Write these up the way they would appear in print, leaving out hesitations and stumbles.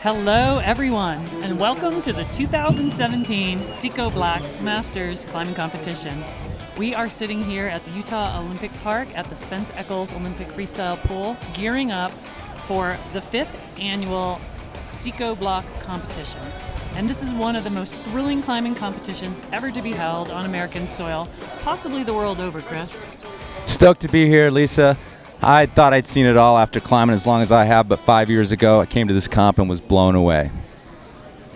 Hello everyone, and welcome to the 2017 Psicobloc Masters Climbing Competition. We are sitting here at the Utah Olympic Park at the Spence Eccles Olympic Freestyle Pool, gearing up for the 5th annual Psicobloc competition. And this is one of the most thrilling climbing competitions ever to be held on American soil, possibly the world over, Chris. Stoked to be here, Lisa. I thought I'd seen it all after climbing as long as I have, but 5 years ago I came to this comp and was blown away.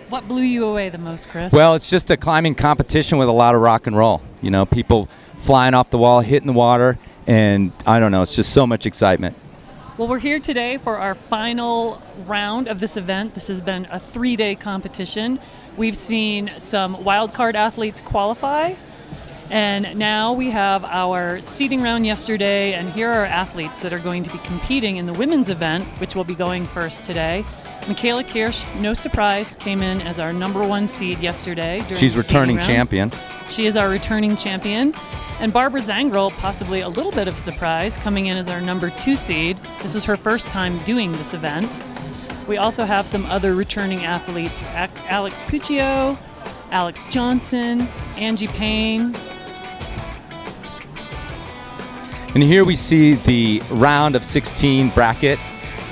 What blew you away the most, Chris? Well, it's just a climbing competition with a lot of rock and roll. You know, people flying off the wall, hitting the water, and I don't know, it's just so much excitement. Well, we're here today for our final round of this event. This has been a 3-day competition. We've seen some wildcard athletes qualify. And now we have our seeding round yesterday, and here are athletes that are going to be competing in the women's event, which will be going first today. Michaela Kirsch, no surprise, came in as our #1 seed yesterday. She's returning champion. She is our returning champion. And Barbara Zangrel, possibly a little bit of surprise, coming in as our #2 seed. This is her first time doing this event. We also have some other returning athletes, Alex Puccio, Alex Johnson, Angie Payne. And here we see the round of 16 bracket.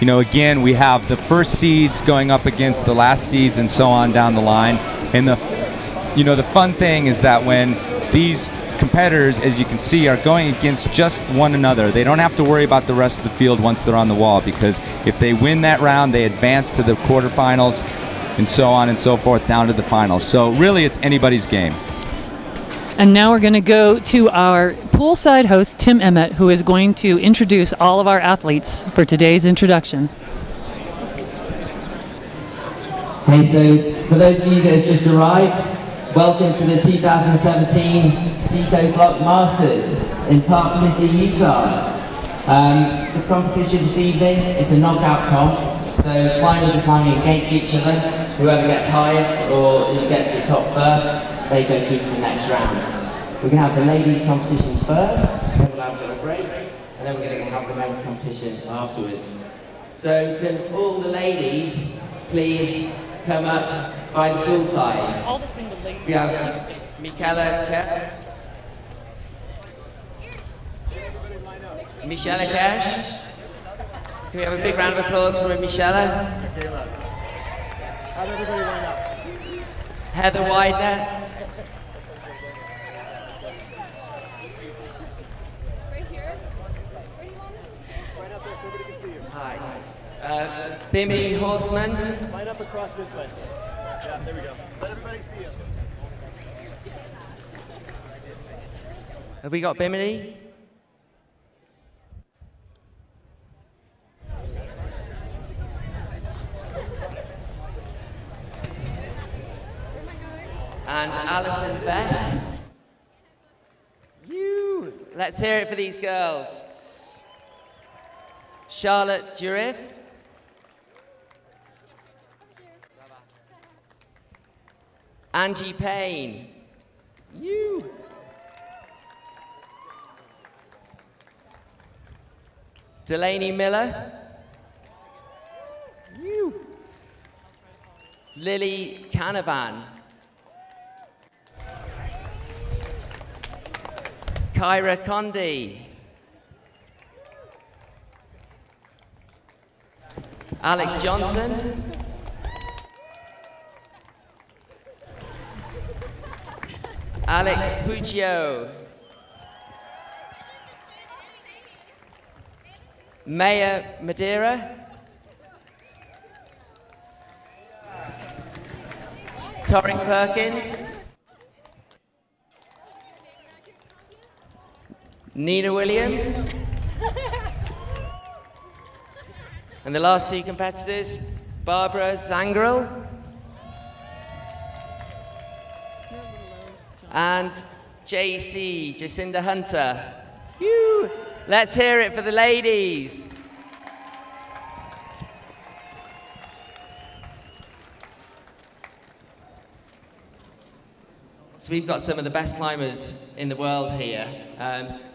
You know, again, we have the first seeds going up against the last seeds and so on down the line. And the fun thing is that when these competitors, as you can see, are going against just one another, they don't have to worry about the rest of the field once they're on the wall, because if they win that round, they advance to the quarterfinals and so on and so forth down to the finals. So really, it's anybody's game. And now we're going to go to our poolside host, Tim Emmett, who is going to introduce all of our athletes for today's introduction. Hey, so for those of you that have just arrived, welcome to the 2017 Psicobloc Masters in Park City, Utah. The competition this evening is a knockout comp, so climbers are climbing against each other. Whoever gets highest or who gets to the top first, they go through to the next round. We're going to have the ladies' competition first, then we'll have a little break, and then we're going to have the men's competition afterwards. So can all the ladies please come up by the poolside? All the single ladies. We have Michaela Kirsch. Michaela Kirsch. Can we have a big round of applause for Michaela? How'd everybody line up? Heather Widener. Right here? Where do you want us? Line up there so everybody can see you. Hi. Bimmy Horseman. Line up across this way. Yeah, there we go. Let everybody see you. Have we got Bimini? And Alison Best. You. Let's hear it for these girls. Charlotte Durif. Angie Payne. You. Delaney Miller. You. Lily Canavan. Kyra Condi. Alex Johnson. Alex Puccio. Maya Madeira. Torrick Perkins. Nina Williams. And the last two competitors, Barbara Zangrel and JC, Jacinda Hunter. Woo! Let's hear it for the ladies. So we've got some of the best climbers in the world here.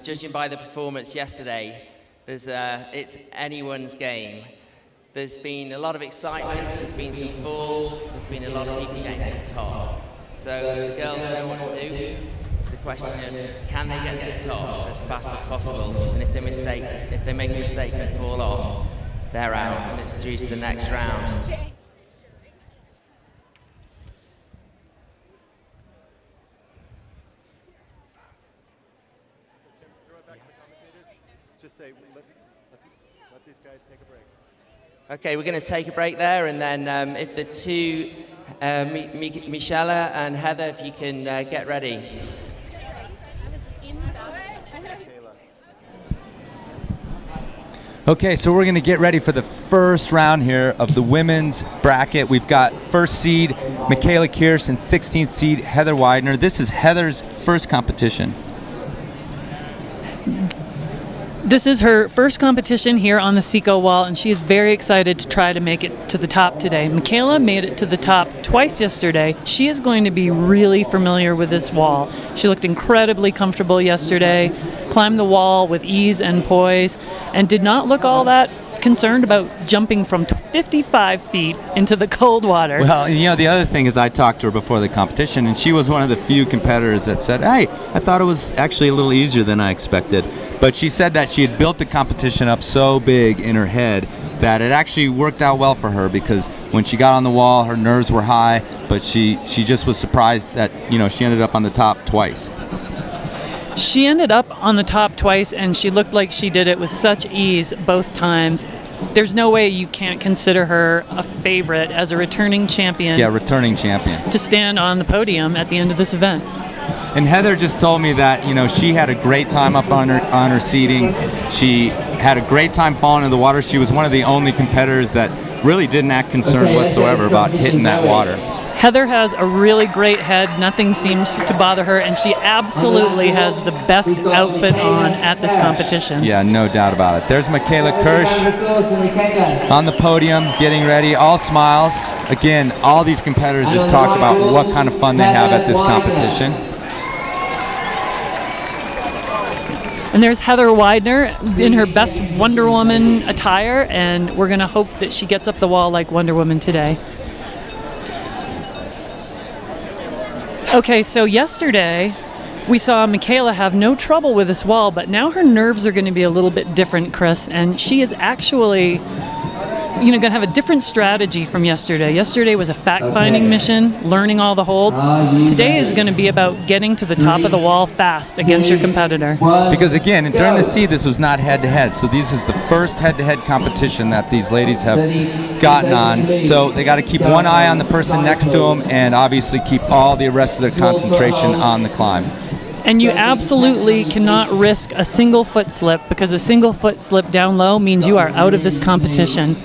Judging by the performance yesterday, it's anyone's game. There's been a lot of excitement, there's been some falls, there's been a lot of people getting to the top. So the girls know what to do. It's a question of can they get to the top as fast as possible, and if they make a mistake and fall off, they're out and it's through to the next round. Just say, let these guys take a break. Okay, we're going to take a break there, and then if the two, Michelle and Heather, if you can get ready. Okay, so we're going to get ready for the first round here of the women's bracket. We've got first seed Michaela Kirsch and 16th seed Heather Widener. This is Heather's first competition. This is her first competition here on the Seco wall, and she is very excited to try to make it to the top today. Michaela made it to the top twice yesterday. She is going to be really familiar with this wall. She looked incredibly comfortable yesterday, climbed the wall with ease and poise, and did not look all that concerned about jumping from 55 feet into the cold water. Well, you know, the other thing is I talked to her before the competition, and she was one of the few competitors that said, hey, I thought it was actually a little easier than I expected. But she said that she had built the competition up so big in her head that it actually worked out well for her, because when she got on the wall, her nerves were high, but she just was surprised that, you know, she ended up on the top twice. She ended up on the top twice, and she looked like she did it with such ease both times. There's no way you can't consider her a favorite as a returning champion. Yeah, returning champion. To stand on the podium at the end of this event. And Heather just told me that, you know, she had a great time up on her seating. She had a great time falling in the water. She was one of the only competitors that really didn't act concerned whatsoever about hitting that water. Heather has a really great head. Nothing seems to bother her, and she absolutely has the best outfit on at this competition. Yeah, no doubt about it. There's Michaela Kirsch on the podium, getting ready, all smiles. Again, all these competitors just talk about what kind of fun they have at this competition. And there's Heather Widener in her best Wonder Woman attire, and we're going to hope that she gets up the wall like Wonder Woman today. Okay, so yesterday we saw Michaela have no trouble with this wall, but now her nerves are going to be a little bit different, Chris, and she is actually, you know, going to have a different strategy from yesterday. Yesterday was a fact-finding mission, learning all the holds. Today is going to be about getting to the top of the wall fast against your competitor. Because again, during the seed, this was not head-to-head, so this is the first head-to-head competition that these ladies have gotten on. So they got to keep one eye on the person next to them, and obviously keep all the rest of their concentration on the climb. And you absolutely cannot risk a single foot slip, because a single foot slip down low means you are out of this competition.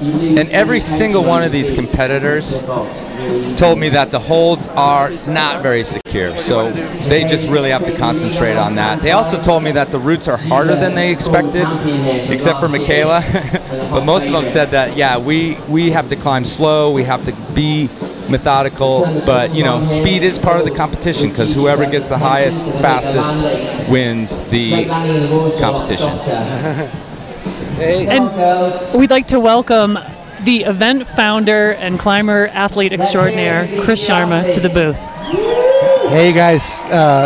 And every single one of these competitors told me that the holds are not very secure, so they just really have to concentrate on that. They also told me that the routes are harder than they expected, except for Michaela. But most of them said that, yeah, we have to climb slow, we have to be methodical, but you know, speed is part of the competition, because whoever gets the highest, fastest wins the competition. And we'd like to welcome the event founder and climber athlete extraordinaire, Chris Sharma, to the booth. Hey guys,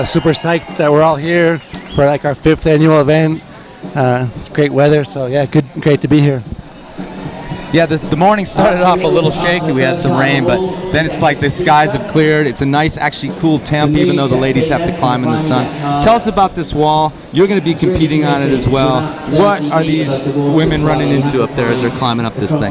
super psyched that we're all here for like our 5th annual event. It's great weather, so yeah, great to be here. Yeah, the morning started off a little shaky. We had some rain, but then it's like the skies have cleared. It's a nice, actually cool temp, even though the ladies have to climb in the sun. Tell us about this wall. You're going to be competing on it as well. What are these women running into up there as they're climbing up this thing?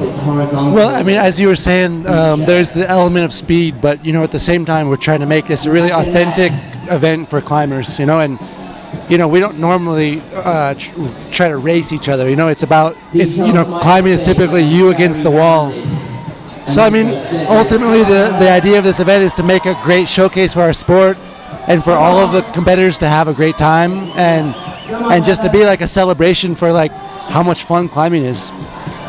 Well, I mean, as you were saying, there's the element of speed, but you know, at the same time, we're trying to make this a really authentic event for climbers. You know, and you know, we don't normally try to race each other. You know, it's you know, climbing is typically you against the wall. So I mean, ultimately the idea of this event is to make a great showcase for our sport, and for all of the competitors to have a great time, and just to be like a celebration for like how much fun climbing is.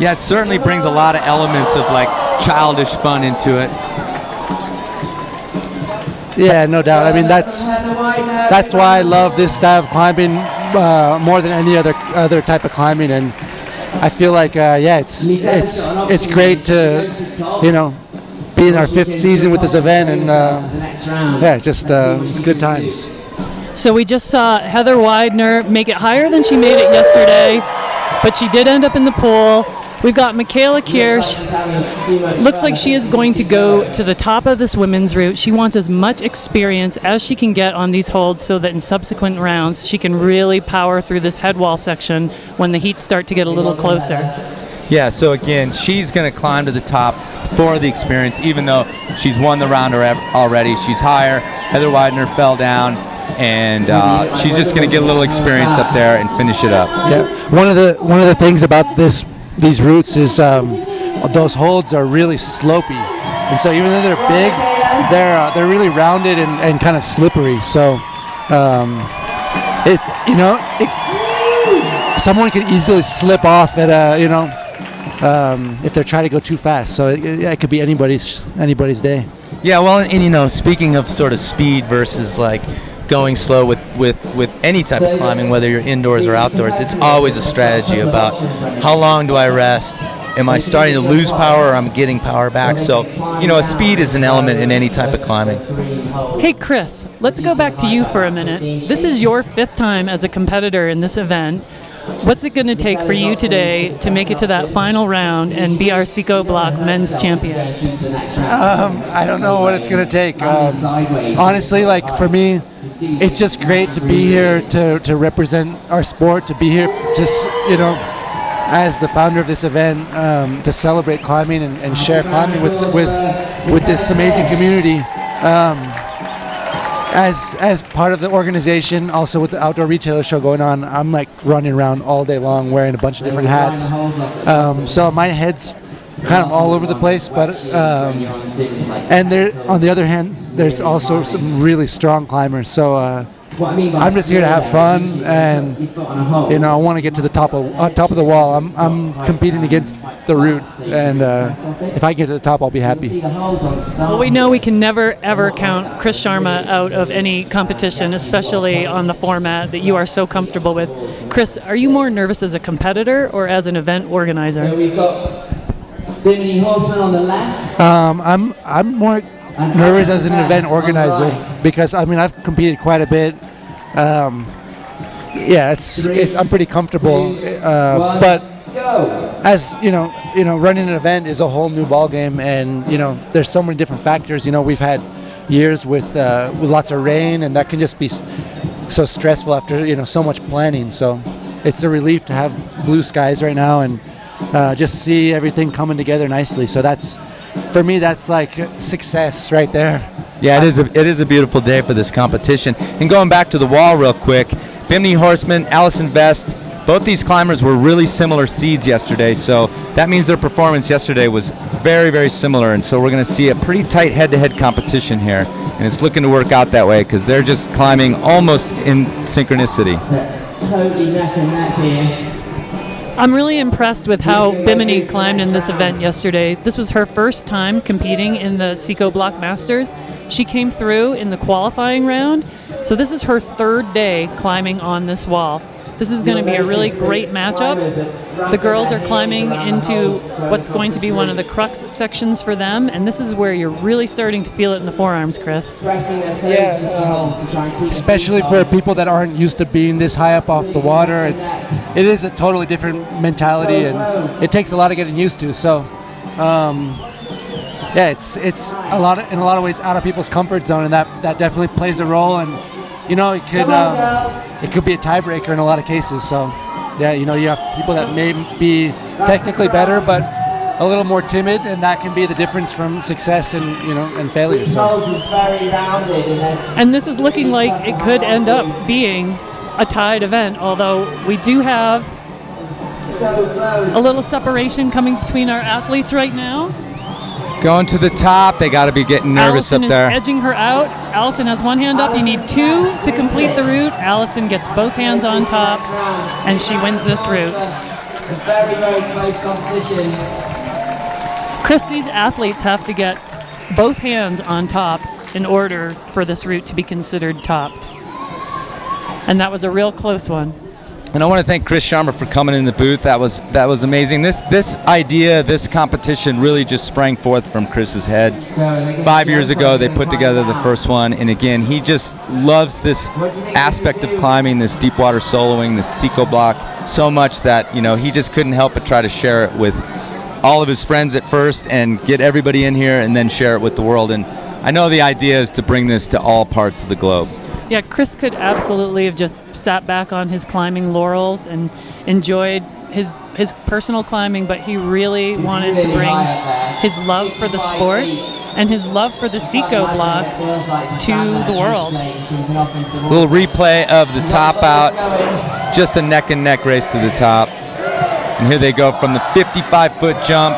Yeah, it certainly brings a lot of elements of like childish fun into it. Yeah, no doubt. I mean, that's why I love this style of climbing more than any other type of climbing. And I feel like it's great to be in our 5th season with this event, and it's good times. So we just saw Heather Widener make it higher than she made it yesterday, but she did end up in the pool. We've got Michaela Kirsch. Looks like she is going to go to the top of this women's route. She wants as much experience as she can get on these holds so that in subsequent rounds she can really power through this head wall section when the heats start to get a little closer. Yeah, so again, she's going to climb to the top for the experience, even though she's won the round already. She's higher. Heather Widener fell down, and she's just going to get a little experience up there and finish it up. Yeah, one of the things about these routes is those holds are really slopey, and so even though they're big, they're really rounded and kind of slippery. So someone could easily slip off at if they're trying to go too fast. So it could be anybody's day. Yeah, well, and speaking of sort of speed versus like going slow with any type of climbing, whether you're indoors or outdoors, it's always a strategy about how long do I rest? Am I starting to lose power, or I'm getting power back? So, speed is an element in any type of climbing. Hey, Chris, let's go back to you for a minute. This is your 5th time as a competitor in this event. What's it going to take for you today to make it to that final round and be our Psicobloc men's champion? I don't know what it's going to take. Honestly, like for me, it's just great to be here to represent our sport, to be here to, as the founder of this event, to celebrate climbing and share climbing with this amazing community. As part of the organization, also with the outdoor retailer show going on, I'm like running around all day long wearing a bunch of different hats. So my head's kind of all over the place, but and there, on the other hand, there's also some really strong climbers. So I'm just here to have fun, and I want to get to the top of the wall. I'm competing against the route, and if I get to the top, I'll be happy. Well, we know we can never ever count Chris Sharma out of any competition, especially on the format that you are so comfortable with. Chris, are you more nervous as a competitor or as an event organizer? So we've got Bimini Horseman on the left. I'm more nervous as an event organizer because I've competed quite a bit. I'm pretty comfortable, but as running an event is a whole new ball game, and there's so many different factors. We've had years with lots of rain, and that can just be so stressful after so much planning. So it's a relief to have blue skies right now and just see everything coming together nicely. So for me, that's like success right there. Yeah, it is a beautiful day for this competition. And going back to the wall real quick, Bimini Horseman, Allison Vest, both these climbers were really similar seeds yesterday, so that means their performance yesterday was very, very similar, and so we're going to see a pretty tight head-to-head competition here, and it's looking to work out that way because they're just climbing almost in synchronicity. Totally neck and neck here. I'm really impressed with how Bimini climbed in this event yesterday. This was her first time competing in the Psicobloc Masters. She came through in the qualifying round, so this is her 3rd day climbing on this wall. This is going to be a really great matchup. The girls are climbing into what's going to be one of the crux sections for them, and this is where you're really starting to feel it in the forearms, Chris. Yeah, especially for people that aren't used to being this high up off the water. It is a totally different mentality, and it takes a lot of getting used to. So, it's in a lot of ways out of people's comfort zone, and that definitely plays a role. And it could be a tiebreaker in a lot of cases. So, you have people that may be technically better, but a little more timid, and that can be the difference from success and failure. So. And this is looking like it could end up being a tied event, although we do have a little separation coming between our athletes right now. Going to the top, they got to be getting nervous Allison up there. is edging her out. Allison has one hand up. You need 2 to complete the route. Allison gets both hands on top, and she wins this route. A very, very close competition. Chris, these athletes have to get both hands on top in order for this route to be considered topped. And that was a real close one. And I want to thank Chris Sharma for coming in the booth. That was amazing. This idea, this competition really just sprang forth from Chris's head. 5 years ago, they put together the first one. And again, he just loves this aspect of climbing, this deep water soloing, this Psicobloc, so much that, you know, he just couldn't help but try to share it with all of his friends at first and get everybody in here and then share it with the world. And I know the idea is to bring this to all parts of the globe. Yeah, Chris could absolutely have just sat back on his climbing laurels and enjoyed his personal climbing, but he really wanted to bring his love for the sport and his love for the Psicobloc to the world. A little replay of the top out, just a neck-and-neck race to the top. And here they go from the 55-foot jump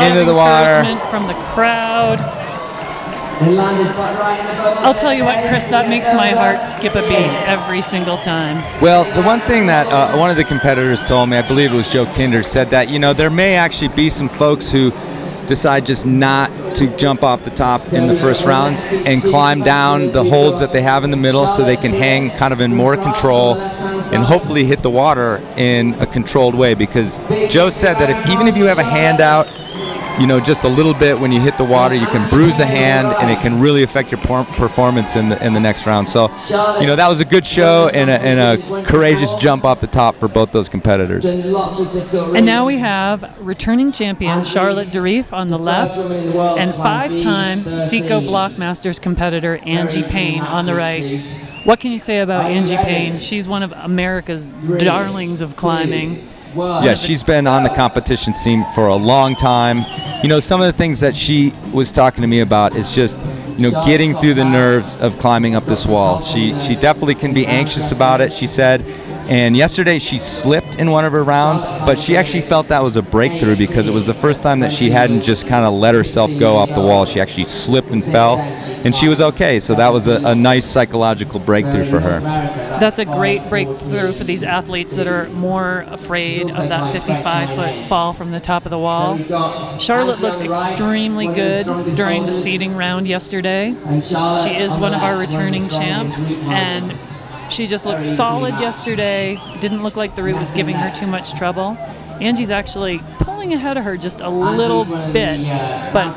into the water. A lot of encouragement from the crowd. I'll tell you what, Chris, that makes my heart skip a beat every single time. Well, the one thing that one of the competitors told me, I believe it was Joe Kinder, said that, you know, there may actually be some folks who decide just not to jump off the top in the first rounds and climb down the holds that they have in the middle so they can hang kind of in more control and hopefully hit the water in a controlled way, because Joe said that even if you have a hand out, you know, just a little bit when you hit the water, you can bruise a hand and it can really affect your performance in the next round. So, you know, that was a good show and a courageous jump off the top for both those competitors. And now we have returning champion Charlotte DeRief on the left and 5-time Psicobloc Masters competitor Angie Payne on the right. What can you say about Angie Payne? She's one of America's darlings of climbing. Yeah, she's been on the competition scene for a long time. You know, some of the things that she was talking to me about is just, you know, getting through the nerves of climbing up this wall. She definitely can be anxious about it, she said. And yesterday she slipped in one of her rounds, but she actually felt that was a breakthrough because it was the first time that she hadn't just kind of let herself go off the wall. She actually slipped and fell, and she was okay. So that was a nice psychological breakthrough for her. That's a great breakthrough for these athletes that are more afraid of that 55-foot fall from the top of the wall. Charlotte looked extremely good during the seeding round yesterday. She is one of our returning champs, and she just looked solid yesterday. Didn't look like the route was giving her too much trouble. Angie's actually pulling ahead of her just a little bit, but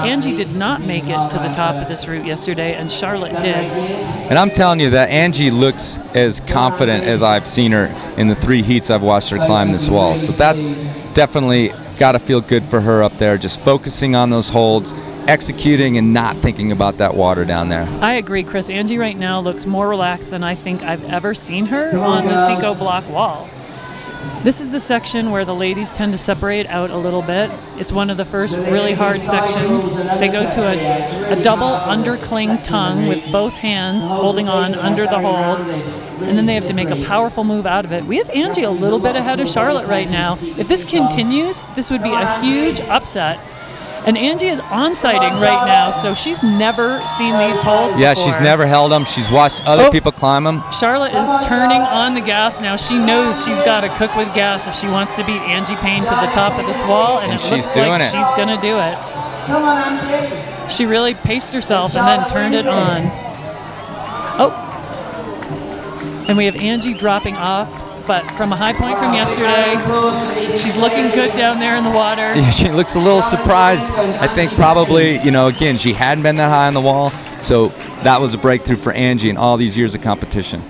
Angie did not make it to the top of this route yesterday, and Charlotte did. And I'm telling you that Angie looks as confident as I've seen her in the 3 heats I've watched her climb this wall. So that's definitely got to feel good for her up there, just focusing on those holds, executing and not thinking about that water down there. I agree, Chris. Angie right now looks more relaxed than I think I've ever seen her on the Psicobloc wall. This is the section where the ladies tend to separate out a little bit. It's one of the first really hard sections. They go to a double undercling tongue with both hands holding on under the hold, and then they have to make a powerful move out of it. We have Angie a little bit ahead of Charlotte right now. If this continues, this would be a huge upset. And Angie is on-sighting right now, so she's never seen these holds Yeah, before. she's never held them. She's watched other people climb them. Charlotte is turning on the gas now. She knows she's got to cook with gas if she wants to beat Angie Payne to the top of this wall, and it looks like she's going to do it. Come on, Angie. She really paced herself and then turned it on. Oh. And we have Angie dropping off. But from a high point from yesterday, she's looking good down there in the water. Yeah, she looks a little surprised. I think probably, you know, again, she hadn't been that high on the wall, so that was a breakthrough for Angie in all these years of competition.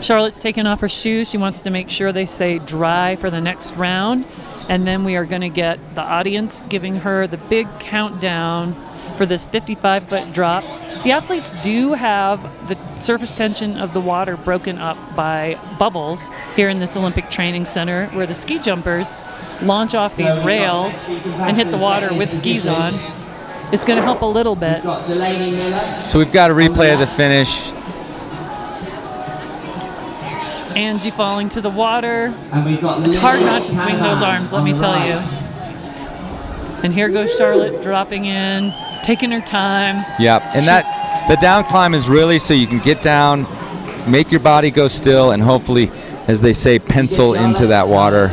Charlotte's taking off her shoes. She wants to make sure they stay dry for the next round. And then we are going to get the audience giving her the big countdown for this 55-foot drop. The athletes do have the surface tension of the water broken up by bubbles here in this Olympic Training Center, where the ski jumpers launch off these rails and hit the water with skis on. It's going to help a little bit. So we've got a replay of the finish. Angie falling to the water. It's hard not to swing those arms, let me tell you. And here goes Charlotte dropping in, taking her time. Yeah, and the down climb is really so you can get down, make your body go still, and hopefully as they say, pencil into that water.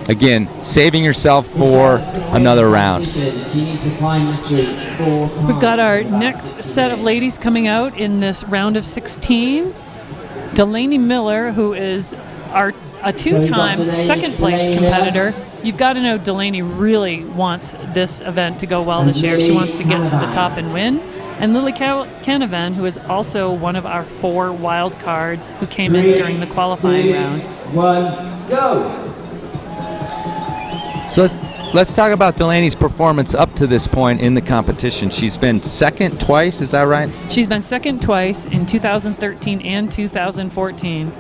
Again, saving yourself for another round. She needs to climb this route 4 times. We've got our next set of ladies coming out in this round of 16. Delaney Miller, who is a two-time second place competitor. You've got to know Delaney really wants this event to go well this year. She wants to get to the top and win. And Lily Canavan, who is also one of our 4 wild cards who came in during the qualifying round. 1, go! So let's talk about Delaney's performance up to this point in the competition. She's been second twice, is that right? She's been second twice in 2013 and 2014.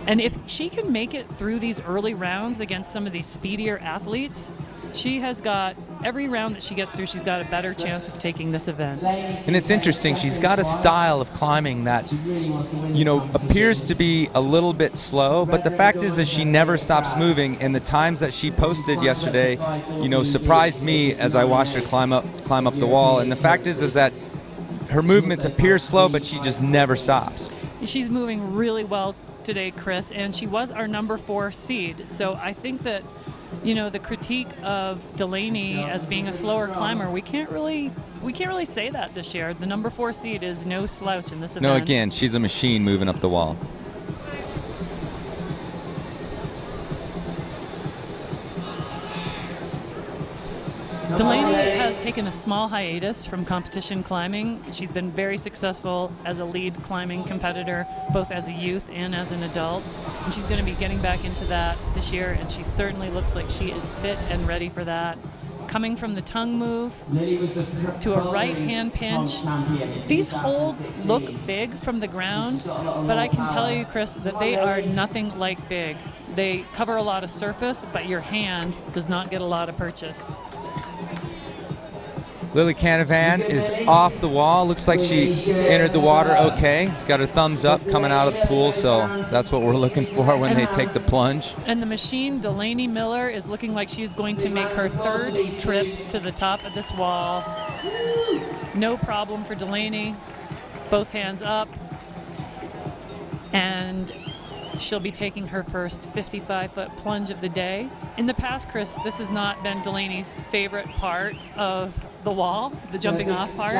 And if she can make it through these early rounds against some of these speedier athletes, she has got, every round that she gets through, she's got a better chance of taking this event. And it's interesting, she's got a style of climbing that, you know, appears to be a little bit slow, but the fact is she never stops moving, and the times that she posted yesterday, you know, surprised me as I watched her climb up the wall. And the fact is that her movements appear slow, but she just never stops. She's moving really well today, Chris, and she was our number 4 seed. So I think that, you know, the critique of Delaney as being a slower climber, we can't really say that this year. The number 4 seed is no slouch in this event. No, again, she's a machine moving up the wall. Delaney has taken a small hiatus from competition climbing. She's been very successful as a lead climbing competitor, both as a youth and as an adult. And she's going to be getting back into that this year, and she certainly looks like she is fit and ready for that. Coming from the tongue move to a right hand pinch. These holds look big from the ground, but I can tell you, Chris, that they are nothing like big. They cover a lot of surface, but your hand does not get a lot of purchase. Lily Canavan is off the wall. Looks like she entered the water okay. It's got her thumbs up coming out of the pool, so that's what we're looking for when they take the plunge. And the machine, Delaney Miller, is looking like she's going to make her 3rd trip to the top of this wall. No problem for Delaney. Both hands up. And she'll be taking her first 55-foot plunge of the day. In the past, Chris, this has not been Delaney's favorite part of the wall, the jumping off part,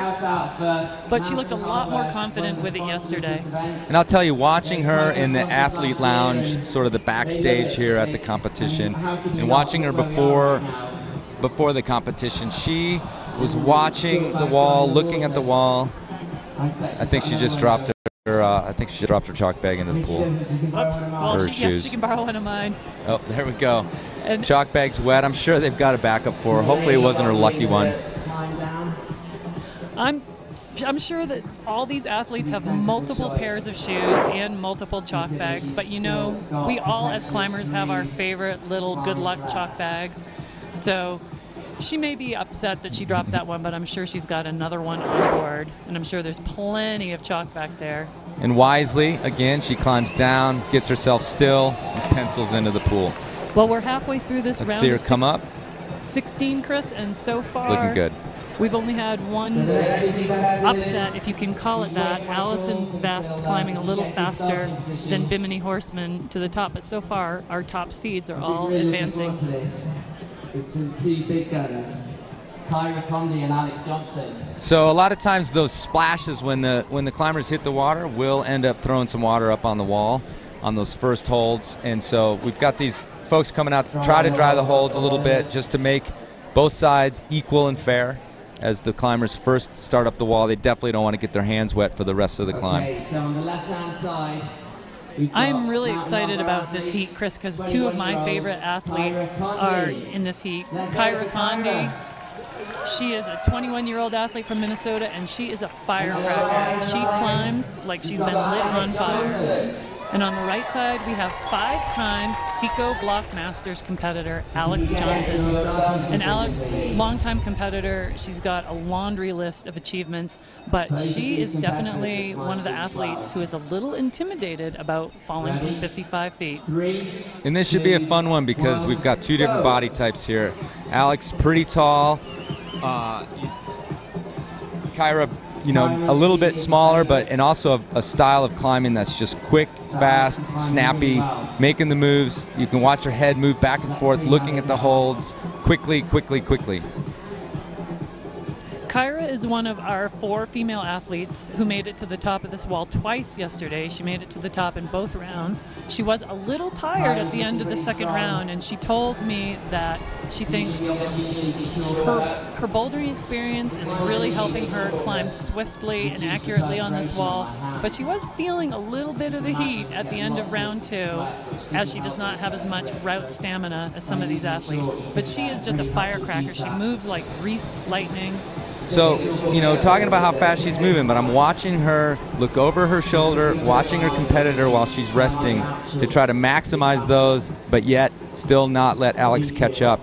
but she looked a lot more confident with it yesterday. And I'll tell you, watching her in the athlete lounge, sort of the backstage here at the competition, and watching her before the competition, she was watching the wall, looking at the wall. I think she just dropped her chalk bag into the pool. Oops. Well, she can borrow one of mine. Oh, there we go. And chalk bag's wet. I'm sure they've got a backup for her. Hopefully it wasn't her lucky one. I'm sure that all these athletes have multiple pairs of shoes and multiple chalk bags, but you know, we all as climbers have our favorite little good luck chalk bags. So she may be upset that she dropped that one, but I'm sure she's got another one on board, and I'm sure there's plenty of chalk back there. And wisely, again, she climbs down, gets herself still, and pencils into the pool. Well, we're halfway through this round. Let's see her come up. 16, Chris, and so far looking good. We've only had one upset, if you can call it that. Allison Vest climbing a little faster than Bimini Horseman to the top, but so far our top seeds are all advancing. It's the 2 big guns, Kyra Condie and Alex Johnson. So a lot of times those splashes when the climbers hit the water will end up throwing some water up on the wall on those first holds, and so we've got these folks coming out to try to dry the holds a little bit just to make both sides equal and fair. As the climbers first start up the wall, they definitely don't want to get their hands wet for the rest of the climb. Okay, so on the left-hand side, I'm really excited about this heat, Chris, because 2 of my favorite athletes are in this heat. Kyra Condie, she is a 21-year-old athlete from Minnesota, and she is a firecracker. She climbs like she's been lit on fire. And on the right side, we have 5-time Psicobloc Masters competitor, Alex Johnson. And Alex, longtime competitor, she's got a laundry list of achievements, but she is definitely one of the athletes who is a little intimidated about falling from 55 feet. And this should be a fun one because we've got 2 different body types here. Alex, pretty tall. Kyra, you know, a little bit smaller, but and also a style of climbing that's just quick, fast, snappy, making the moves. You can watch her head move back and forth, looking at the holds, quickly. Kyra is one of our 4 female athletes who made it to the top of this wall twice yesterday. She made it to the top in both rounds. She was a little tired at the end of the second round, and she told me that she thinks her bouldering experience is really helping her climb swiftly and accurately on this wall, but she was feeling a little bit of the heat at the end of round 2, as she does not have as much route stamina as some of these athletes. But she is just a firecracker. She moves like greased lightning. So, you know, talking about how fast she's moving, but I'm watching her look over her shoulder, watching her competitor while she's resting to try to maximize those, but yet still not let Alex catch up.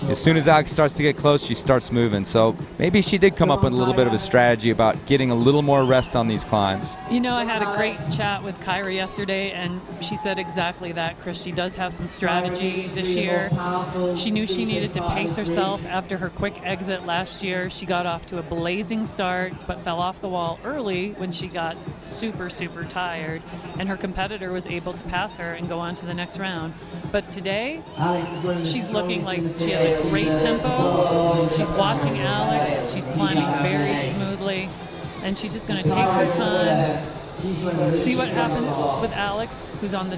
As soon as Alex starts to get close, she starts moving. So maybe she did come up with a little bit of a strategy about getting a little more rest on these climbs. You know, I had a great chat with Kyra yesterday, and she said exactly that, Chris. She does have some strategy this year. She knew she needed to pace herself after her quick exit last year. She got off to a blazing start, but fell off the wall early when she got super tired, and her competitor was able to pass her and go on to the next round. But today, she's looking like she has a great tempo. She's watching Alex. She's climbing very smoothly, and she's just going to take her time, see what happens with Alex, who's on the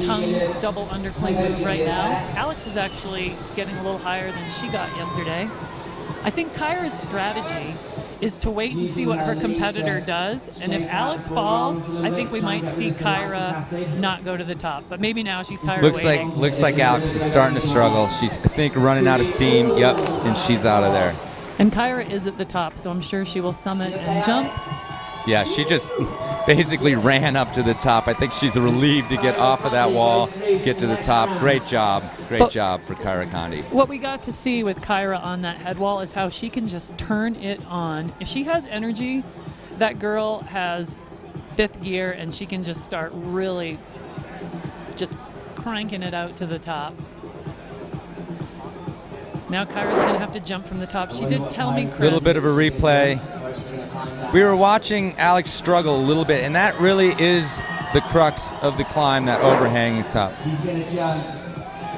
tongue double undercling move right now. Alex is actually getting a little higher than she got yesterday. I think Kyra's strategy is to wait and see what her competitor does, and if Alex falls, I think we might see Kyra not go to the top. But maybe now she's tired of waiting. Looks like Alex is starting to struggle. She's, I think, running out of steam. Yep, and she's out of there. And Kyra is at the top, so I'm sure she will summit and jump. Yeah, she just basically ran up to the top. I think she's relieved to get off of that wall, get to the top. Great job for Kyra Condi. What we got to see with Kyra on that head wall is how she can just turn it on. If she has energy, that girl has 5th gear, and she can just start really just cranking it out to the top. Now Kyra's going to have to jump from the top. She did tell me, Chris. A little bit of a replay. We were watching Alex struggle a little bit, and that really is the crux of the climb, that overhanging top.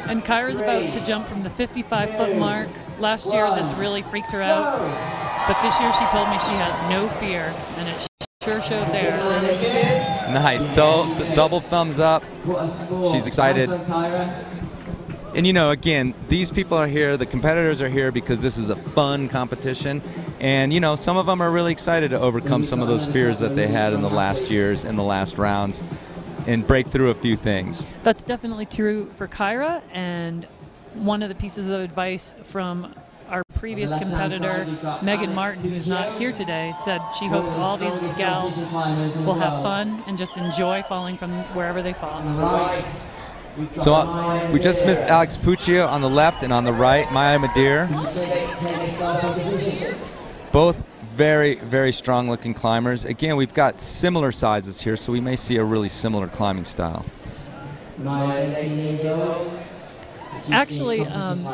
And Kyra's about to jump from the 55-foot mark. Last year, this really freaked her out. But this year, she told me she has no fear, and it sure showed there. Nice. Double thumbs up. She's excited. And, you know, again, these people are here, the competitors are here because this is a fun competition. And, you know, some of them are really excited to overcome some of those fears that they had in the last years, in the last rounds, and break through a few things. That's definitely true for Kyra. And one of the pieces of advice from our previous competitor, Megan Martin, who's not here today, said she hopes all these gals will have fun and just enjoy falling from wherever they fall. So we just missed Alex Puccio on the left, and on the right, Maya Madir. Both very strong looking climbers. Again, we've got similar sizes here, so we may see a really similar climbing style. Actually,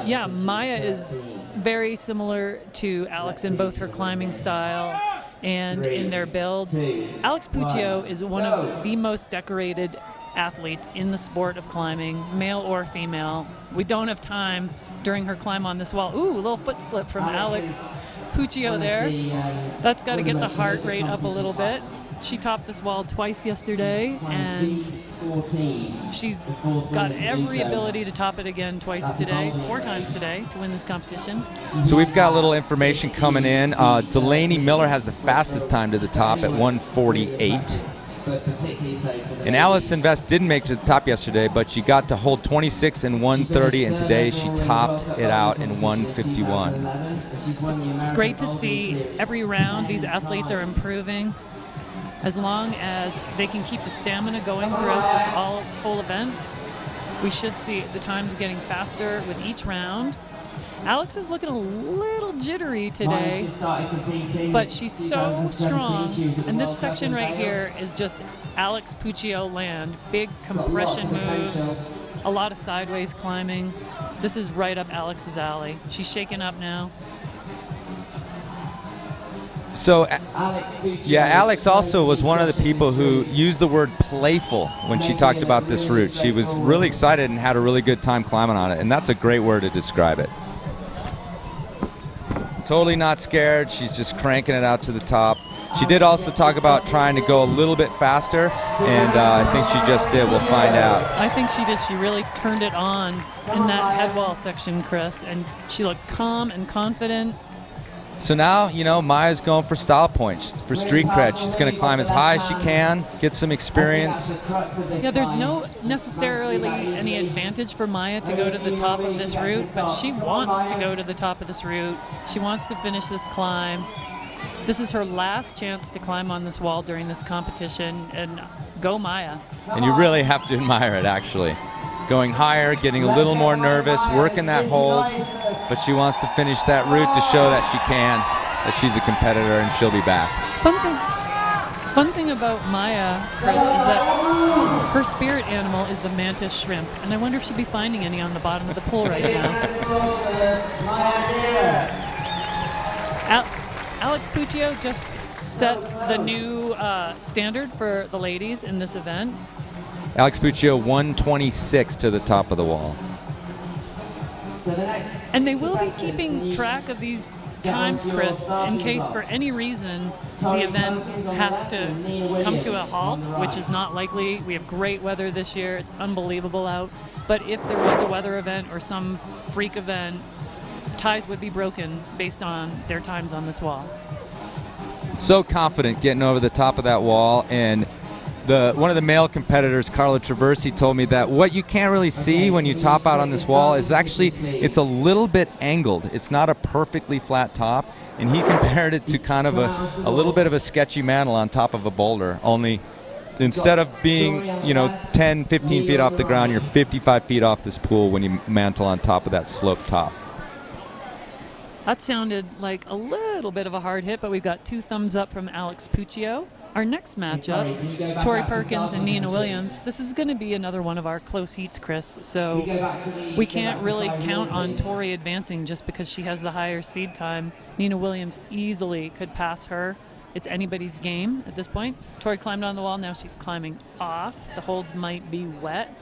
yeah, Maya is very similar to Alex in both her climbing style and in their builds. Alex Puccio is one of the most decorated athletes in the sport of climbing, male or female. We don't have time during her climb on this wall. Ooh, a little foot slip from Alex Puccio there. That's got to get the heart rate up a little bit. She topped this wall twice yesterday, and she's got every ability to top it again twice today, 4 times today, to win this competition. So we've got a little information coming in. Delaney Miller has the fastest time to the top at 1:48. And Allison Vest didn't make it to the top yesterday, but she got to hold 26 in 1:30, and today she topped it out in 1:51. It's great to see every round these athletes are improving. As long as they can keep the stamina going throughout this whole event, we should see the times getting faster with each round. Alex is looking a little jittery today, but she's so strong. And this section right here is just Alex Puccio land. Big compression moves, a lot of sideways climbing. This is right up Alex's alley. She's shaking up now. So, Alex Puccio. yeah, Alex also was one of the people who used the word playful when she talked about this route. She was really excited and had a really good time climbing on it, and that's a great word to describe it. Totally not scared. She's just cranking it out to the top. She did also talk about trying to go a little bit faster, and I think she just did. We'll find out. I think she did. She really turned it on in that head wall section, Chris, and she looked calm and confident. So now, you know, Maya's going for style points, for street cred. She's going to climb as high as she can, get some experience. Yeah, there's no necessarily any advantage for Maya to go to the top of this route, but she wants to go to the top of this route. She wants to finish this climb. This is her last chance to climb on this wall during this competition, and go Maya. And you really have to admire it, actually. Going higher, getting a little more nervous, working that hold, but she wants to finish that route to show that she can, that she's a competitor, and she'll be back. Fun thing about Maya, Chris, is that her spirit animal is the mantis shrimp, and I wonder if she'll be finding any on the bottom of the pool right now. Alex Puccio just set the new standard for the ladies in this event. Alex Puccio, 126 to the top of the wall. And they will be keeping track of these times, Chris, in case for any reason the event has to come to a halt, which is not likely. We have great weather this year. It's unbelievable out. But if there was a weather event or some freak event, ties would be broken based on their times on this wall. So confident getting over the top of that wall, and one of the male competitors, Carlo Traversi, told me that what you can't really see when you top out on this wall is actually it's a little bit angled. It's not a perfectly flat top, and he compared it to kind of a little bit of a sketchy mantle on top of a boulder, only instead of being, you know, 10, 15 feet off the ground, you're 55 feet off this pool when you mantle on top of that sloped top. That sounded like a little bit of a hard hit, but we've got 2 thumbs up from Alex Puccio. Our next matchup, Tori Perkins and Nina Williams. This is going to be another one of our close heats, Chris. So we can't really count on Tori advancing just because she has the higher seed time. Nina Williams easily could pass her. It's anybody's game at this point. Tori climbed on the wall. Now she's climbing off. The holds might be wet.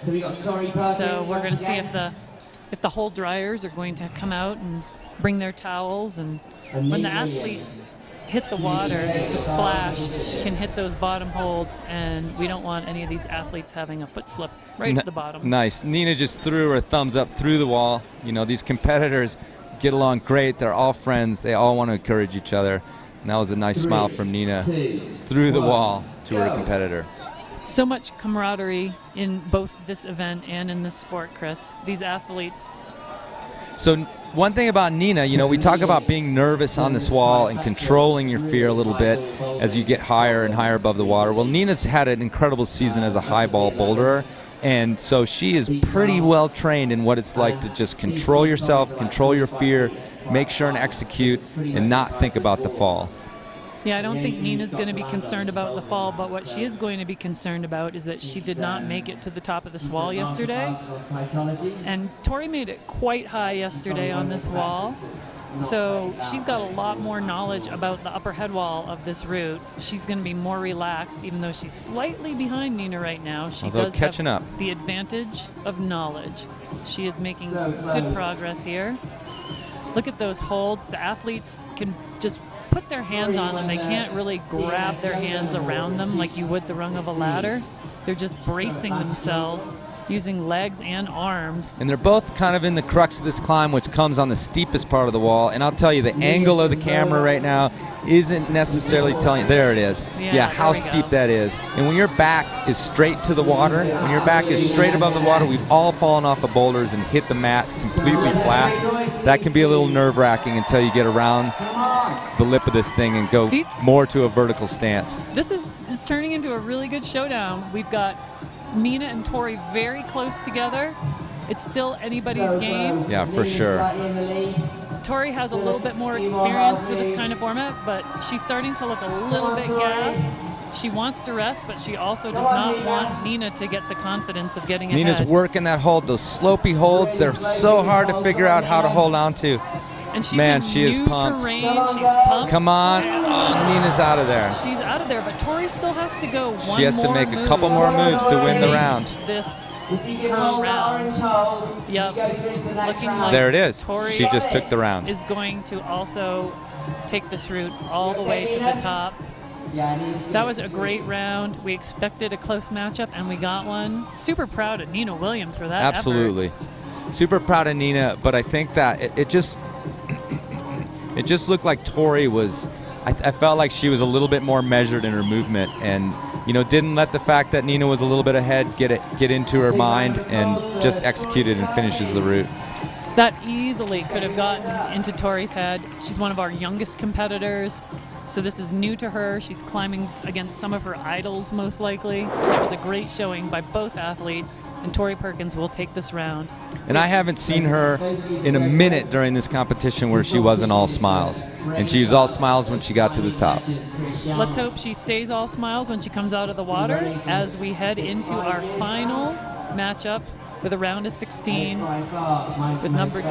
So we got Tori Perkins. So we're going to see if the hold dryers are going to come out and bring their towels, and when the athletes hit the water, the splash can hit those bottom holds, and we don't want any of these athletes having a foot slip right at the bottom. Nice. Nina just threw her thumbs up through the wall. You know, these competitors get along great. They're all friends. They all want to encourage each other. And that was a nice smile from Nina through the wall to her competitor. So much camaraderie in both this event and in this sport, Chris. These athletes. So one thing about Nina, you know, we talk about being nervous on this wall and controlling your fear a little bit as you get higher and higher above the water. Well, Nina's had an incredible season as a high ball boulderer, and so she is pretty well trained in what it's like to just control yourself, control your fear, make sure and execute, and not think about the fall. Yeah, I don't think Nina's going to be concerned about the fall, but what she is going to be concerned about is that she did not make it to the top of this wall yesterday. And Tori made it quite high yesterday on this wall. So she's got a lot more knowledge about the upper head wall of this route. She's going to be more relaxed, even though she's slightly behind Nina right now. She does catching have up. The advantage of knowledge. She is making good progress here. Look at those holds. The athletes can just put their hands on them. They can't really grab their hands around them like you would the rung of a ladder. They're just bracing themselves using legs and arms. And they're both kind of in the crux of this climb, which comes on the steepest part of the wall. And I'll tell you, the angle of the camera right now isn't necessarily telling you. There it is. Yeah, how steep that is. And when your back is straight to the water, when your back is straight above the water, we've all fallen off of boulders and hit the mat completely flat. That can be a little nerve-wracking until you get around the lip of this thing and go more to a vertical stance. This is turning into a really good showdown. We've got Nina and Tori very close together. It's still anybody's game. Yeah, for sure. Tori has a little bit more experience with this kind of format, but she's starting to look a little bit gassed. She wants to rest, but she also does not want Nina to get the confidence of getting ahead. Nina's working that hold, those slopey holds. They're so hard to figure out how to hold on to. And she's Man, in she is new pumped. terrain. She's pumped. Come on. Oh, Nina's out of there. She's out of there, but Tori still has to go one more She has to make a couple more moves to win the round. This If you can her hold that round. orange hold, Yep. you go through to the next Looking round. like There it is. Tori She just took the round. is going to also take this route all the way to the top. Yeah, Nina's That was a great round. We expected a close matchup, and we got one. Super proud of Nina Williams for that effort. Absolutely. Super proud of Nina, but I think that it just it just looked like Tori was, I felt like she was a little bit more measured in her movement, and didn't let the fact that Nina was a little bit ahead get into her mind, and just executed and finishes the route. That easily could have gotten into Tori's head. She's one of our youngest competitors, so this is new to her. She's climbing against some of her idols, most likely. It was a great showing by both athletes, and Tori Perkins will take this round. And I haven't seen her in a minute during this competition where she wasn't all smiles. And she was all smiles when she got to the top. Let's hope she stays all smiles when she comes out of the water as we head into our final matchup with a round of 16 with number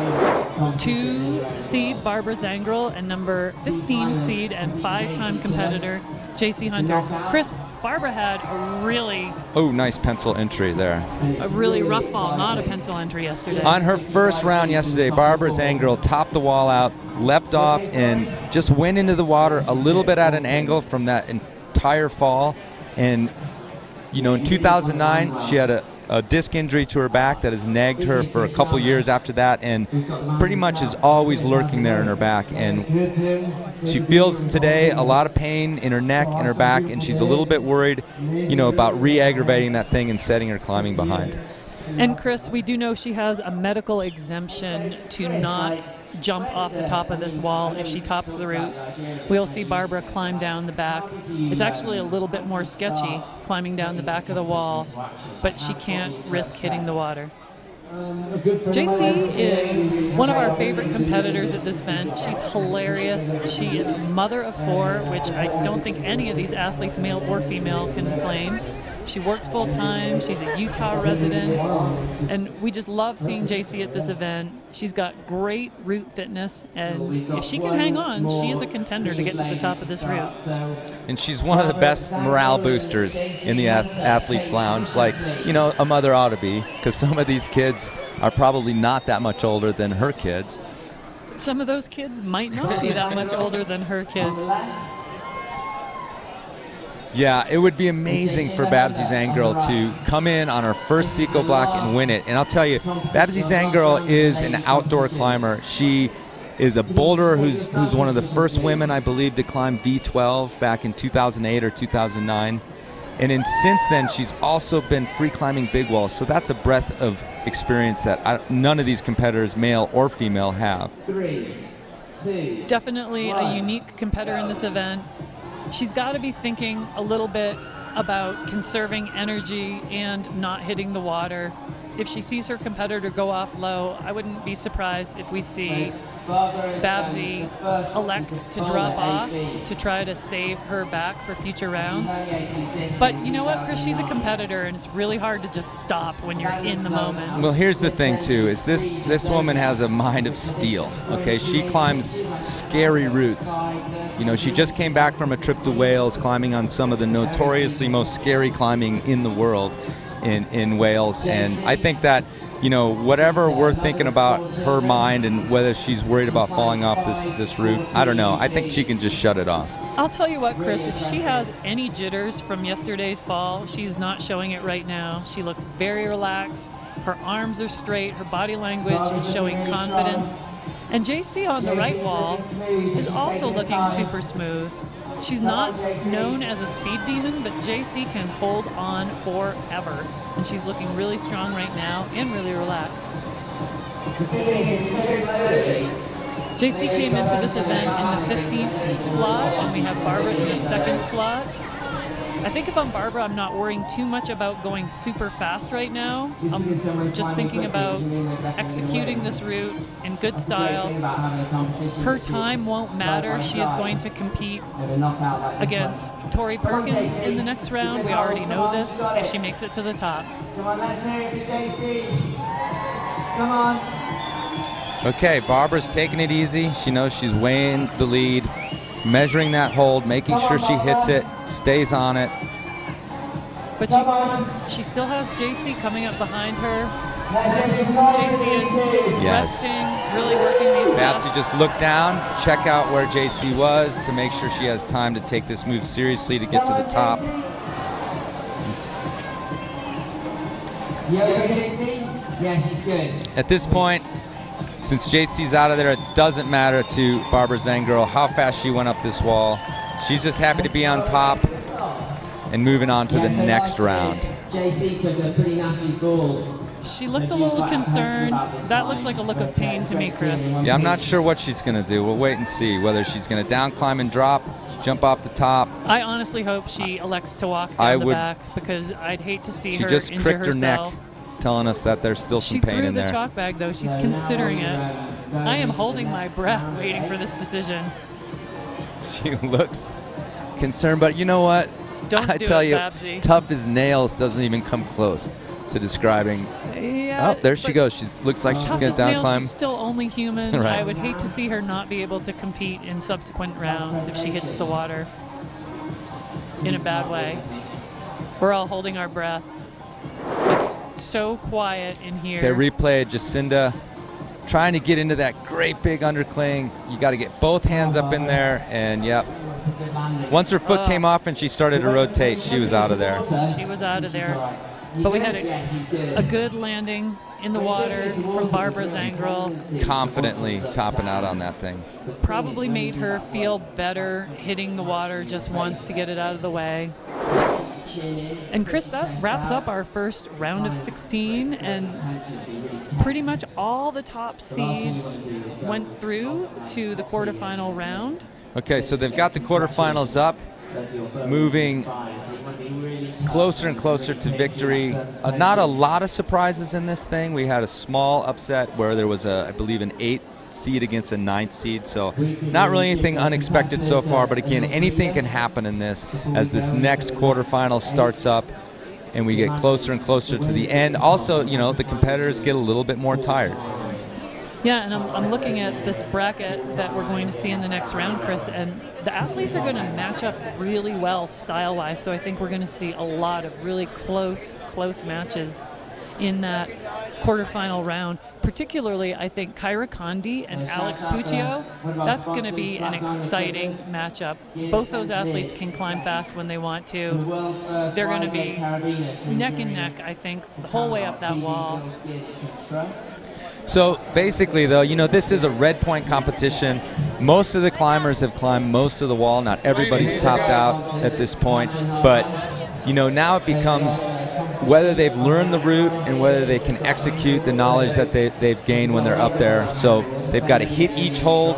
2 seed Barbara Zangrel and number 15 seed and 5-time competitor JC Hunter. Chris, Barbara had a really Nice pencil entry there. rough ball, not a pencil entry yesterday. On her first round yesterday, Barbara Zangrel topped the wall out, leapt off, and just went into the water a little bit at an angle from that entire fall. And, in 2009, she had a disc injury to her back that has nagged her for a couple years after that, and pretty much is always lurking there in her back. And she feels today a lot of pain in her neck and her back, and she's a little bit worried, about re-aggravating that thing and setting her climbing behind. And Chris, we do know she has a medical exemption to not jump off the top of this wall if she tops the route. We'll see Barbara climb down the back. It's actually a little bit more sketchy climbing down the back of the wall, but she can't risk hitting the water. JC is one of our favorite competitors at this event. She's hilarious. She is a mother of 4, which I don't think any of these athletes, male or female, can claim. She works full time. She's a Utah resident, and we just love seeing JC at this event. She's got great route fitness, and if she can hang on, she is a contender to get to the top of this route. And she's one of the best morale boosters in the athletes lounge, like a mother ought to be, because some of these kids are probably not that much older than her kids. Some of those kids might not be that much older than her kids. Yeah, it would be amazing for Babsy Zangrel to come in on her first Psicobloc and win it. And I'll tell you, Babsy Zangrel is an outdoor climber. She is a boulderer who's one of the first women, I believe, to climb V12 back in 2008 or 2009. And since then, she's also been free climbing big walls. So that's a breadth of experience that none of these competitors, male or female, have. 3, 2, Definitely a unique competitor in this event. She's got to be thinking a little bit about conserving energy and not hitting the water. If she sees her competitor go off low, I wouldn't be surprised if we see Babsy elect to drop off to try to save her back for future rounds. But you know what, Chris? She's a competitor, and it's really hard to just stop when you're in the moment. Well, here's the thing, too, is this woman has a mind of steel, okay? She climbs scary routes. She just came back from a trip to Wales, climbing on some of the notoriously most scary climbing in the world in Wales. And I think that, whatever we're thinking about her mind and whether she's worried about falling off this route, I don't know. I think she can just shut it off. I'll tell you what, Chris, if she has any jitters from yesterday's fall, she's not showing it right now. She looks very relaxed. Her arms are straight. Her body language is showing confidence. And JC on the right wall is also looking super smooth. She's not known as a speed demon, but JC can hold on forever. And she's looking really strong right now and really relaxed. JC came into this event in the 15th slot, and we have Barbara in the 2nd slot. I think if I'm Barbara, I'm not worrying too much about going super fast right now. I'm just thinking about executing this route in good style. Her time won't matter. She is going to compete against Tori Perkins in the next round. We already know this, if she makes it to the top. Come on, let's hear it for JC. Come on. Okay, Barbara's taking it easy. She knows she's way in the lead, measuring that hold, making sure she hits it, stays on it. But she still has JC coming up behind her. JC is resting, really working these Babsy just looked down to check out where JC was to make sure she has time to take this move seriously to get to the top. Yeah, she's good. At this point, since JC's out of there, it doesn't matter to Barbara Zangirl how fast she went up this wall. She's just happy to be on top and moving on to the next round. JC took a pretty nasty fall. She looks a little concerned. That looks like a look of pain to me, Chris. Yeah, I'm not sure what she's going to do. We'll wait and see whether she's going to down climb and drop, jump off the top. I honestly hope she elects to walk down the back because I'd hate to see her injure herself. She just cricked her neck, telling us that there's still some pain in there. She threw the chalk bag, though. She's considering it. I am holding my breath waiting for this decision. She looks concerned, but you know what? I tell you, Babsy. Tough as nails doesn't even come close to describing. Yeah, oh, there she goes. She looks like she's going to down climb. She's still only human. Right. I would hate to see her not be able to compete in subsequent rounds if she hits the water in a bad way. We're all holding our breath. It's so quiet in here. Okay, replay Jacinda trying to get into that great big undercling. You got to get both hands up in there, and yep. Once her foot came off and she started to rotate, she was out of there. She was out of there. But we had a good landing in the water from Barbara Zangirl. Confidently topping out on that thing. Probably made her feel better hitting the water just once to get it out of the way. And Chris, that wraps up our first round of 16, and pretty much all the top seeds went through to the quarterfinal round. Okay, so they've got the quarterfinals up, moving closer and closer to victory. Not a lot of surprises in this thing. We had a small upset where there was, I believe, an 8th seed against a 9th seed, so not really anything unexpected so far, but again, anything can happen in this as this next quarterfinal starts up and we get closer and closer to the end. Also, you know, the competitors get a little bit more tired. Yeah, and I'm looking at this bracket that we're going to see in the next round, Chris, and the athletes are going to match up really well style-wise, so I think we're going to see a lot of really close matches in that quarterfinal round. Particularly, I think Kyra Condi and Alex Puccio, that's going to be an exciting matchup. Both those athletes can climb fast when they want to. They're going to be neck and neck, I think, the whole way up that wall. So basically, though, you know, this is a red point competition. Most of the climbers have climbed most of the wall. Not everybody's topped out at this point, but, you know, now it becomes whether they've learned the route and whether they can execute the knowledge that they've gained when they're up there. So they've got to hit each hold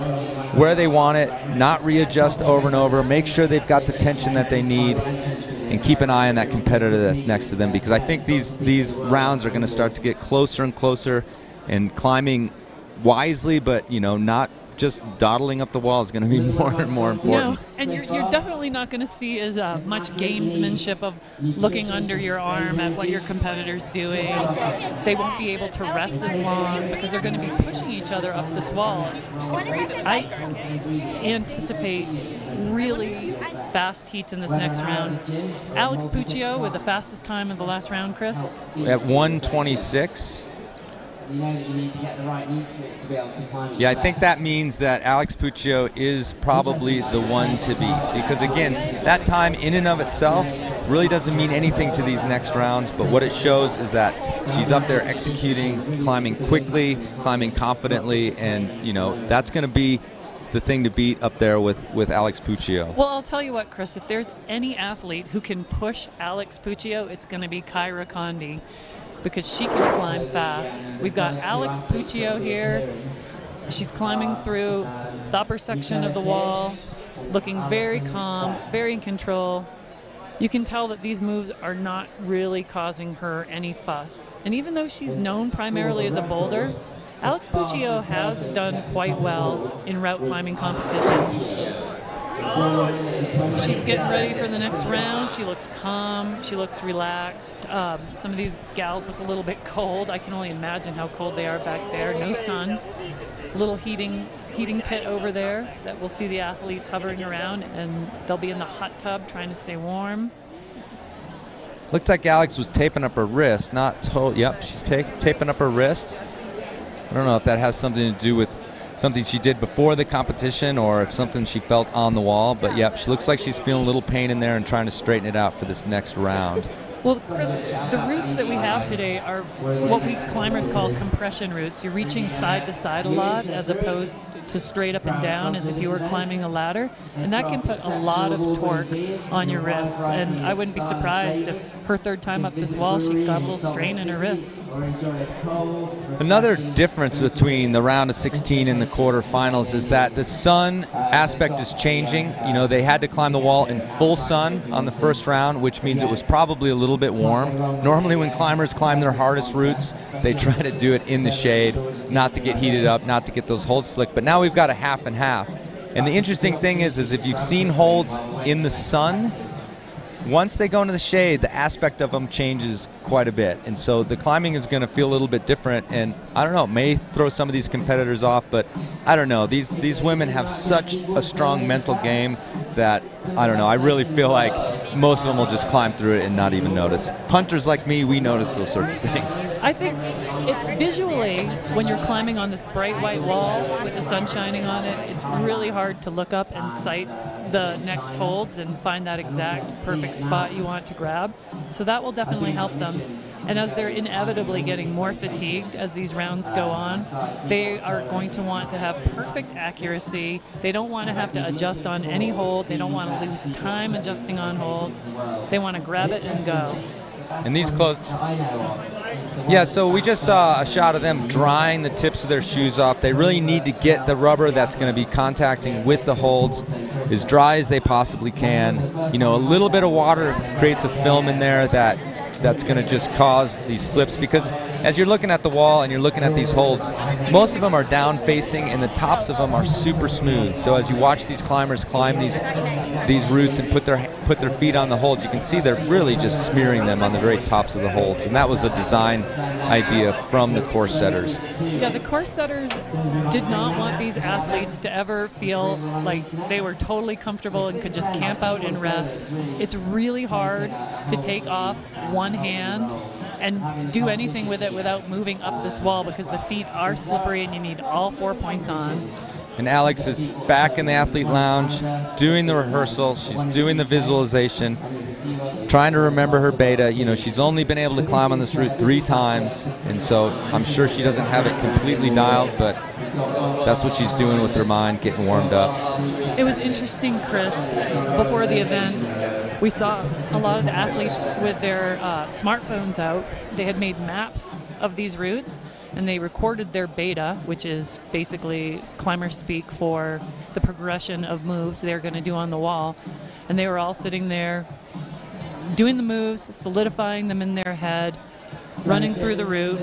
where they want it, not readjust over and over, make sure they've got the tension that they need, and keep an eye on that competitor that's next to them, because I think these rounds are going to start to get closer and closer, and climbing wisely, but, you know, not just dawdling up the wall is going to be more and more important. No, and you're definitely not going to see as much gamesmanship of looking under your arm at what your competitor's doing. They won't be able to rest as long because they're going to be pushing each other up this wall. I anticipate really fast heats in this next round. Alex Puccio with the fastest time of the last round, Chris? At 1:26. You know that you need to get the right nutrients to be able to climb it. Yeah, I think that means that Alex Puccio is probably the one to beat, because again, that time in and of itself really doesn't mean anything to these next rounds, but what it shows is that she's up there executing, climbing quickly, climbing confidently, and, you know, that's going to be the thing to beat up there with Alex Puccio. Well, I'll tell you what, Chris, if there's any athlete who can push Alex Puccio, it's going to be Kyra Condi, because she can climb fast. We've got Alex Puccio here. She's climbing through the upper section of the wall, looking very calm, very in control. You can tell that these moves are not really causing her any fuss. And even though she's known primarily as a boulder, Alex Puccio has done quite well in route climbing competitions. She's getting ready for the next round. She looks calm. She looks relaxed. Some of these gals look a little bit cold. I can only imagine how cold they are back there. No sun. A little heating pit over there that we'll see the athletes hovering around, and they'll be in the hot tub trying to stay warm. Looked like Alex was taping up her wrist. Yep, she's taping up her wrist. I don't know if that has something to do with something she did before the competition or if something she felt on the wall. But yep, she looks like she's feeling a little pain in there and trying to straighten it out for this next round. Well, Chris, the routes that we have today are what we climbers call compression routes. You're reaching side to side a lot as opposed to straight up and down as if you were climbing a ladder. And that can put a lot of torque on your wrists. And I wouldn't be surprised if her third time up this wall, she got a little strain in her wrist. Another difference between the round of 16 and the quarterfinals is that the sun aspect is changing. You know, they had to climb the wall in full sun on the first round, which means it was probably a little bit warm. Normally when climbers climb their hardest routes, they try to do it in the shade, not to get heated up, not to get those holds slick. But now we've got a half and half. And the interesting thing is if you've seen holds in the sun, once they go into the shade, the aspect of them changes quite a bit. And so the climbing is going to feel a little bit different. And I don't know, it may throw some of these competitors off, but I don't know. These women have such a strong mental game that, I don't know, I really feel like most of them will just climb through it and not even notice. Punters like me, we notice those sorts of things. I think visually, when you're climbing on this bright white wall with the sun shining on it, it's really hard to look up and sight the next holds and find that exact perfect spot you want to grab. So that will definitely help them. And as they're inevitably getting more fatigued as these rounds go on, they are going to want to have perfect accuracy. They don't want to have to adjust on any hold. They don't want to lose time adjusting on holds. They want to grab it and go. And these close. Yeah, so we just saw a shot of them drying the tips of their shoes off. They really need to get the rubber that's going to be contacting with the holds as dry as they possibly can. You know, a little bit of water creates a film in there that's going to just cause these slips, because as you're looking at the wall and you're looking at these holds, most of them are down facing and the tops of them are super smooth. So as you watch these climbers climb these routes and put their feet on the holds, you can see they're really just smearing them on the very tops of the holds. And that was a design idea from the course setters. Yeah, the course setters did not want these athletes to ever feel like they were totally comfortable and could just camp out and rest. It's really hard to take off one hand and do anything with it without moving up this wall, because the feet are slippery and you need all 4 points on. And Alex is back in the athlete lounge doing the rehearsal. She's doing the visualization, trying to remember her beta. You know, she's only been able to climb on this route 3 times, and so I'm sure she doesn't have it completely dialed, but that's what she's doing with her mind, getting warmed up. It was interesting, Chris, before the event, we saw a lot of the athletes with their smartphones out. They had made maps of these routes, and they recorded their beta, which is basically climber speak for the progression of moves they're going to do on the wall. And they were all sitting there doing the moves, solidifying them in their head, running through the route,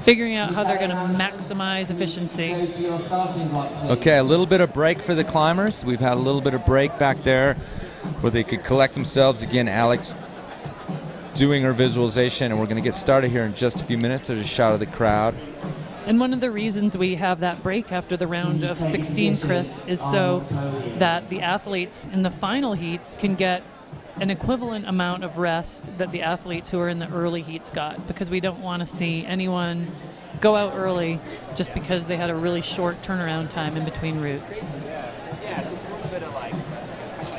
figuring out how they're going to maximize efficiency. Okay, a little bit of break for the climbers. We've had a little bit of break back there where they could collect themselves. Again, Alex doing her visualization, and we're going to get started here in just a few minutes. There's a shot of the crowd. And one of the reasons we have that break after the round of 16, Chris, is so that the athletes in the final heats can get an equivalent amount of rest that the athletes who are in the early heats got, because we don't want to see anyone go out early just because they had a really short turnaround time in between routes. Yeah, so it's a little bit of like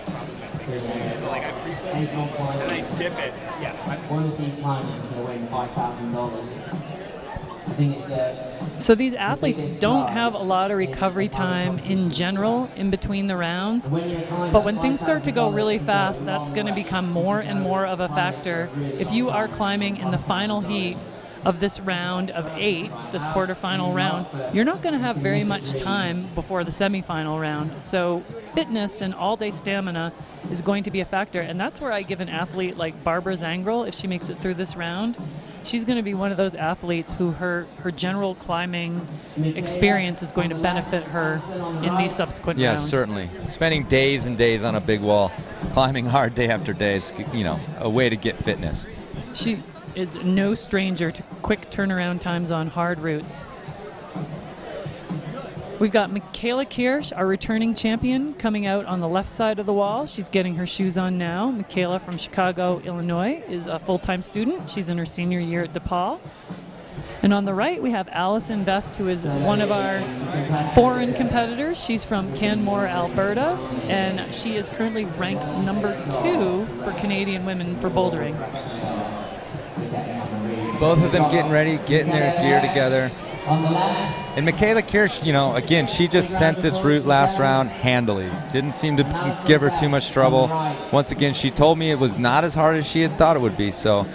CrossFit. So like I pre-focus and I tip it. Yeah. One of these climbers is going to win $5,000. I think it's the... So these athletes don't have a lot of recovery time in general in between the rounds, but when things start to go really fast, that's going to become more and more of a factor. If you are climbing in the final heat of this round of 8, this quarterfinal round, you're not going to have very much time before the semifinal round. So fitness and all-day stamina is going to be a factor, and that's where I give an athlete like Barbara Zangrel, if she makes it through this round, she's going to be one of those athletes who her general climbing experience is going to benefit her in these subsequent rounds. Yeah, certainly. Spending days and days on a big wall, climbing hard day after day is, a way to get fitness. She is no stranger to quick turnaround times on hard routes. We've got Michaela Kirsch, our returning champion, coming out on the left side of the wall. She's getting her shoes on now. Michaela from Chicago, Illinois, is a full-time student. She's in her senior year at DePaul. And on the right, we have Allison Best, who is one of our foreign competitors. She's from Canmore, Alberta, and she is currently ranked number 2 for Canadian women for bouldering. Both of them getting ready, getting their gear together. And Michaela Kirsch, again, she just sent this route last round handily. Didn't seem to give her too much trouble. Once again, she told me it was not as hard as she had thought it would be. So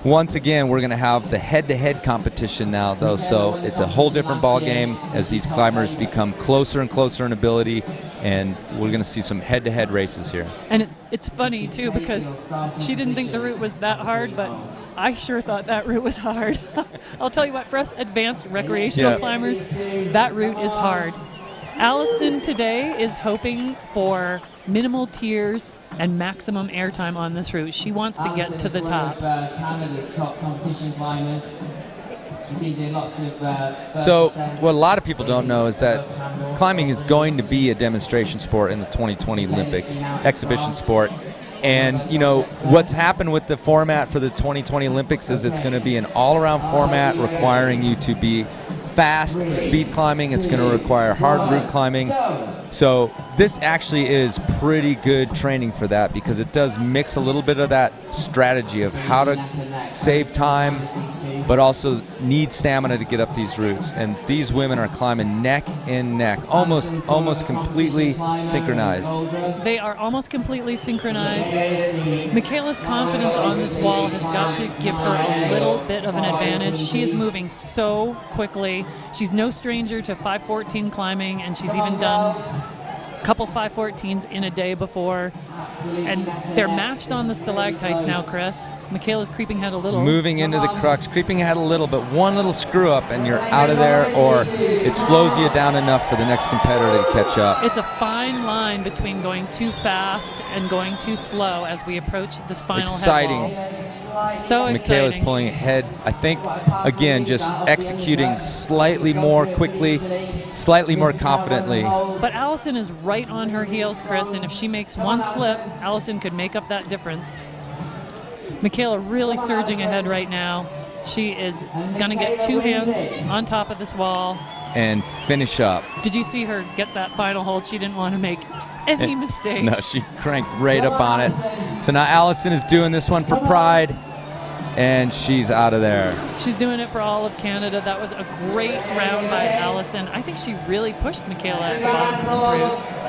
once again, we're going to have the head-to-head competition now, though. So it's a whole different ball game as these climbers become closer and closer in ability, and we're going to see some head-to-head races here. And it's funny, too, because she didn't think the route was that hard, but I sure thought that route was hard. I'll tell you what, for us advanced recreational climbers, that route is hard. Allison today is hoping for minimal tears and maximum airtime on this route. She wants to get to the top. Canada's top competition climbers. So what a lot of people don't know is that climbing is going to be a demonstration sport in the 2020 Olympics, exhibition sport. And, what's happened with the format for the 2020 Olympics is it's going to be an all-around format requiring you to be fast speed climbing. It's going to require hard route climbing. So this actually is pretty good training for that, because it does mix a little bit of that strategy of how to save time, but also need stamina to get up these routes. And these women are climbing neck and neck, almost completely synchronized. They are almost completely synchronized. Michaela's confidence on this wall has got to give her a little bit of an advantage. She is moving so quickly. She's no stranger to 514 climbing, and she's even done a couple 514s in a day before. And they're matched on the stalactites now, Chris. Michaela's creeping ahead a little. Moving into the crux, creeping ahead a little, but one little screw up and you're out of there, or it slows you down enough for the next competitor to catch up. It's a fine line between going too fast and going too slow as we approach this final exciting. head wall. So exciting. Michaela's pulling ahead. I think, again, just executing slightly more quickly, slightly more confidently. But Allison is right on her heels, Chris, and if she makes one slip, Allison could make up that difference. Michaela really surging ahead right now. She is going to get 2 hands on top of this wall. And finish up. Did you see her get that final hold? She didn't want to make any mistakes. No, she cranked right up on it. So now Allison is doing this one for pride, and she's out of there. She's doing it for all of Canada. That was a great round by Allison. I think she really pushed Michaela at the bottom of this route.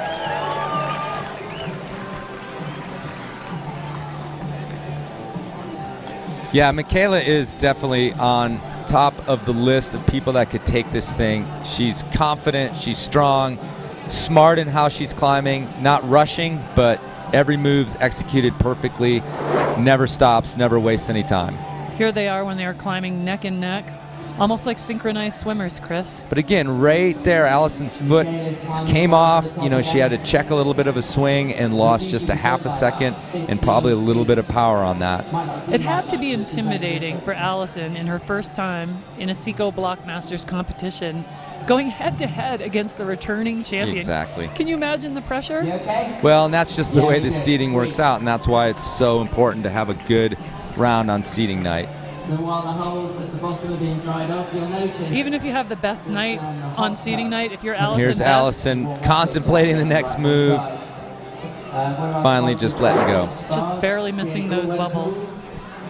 Yeah, Michaela is definitely on top of the list of people that could take this thing. She's confident, she's strong, smart in how she's climbing, not rushing, but every move's executed perfectly, never stops, never wastes any time. Here they are when they are climbing neck and neck, almost like synchronized swimmers, Chris. But again, right there, Allison's foot came off. She had to check a little bit of a swing and lost just a half a second and probably a little bit of power on that. It had to be intimidating for Allison in her first time in a Psicobloc Masters competition, going head-to-head against the returning champion. Exactly. Can you imagine the pressure? Well, and that's just the way the seeding works out, and that's why it's so important to have a good round on seeding night. So while the holes at the bottom are being dried up, you'll notice... Even if you have the best night on seeding night, if you're Allison Here's Best, Allison contemplating the next move. Finally just letting go. just barely missing those bubbles.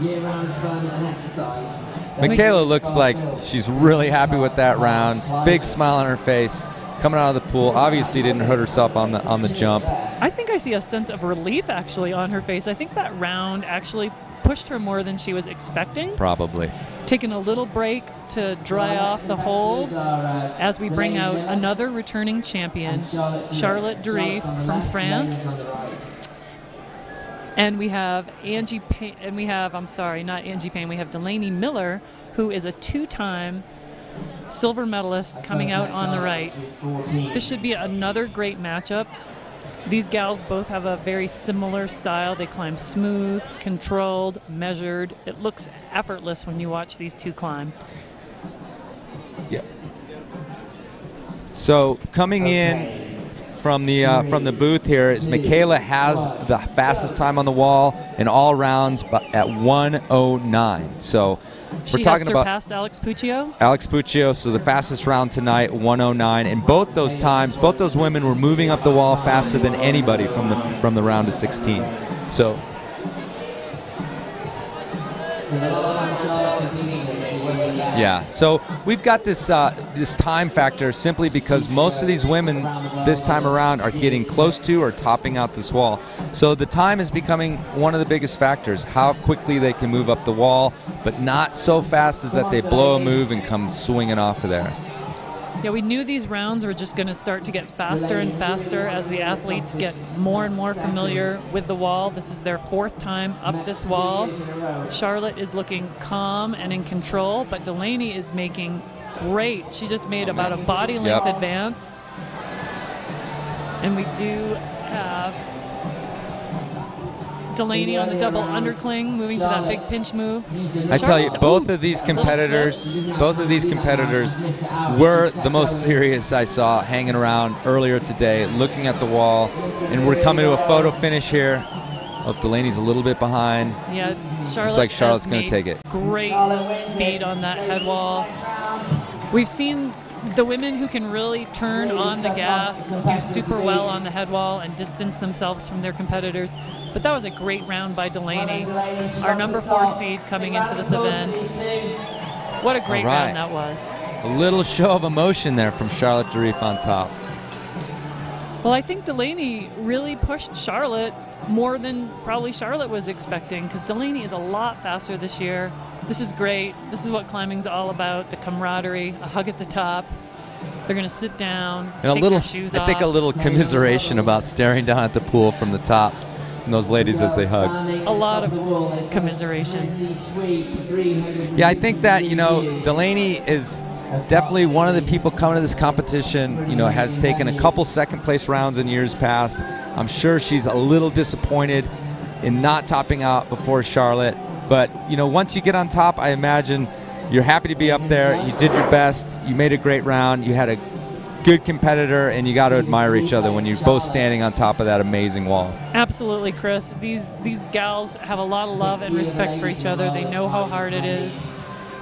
Year-round fun and exercise. Michaela looks like she's really happy with that round. Big smile on her face. Coming out of the pool, obviously didn't hurt herself on the jump. I think I see a sense of relief actually on her face. I think that round actually pushed her more than she was expecting. Probably. Taking a little break to dry off the holds as we bring out another returning champion, Charlotte Durif from France. And we have Angie Payne, and we have, I'm sorry, not Angie Payne, we have Delaney Miller, who is a 2-time silver medalist coming out on the right. This should be another great matchup. These gals both have a very similar style. They climb smooth, controlled, measured. It looks effortless when you watch these two climb. Yeah. So coming in from the booth here is Michaela has the fastest time on the wall in all rounds, but at 1:09. So we're talking about surpassed Alex Puccio. Alex Puccio, so the fastest round tonight, 1:09, and both those times, both those women were moving up the wall faster than anybody from the round of 16. So. Yeah, so we've got this this time factor simply because most of these women this time around are getting close to or topping out this wall. So the time is becoming one of the biggest factors, how quickly they can move up the wall, but not so fast as that they blow a move and come swinging off of there. Yeah, we knew these rounds were just going to start to get faster and faster as the athletes get more and more familiar with the wall. This is their 4th time up this wall. Charlotte is looking calm and in control, but Delaney is making great. She just made about a body length advance. And we do have Delaney on the double undercling, moving to that big pinch move. I tell you, both of these competitors were the most serious I saw hanging around earlier today, looking at the wall. And we're coming to a photo finish here. Oh, Delaney's a little bit behind. Yeah, looks like Charlotte's going to take it. Great speed on that head wall. We've seen the women who can really turn on the gas, do super well on the head wall, and distance themselves from their competitors. But that was a great round by Delaney, our number 4 seed coming into this event. What a great round that was. A little show of emotion there from Charlotte Durif on top. Well, I think Delaney really pushed Charlotte more than probably Charlotte was expecting, because Delaney is a lot faster this year. This is great. This is what climbing's all about, the camaraderie, a hug at the top. They're going to sit down, and take their shoes off. I think a little commiseration about staring down at the pool from the top, and those ladies as they hug. A lot of commiseration. Yeah, I think that, you know, Delaney is definitely one of the people coming to this competition, you know, has taken a couple second-place rounds in years past. I'm sure she's a little disappointed in not topping out before Charlotte. But, you know, once you get on top, I imagine you're happy to be up there. You did your best. You made a great round. You had a good competitor, and you got to admire each other when you're both standing on top of that amazing wall. Absolutely, Chris. These gals have a lot of love and respect for each other. They know how hard it is.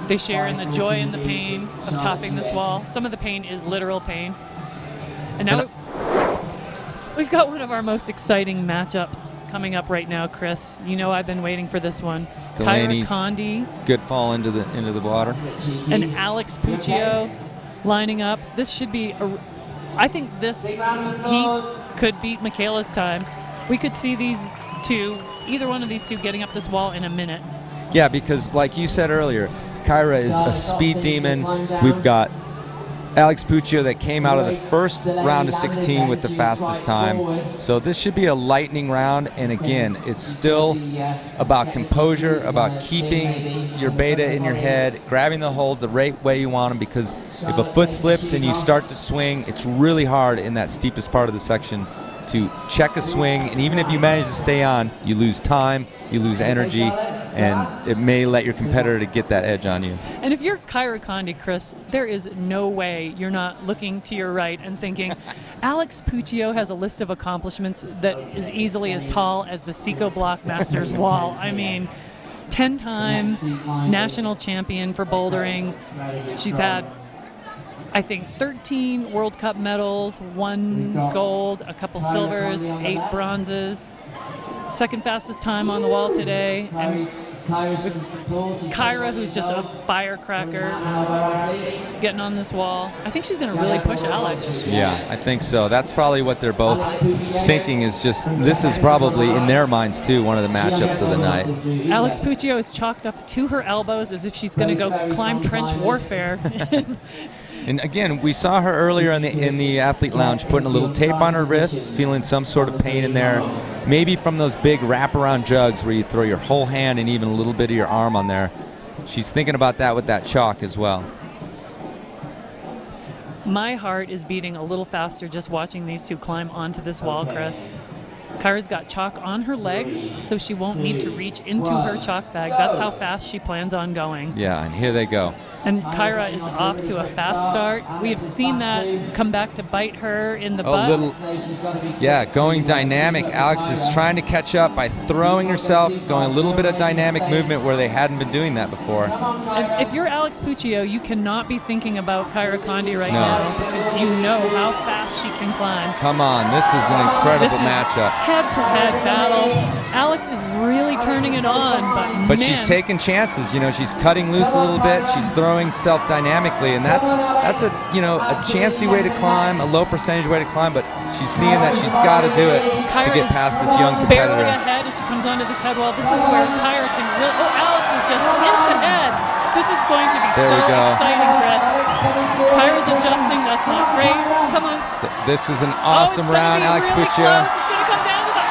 They share in the joy and the pain of topping this wall. Some of the pain is literal pain. And now we've got one of our most exciting matchups coming up right now, Chris. You know I've been waiting for this one. Delaney, Kyra Condi, good fall into the water, and Alex Puccio lining up. This should be I think this heat could beat Michaela's time. We could see these two, either one of these two, getting up this wall in a minute. Yeah, because like you said earlier, Kyra is a speed demon. We've got Alex Puccio that came out of the first round of 16 with the fastest time. So this should be a lightning round, and again, it's still about composure, about keeping your beta in your head, grabbing the hold the right way you want them, because if a foot slips and you start to swing, it's really hard in that steepest part of the section to check a swing, and even if you manage to stay on, you lose time, you lose energy, and it may let your competitor to get that edge on you. And if you're Kyra Condi, Chris, there is no way you're not looking to your right and thinking, Alex Puccio has a list of accomplishments that is easily as tall as the Psicobloc Masters wall. I mean, 10-time national champion for bouldering. She's had, I think, 13 World Cup medals, 1 gold, a couple silvers, 8 bronzes. Second fastest time on the wall today. And Kyra, who's just a firecracker, getting on this wall. I think she's going to really push Alex. Yeah, I think so. That's probably what they're both thinking, is just, this is probably, in their minds too, one of the matchups of the night. Alex Puccio is chalked up to her elbows as if she's going to go climb trench warfare. And again, we saw her earlier in the athlete lounge putting a little tape on her wrists, feeling some sort of pain in there. Maybe from those big wraparound jugs where you throw your whole hand and even a little bit of your arm on there. She's thinking about that with that chalk as well. My heart is beating a little faster just watching these two climb onto this wall, Chris. Kyra's got chalk on her legs, so she won't need to reach into her chalk bag. That's how fast she plans on going. Yeah, and here they go. And Kyra is off to a fast start. We have seen that come back to bite her in the butt. Going dynamic. Alex is trying to catch up by throwing herself, going a little bit of dynamic movement where they hadn't been doing that before. And if you're Alex Puccio, you cannot be thinking about Kyra Condi right now, because you know how fast she can climb. Come on, this is an incredible matchup. Head-to-head battle. Alex is really turning it on, but she's taking chances. You know, she's cutting loose a little bit. She's throwing self-dynamically, and that's a chancy way to climb, a low percentage way to climb. But she's seeing that she's got to do it to get past this young competitor. Barely ahead as she comes onto this head wall. This is where Kyra can really. Oh, Alex is just an inch ahead. This is going to be exciting, Chris. Kyra's adjusting. That's not great. Come on. This is an awesome round, Alex Puccio. It's going to come down to the.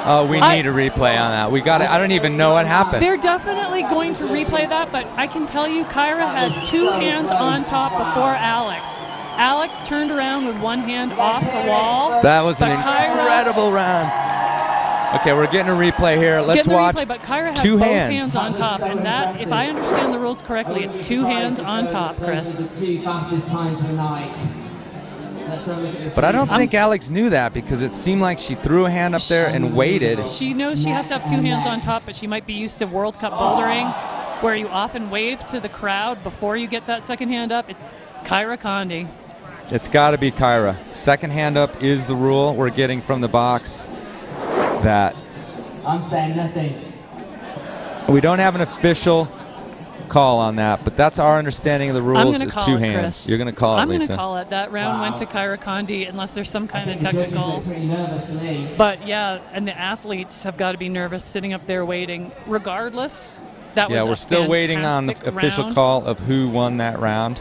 Oh, we need a replay on that. We got it. I don't even know what happened. They're definitely going to replay that, but I can tell you Kyra had two hands on top before Alex. Alex turned around with one hand off the wall. That was an incredible round. Okay, we're getting a replay here. Let's watch. Replay, but Kyra had two both hands on top, and that, if I understand the rules correctly, it's two hands on top, Chris. The two fastest times of the night. But I don't think Alex knew that, because it seemed like she threw a hand up there and waited. She knows she has to have two hands on top, but she might be used to World Cup bouldering, where you often wave to the crowd before you get that second hand up. It's Kyra Condi. It's got to be Kyra. Second hand up is the rule we're getting from the box. That I'm saying nothing. We don't have an official call on that, but that's our understanding of the rules, is two hands. Chris. You're going to call it, Lisa. I'm going to call it. That round went to Kyra Condi, unless there's some kind of technical. But yeah, and the athletes have got to be nervous sitting up there waiting. Regardless, that was we're still waiting on the official call of who won that round.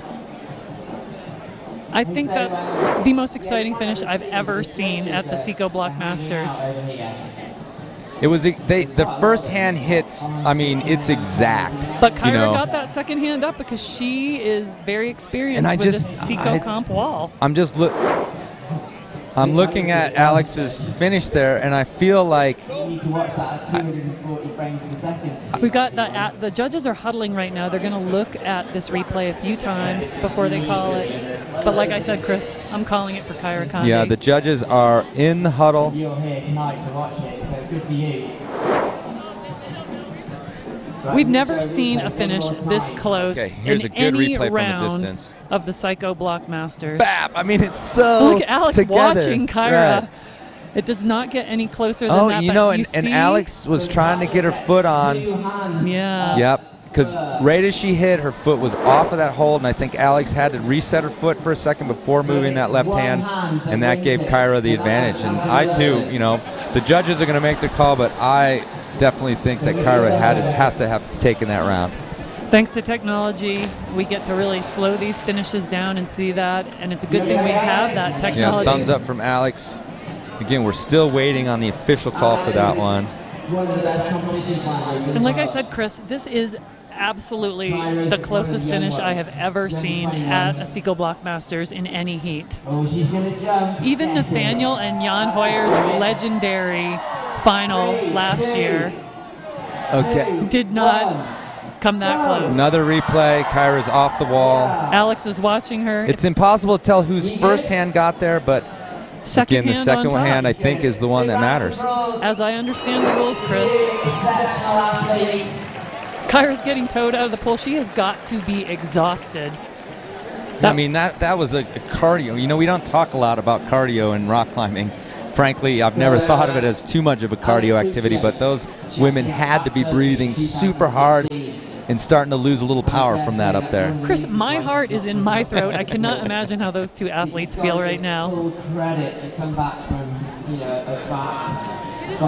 I think that's the most exciting finish I've ever seen at the Psicobloc Masters. It was the first hand hits. I mean, it's exact. But Kyra got that second hand up because she is very experienced with this Psico comp wall. I'm looking at Alex's finish there, and I feel like You need to watch that at 240 frames per second. We got that. The judges are huddling right now. They're going to look at this replay a few times before they call it. But like I said, Chris, I'm calling it for Kyra Condi. Yeah, the judges are in the huddle. You're here tonight to watch it, so good for you. We've never seen a finish this close here's in a good any replay from round the distance of the Psicobloc Masters. Bap! I mean, it's so Look at Alex watching Kyra. Right. It does not get any closer than that. And Alex was trying to get her foot on. Yeah. Yep. Because right as she hit, her foot was off of that hold, and I think Alex had to reset her foot for a second before moving that left hand, and that gave Kyra the advantage. And I too, the judges are going to make the call, but I definitely think that Kyra has to have taken that round. Thanks to technology, we get to really slow these finishes down and see that, and it's a good thing we have that technology. Yeah, thumbs up from Alex. Again, we're still waiting on the official call for that one. And like I said, Chris, this is absolutely the closest finish I have ever seen at a Psicobloc Masters in any heat. Even Nathaniel and Jan Hoyer's legendary final last year did not come that close. Another replay. Kyra's off the wall. Alex is watching her. It's impossible to tell whose first hand got there, but again, the second hand, I think, is the one that matters. As I understand the rules, Chris, Kyra's getting towed out of the pool. She has got to be exhausted. I mean, that was a cardio. We don't talk a lot about cardio in rock climbing frankly, I've never thought of it as too much of a cardio activity, but those women had to be breathing super hard and starting to lose a little power from that up there. Chris, my heart is in my throat. I cannot imagine how those two athletes feel right now.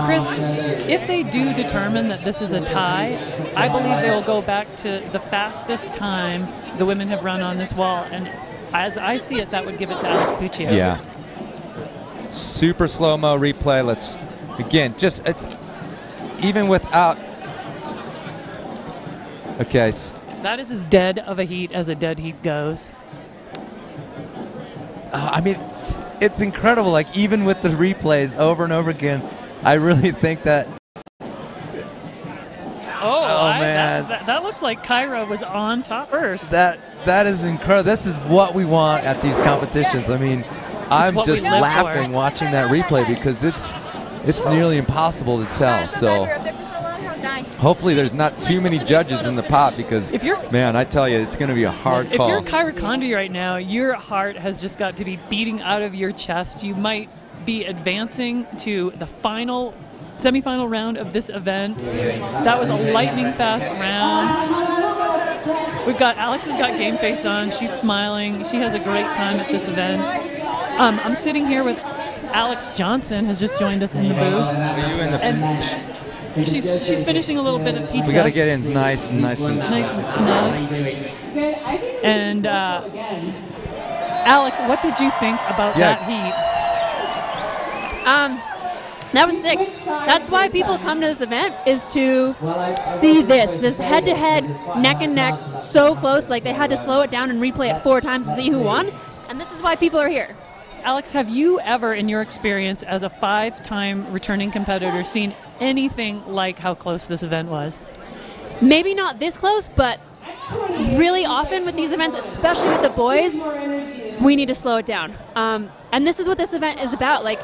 Chris, if they do determine that this is a tie, I believe they will go back to the fastest time the women have run on this wall. And as I see it, that would give it to Alex Puccio. Yeah. Super slow-mo replay. Let's, again, just, it's even without, okay. That is as dead of a heat as a dead heat goes. I mean, it's incredible. Like, even with the replays over and over again, I really think that. Man, that looks like Kyra was on top first. That is incredible. This is what we want at these competitions. I mean, I'm just laughing watching that replay because it's nearly impossible to tell. So hopefully there's not too many judges in the pot because, man, I tell you, it's going to be a hard call. If you're Kyra Condry right now, your heart has just got to be beating out of your chest. You might be advancing to the semifinal round of this event. That was a lightning fast round. Alex has got game face on. She's smiling. She has a great time at this event. I'm sitting here with Alex Johnson, has just joined us in the booth. And she's finishing a little bit of pizza. We got to get in nice and snug. And Alex, what did you think about that heat? That was sick. That's why people come to this event, is to see this head-to-head, neck and neck, so close. Like, they had to slow it down and replay it 4 times to see who won. And this is why people are here. Alex, have you ever, in your experience as a 5-time returning competitor, seen anything like how close this event was? Maybe not this close, but really often with these events, especially with the boys, we need to slow it down. And this is what this event is about. Like,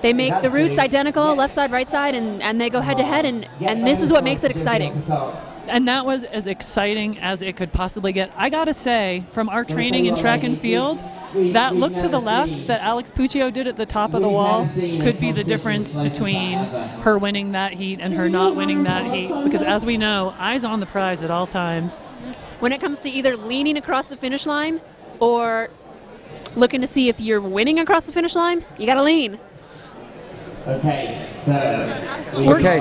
they make the routes identical, left side, right side, and they go head-to-head, and this is what makes it exciting. And that was as exciting as it could possibly get. I gotta say, from our training in track and field, that look to the left that Alex Puccio did at the top of the wall could be the difference between her winning that heat and her not winning that heat. Because as we know, eyes on the prize at all times. When it comes to either leaning across the finish line or looking to see if you're winning across the finish line, you gotta lean. Okay,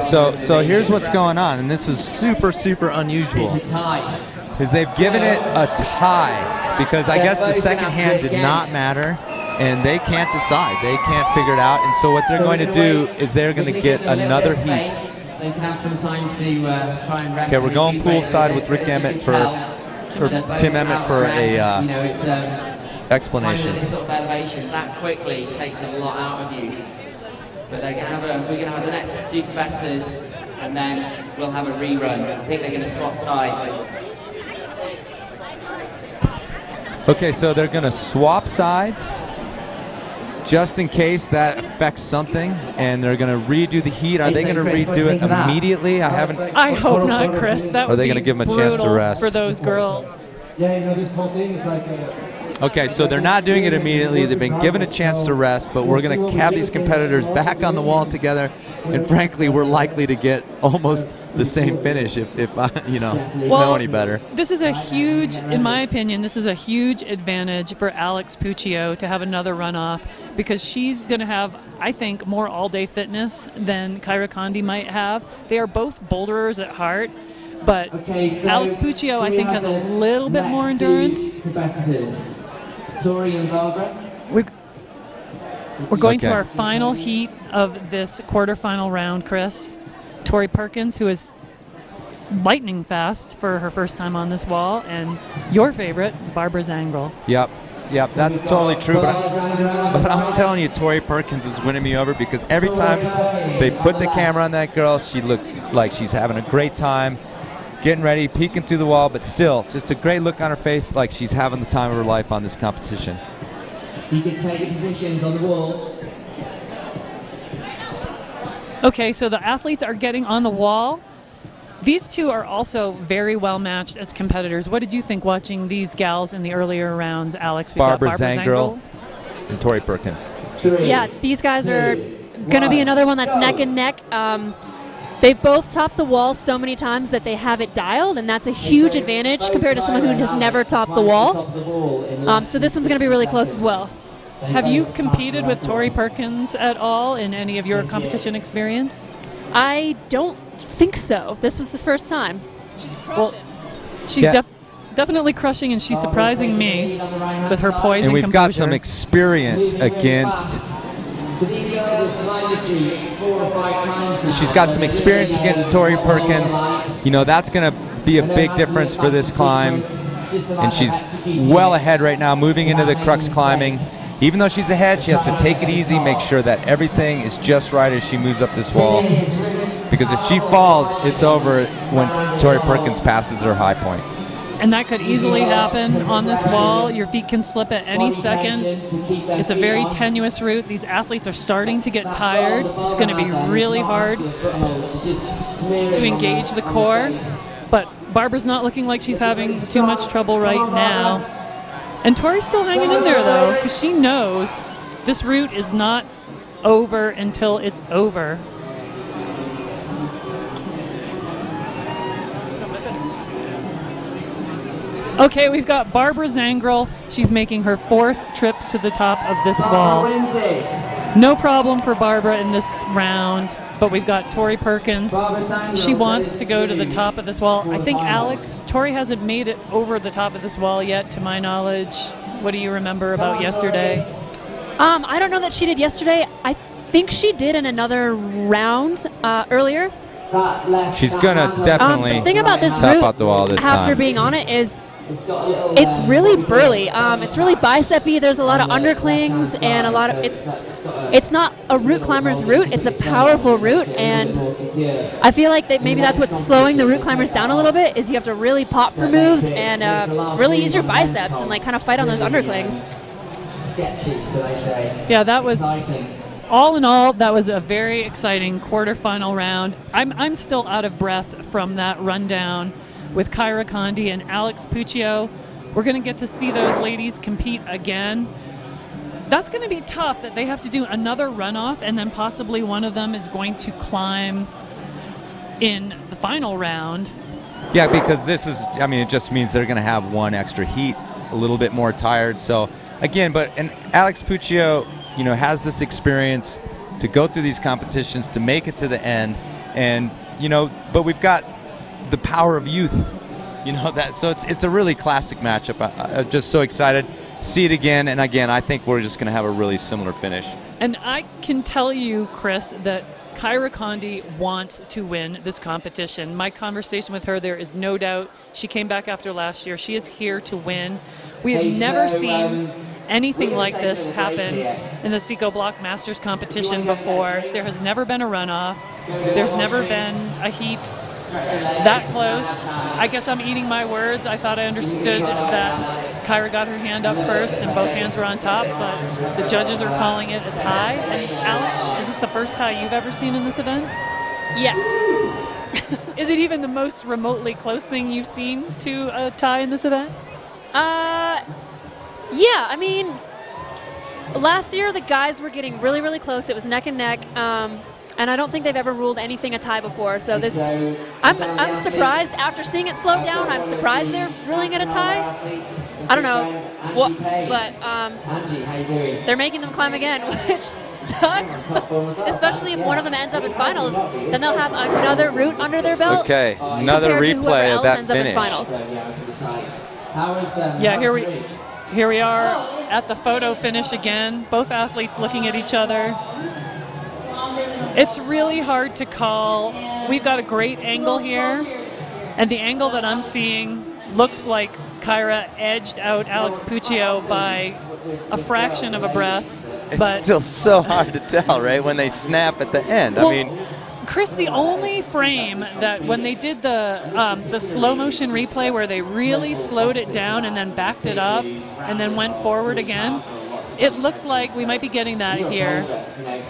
so here's what's going on, and this is super unusual. It's a tie. Because they've given it a tie, because I guess the second hand did not matter, and they can't decide. They can't figure it out, and so what they're going to do is they're going to get another heat. They can have some time to try and rest. Okay, we're going poolside with Rick Emmett Tim Emmett for a explanation. This sort of elevation that quickly takes a lot out of you. But we're going to have the next 2 competitors, and then we'll have a rerun. I think they're going to swap sides. Okay, so they're going to swap sides just in case that affects something, and they're going to redo the heat. Are they going to redo it immediately? I hope not, Chris. That would are they going to give them a chance to rest for those girls? Yeah, this whole thing is like Okay, so they're not doing it immediately. They've been given a chance to rest, but we're going to have these competitors back on the wall together, and frankly, we're likely to get almost the same finish if you know any better. This is a huge, in my opinion, this is a huge advantage for Alex Puccio to have another runoff, because she's going to have, I think, more all-day fitness than Kyra Condry might have. They are both boulderers at heart. But Alex Puccio, I think, has a little bit more endurance. Tori and Barbara. We're going to our final heat of this quarterfinal round, Chris. Tori Perkins, who is lightning fast for her first time on this wall, and your favorite, Barbara Zangrel. Yep, that's totally true. But I'm telling you, Tori Perkins is winning me over, because every time they put the camera on that girl, she looks like she's having a great time, getting ready, peeking through the wall, but still, just a great look on her face, like she's having the time of her life on this competition. You can take your positions on the wall. Okay, so the athletes are getting on the wall. These two are also very well matched as competitors. What did you think watching these gals in the earlier rounds, Alex? Barbara Zangrel and Tori Perkins. Yeah, these guys are going to be another one that's neck and neck. They've both topped the wall so many times that they have it dialed, and that's a huge advantage compared to someone who has never topped the wall. So this one's going to be really close as well. Have you competed with Tori Perkins at all in any of your competition experience? I don't think so. This was the first time. Well, she's definitely crushing, and she's surprising me with her poise and we've got composure. some experience against. She's got some experience against Tori Perkins. You know, that's going to be a big difference for this climb. And she's well ahead right now, moving into the crux climbing. Even though she's ahead, she has to take it easy, make sure that everything is just right as she moves up this wall. Because if she falls, it's over when Tori Perkins passes her high point. And that could easily happen on this wall. Your feet can slip at any second. It's a very tenuous route. These athletes are starting to get tired. It's going to be really hard to engage the core. But Barbara's not looking like she's having too much trouble right now. And Tori's still hanging in there, though, because she knows this route is not over until it's over. Okay, we've got Barbara Zangrel. She's making her 4th trip to the top of this wall. No problem for Barbara in this round, but we've got Tori Perkins. She wants to go to the top of this wall. I think Tori hasn't made it over the top of this wall yet, to my knowledge. What do you remember about yesterday? I don't know that she did yesterday. I think she did in another round earlier. She's going to definitely the thing about this top route, out the wall this after time. being on it, is it's really burly. It's really bicep-y. There's a lot of underclings and a lot of it's not a route climber's route. It's a powerful route, and I feel like maybe that's what's slowing the route climbers down a little bit. Is you have to really pop for moves and really use your biceps and like kind of fight on those underclings. Yeah, that was. All in all, that was a very exciting quarterfinal round. I'm still out of breath from that rundown with Kyra Condi and Alex Puccio. We're going to get to see those ladies compete again. That's going to be tough that they have to do another runoff, and then possibly one of them is going to climb in the final round. Yeah, because this is, I mean, it just means they're going to have one extra heat, a little bit more tired. So, again, and Alex Puccio, you know, has this experience to go through these competitions, to make it to the end, and, you know, but we've got the power of youth, you know, that, so it's a really classic matchup. I'm just so excited to see it again, and again, I think we're just going to have a really similar finish. And I can tell you, Chris, that Kyra Condi wants to win this competition. My conversation with her, there is no doubt. She came back after last year. She is here to win. We have never seen anything like this happen in the Psicobloc Masters competition before. There has never been a runoff. There's never been a heat that close. I guess I'm eating my words. I thought I understood that Kyra got her hand up first and both hands were on top, but the judges are calling it a tie. And Alex, is this the first tie you've ever seen in this event? Yes. Is it even the most remotely close thing you've seen to a tie in this event? Yeah, I mean, last year the guys were getting really, really close. It was neck and neck, and I don't think they've ever ruled anything a tie before. So this, I'm surprised after seeing it slow down. I'm surprised they're ruling it a tie. I don't know what, but they're making them climb again, which sucks. Especially if one of them ends up in finals, then they'll have another route under their belt. Okay, another replay of that finish. Yeah, here we are at the photo finish again. Both athletes looking at each other. It's really hard to call. We've got a great angle here, and the angle that I'm seeing looks like Kyra edged out Alex Puccio by a fraction of a breath. It's still so hard to tell, right, when they snap at the end. Well, I mean, Chris, the only frame that when they did the slow motion replay where they really slowed it down and then backed it up and then went forward again, it looked like we might be getting that here.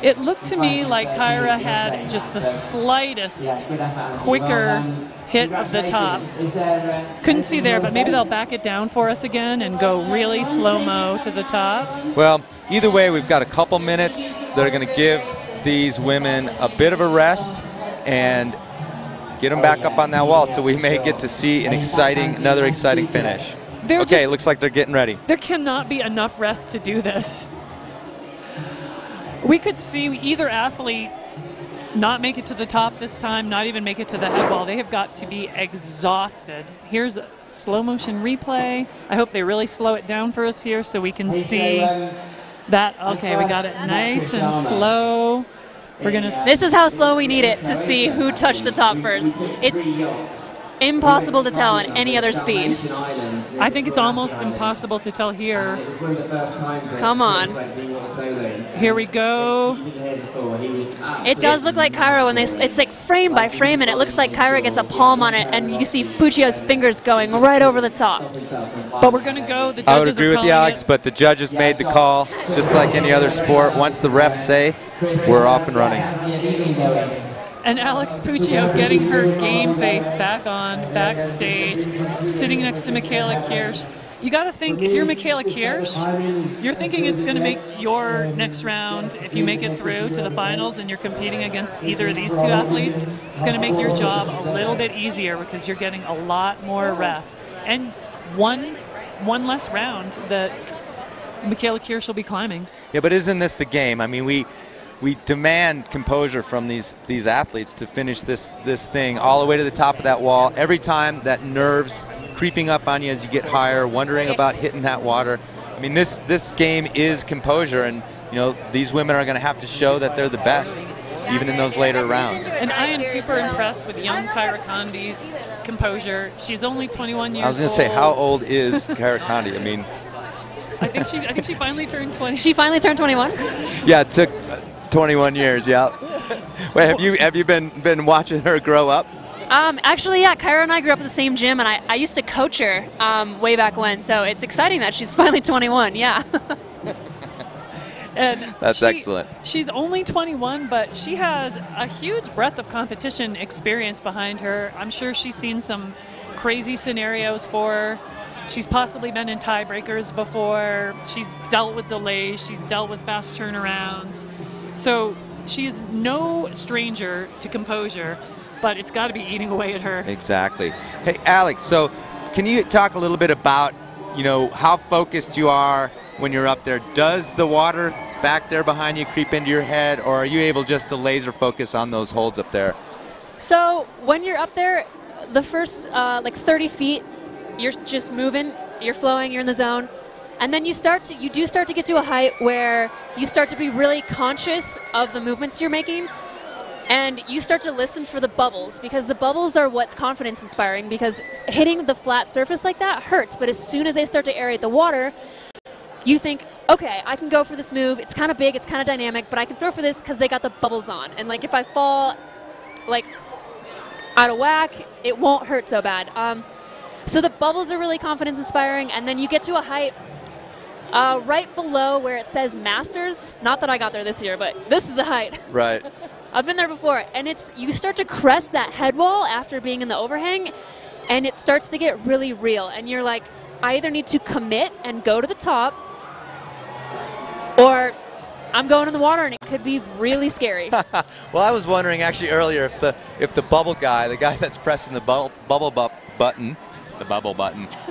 It looked to me like Kyra had just the slightest quicker hit of the top. Couldn't see there, but maybe they'll back it down for us again and go really slow-mo to the top. well, either way, we've got a couple minutes. They're going to give these women a bit of a rest and get them back up on that wall, so we may get to see another exciting finish. Okay, it looks like they're getting ready. There cannot be enough rest to do this. We could see either athlete not make it to the top this time, not even make it to the head wall. They have got to be exhausted. Here's a slow motion replay. I hope they really slow it down for us here so we can see that. Okay, we got it nice and slow. We're gonna. This is how slow we need it to see who touched the top first. It's impossible to tell at any other speed. I think it's almost impossible to tell here. Come on. Here we go. It does look like Kyra when it's like frame by frame, and it looks like Kyra gets a palm on it, and you see Puccio's fingers going right over the top. But we're going to go. The judges I would agree with you, Alex, it. but the judges made the call. Just like any other sport, once the refs say, we're off and running. And Alex Puccio getting her game face back on backstage, sitting next to Michaela Kirsch. You got to think, if you're Michaela Kirsch, you're thinking it's going to make your next round, if you make it through to the finals and you're competing against either of these two athletes, it's going to make your job a little bit easier because you're getting a lot more rest. And one less round that Michaela Kirsch will be climbing. Yeah, but isn't this the game? I mean, we demand composure from these athletes to finish this thing all the way to the top of that wall. Every time that nerves creeping up on you as you get higher, wondering about hitting that water. I mean, this game is composure, and you know these women are going to have to show that they're the best, even in those later rounds. And I am super impressed with young Kyra Condi's composure. She's only 21 years old. I was going to say, how old is Kyra Condi? I mean, I think she finally turned 20. She finally turned 21? Yeah, it took 21 years, yeah. Wait, have you been watching her grow up? Actually, yeah, Kyra and I grew up at the same gym, and I used to coach her way back when, so it's exciting that she's finally 21, yeah. And that's excellent. She's only 21, but she has a huge breadth of competition experience behind her. I'm sure she's seen some crazy scenarios for her. She's possibly been in tiebreakers before. She's dealt with delays. She's dealt with fast turnarounds. So she is no stranger to composure, but it's got to be eating away at her. Exactly. Hey, Alex, so can you talk a little bit about, you know, how focused you are when you're up there? Does the water back there behind you creep into your head, or are you able just to laser focus on those holds up there? So when you're up there, the first like 30 feet, you're just moving, you're flowing, you're in the zone. And then you do start to get to a height where you start to be really conscious of the movements you're making, and you start to listen for the bubbles, because the bubbles are what's confidence inspiring, because hitting the flat surface like that hurts, but as soon as they start to aerate the water, you think, okay, I can go for this move. It's kind of big, it's kind of dynamic, but I can throw for this because they got the bubbles on. And like if I fall like out of whack, it won't hurt so bad. So the bubbles are really confidence inspiring, and then you get to a height right below where it says Masters. Not that I got there this year, but this is the height. Right. I've been there before, and you start to crest that head wall after being in the overhang, and it starts to get really real. And you're like, I either need to commit and go to the top, or I'm going in the water, and it could be really scary. Well, I was wondering actually earlier if the bubble guy, the guy that's pressing the bubble button,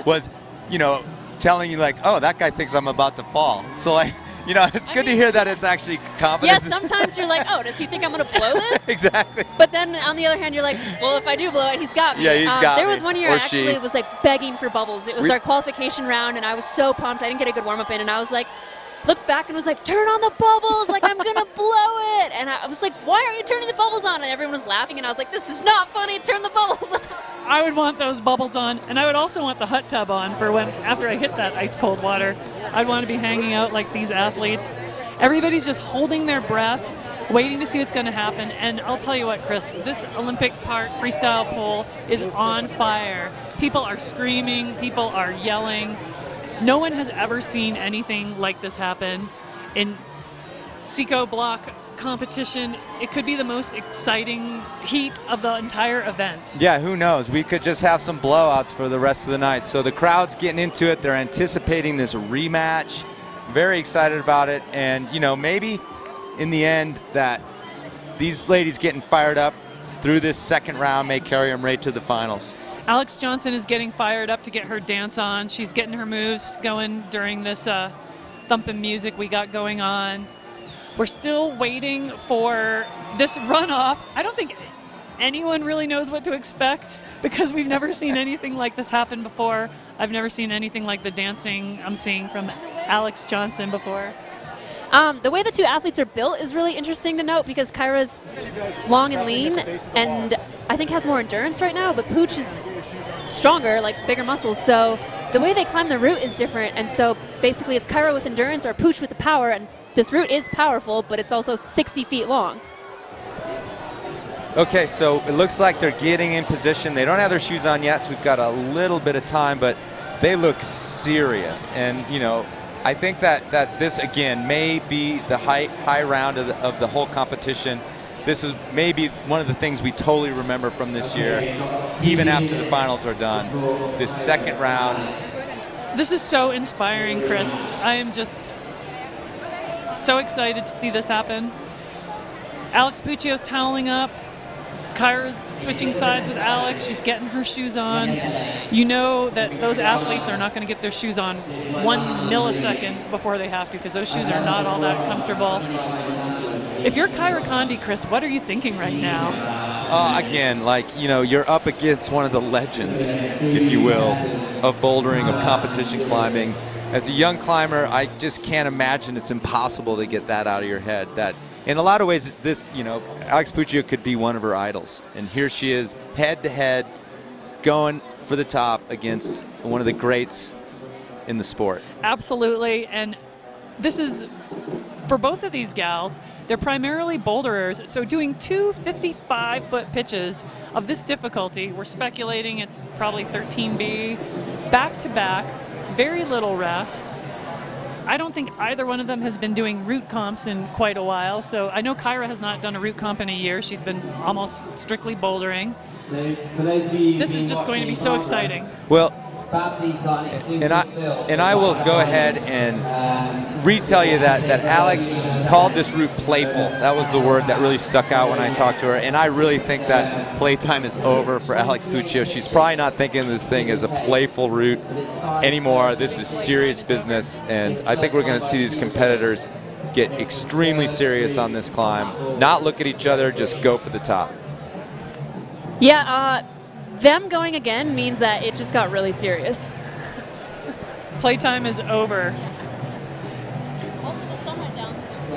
was, you know, telling you like, oh, that guy thinks I'm about to fall. So like, you know, it's good to hear that it's actually confidence. Yeah, sometimes you're like, oh, does he think I'm going to blow this? Exactly. But then on the other hand, you're like, well, if I do blow it, he's got me. Yeah, he's got me. There was one year Or I actually she. was like begging for bubbles. It was our qualification round, and I was so pumped. I didn't get a good warm-up in, and I was like, looked back and was like, turn on the bubbles, like I'm gonna blow it. And I was like, why aren't you turning the bubbles on? And everyone was laughing, and I was like, this is not funny, turn the bubbles on. I would want those bubbles on, and I would also want the hot tub on for when, after I hit that ice cold water. I'd want to be hanging out like these athletes. Everybody's just holding their breath, waiting to see what's going to happen. And I'll tell you what, Chris, this Olympic Park freestyle pool is on fire. People are screaming, people are yelling. No one has ever seen anything like this happen in Psicobloc competition. It could be the most exciting heat of the entire event. Yeah, who knows? We could just have some blowouts for the rest of the night. So the crowd's getting into it. They're anticipating this rematch. Very excited about it. And, you know, maybe in the end that these ladies getting fired up through this second round may carry them right to the finals. Alex Johnson is getting fired up to get her dance on. She's getting her moves going during this thumping music we got going on. We're still waiting for this runoff. I don't think anyone really knows what to expect because we've never seen anything like this happen before. I've never seen anything like the dancing I'm seeing from Alex Johnson before. The way the two athletes are built is really interesting to note because Kyra's long and lean and I think has more endurance right now, but Pooch is stronger, like bigger muscles. So the way they climb the route is different. And so basically it's Kyra with endurance or Pooch with the power. And this route is powerful, but it's also 60 feet long. Okay, so it looks like they're getting in position. They don't have their shoes on yet, so we've got a little bit of time, but they look serious. And, you know, I think that this, again, may be the high round of the whole competition. This is maybe one of the things we totally remember from this year, even after the finals are done. This second round. This is so inspiring, Chris. I am just so excited to see this happen. Alex Puccio's toweling up. Kyra's switching sides with Alex. She's getting her shoes on. You know that those athletes are not going to get their shoes on 1 millisecond before they have to because those shoes are not all that comfortable. If you're Kyra Condi, Chris, what are you thinking right now? Again, like, you know, you're up against one of the legends, if you will, of bouldering, of competition climbing. As a young climber, I just can't imagine it's impossible to get that out of your head. That in a lot of ways, this, you know, Alex Puccio could be one of her idols. And here she is, head to head, going for the top against one of the greats in the sport. Absolutely. And this is, for both of these gals, they're primarily boulderers. So doing two 55-foot pitches of this difficulty, we're speculating it's probably 13B, back-to-back, very little rest. I don't think either one of them has been doing route comps in quite a while. So I know Kyra has not done a route comp in a year. She's been almost strictly bouldering. So for those of you This is just going to be so exciting. Well, Babsy's got an exclusive and I will go ahead and retell you that Alex called this route playful. That was the word that really stuck out when I talked to her. And I really think that playtime is over for Alex Puccio. She's probably not thinking of this thing as a playful route anymore. This is serious business. And I think we're going to see these competitors get extremely serious on this climb. Not look at each other, just go for the top. Yeah, them going again means that it just got really serious. Playtime is over. Also, the sun went down. So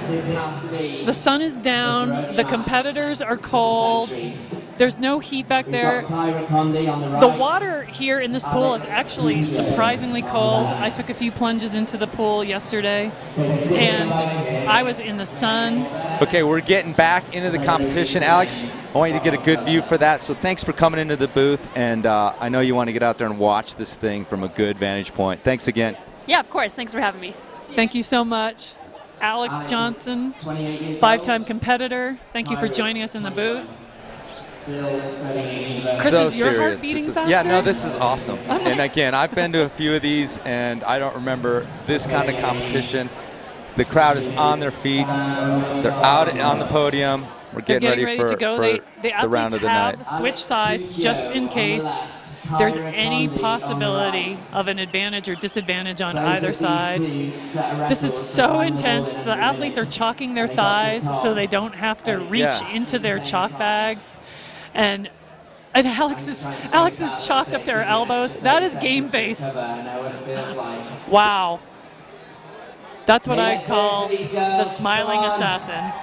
this has to be. The sun is down. The competitors are cold. There's no heat back there. Kyra Condi on the right. The water here in this pool is actually surprisingly cold. I took a few plunges into the pool yesterday, and I was in the sun. Okay, we're getting back into the competition. Alex, I want you to get a good view for that. So thanks for coming into the booth, and I know you want to get out there and watch this thing from a good vantage point. Thanks again. Yeah, of course. Thanks for having me. Thank you so much. Alex Johnson, 5-time competitor. Thank you for joining us in the booth. Chris, So is your heart serious. beating This is, faster? yeah, no, this is awesome. And again, I've been to a few of these, and I don't remember this kind of competition. The crowd is on their feet. They're out on the podium. We're getting ready for to go. the The round athletes of the have night. switched sides just in case there's any possibility of an advantage or disadvantage on either side. This is so intense. The athletes are chalking their thighs so they don't have to reach into their chalk bags. And Alex is chalked up to her elbows. That is game face. Wow. That's what I call the smiling assassin.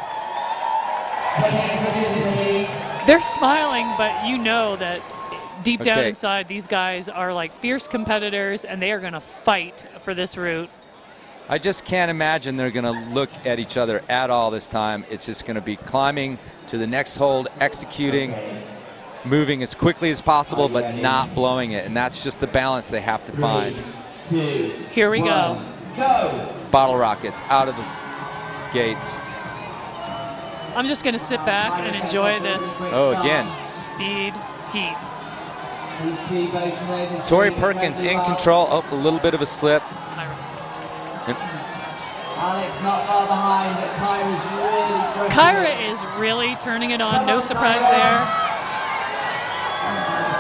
They're smiling, but you know that deep down inside, these guys are like fierce competitors, and they are going to fight for this route. I just can't imagine they're going to look at each other at all this time. It's just going to be climbing to the next hold, executing, moving as quickly as possible, but not blowing it. And that's just the balance they have to find. 3, 2, Here we go. Go! Bottle rockets out of the gates. I'm just going to sit back and enjoy this Oh, again. speed heat. These two both know this Tori route Perkins incredibly in well. control. Oh, a little bit of a slip. Alex Alex not far behind, but Kyra's really pushing Kyra it. is really turning it on. No surprise there.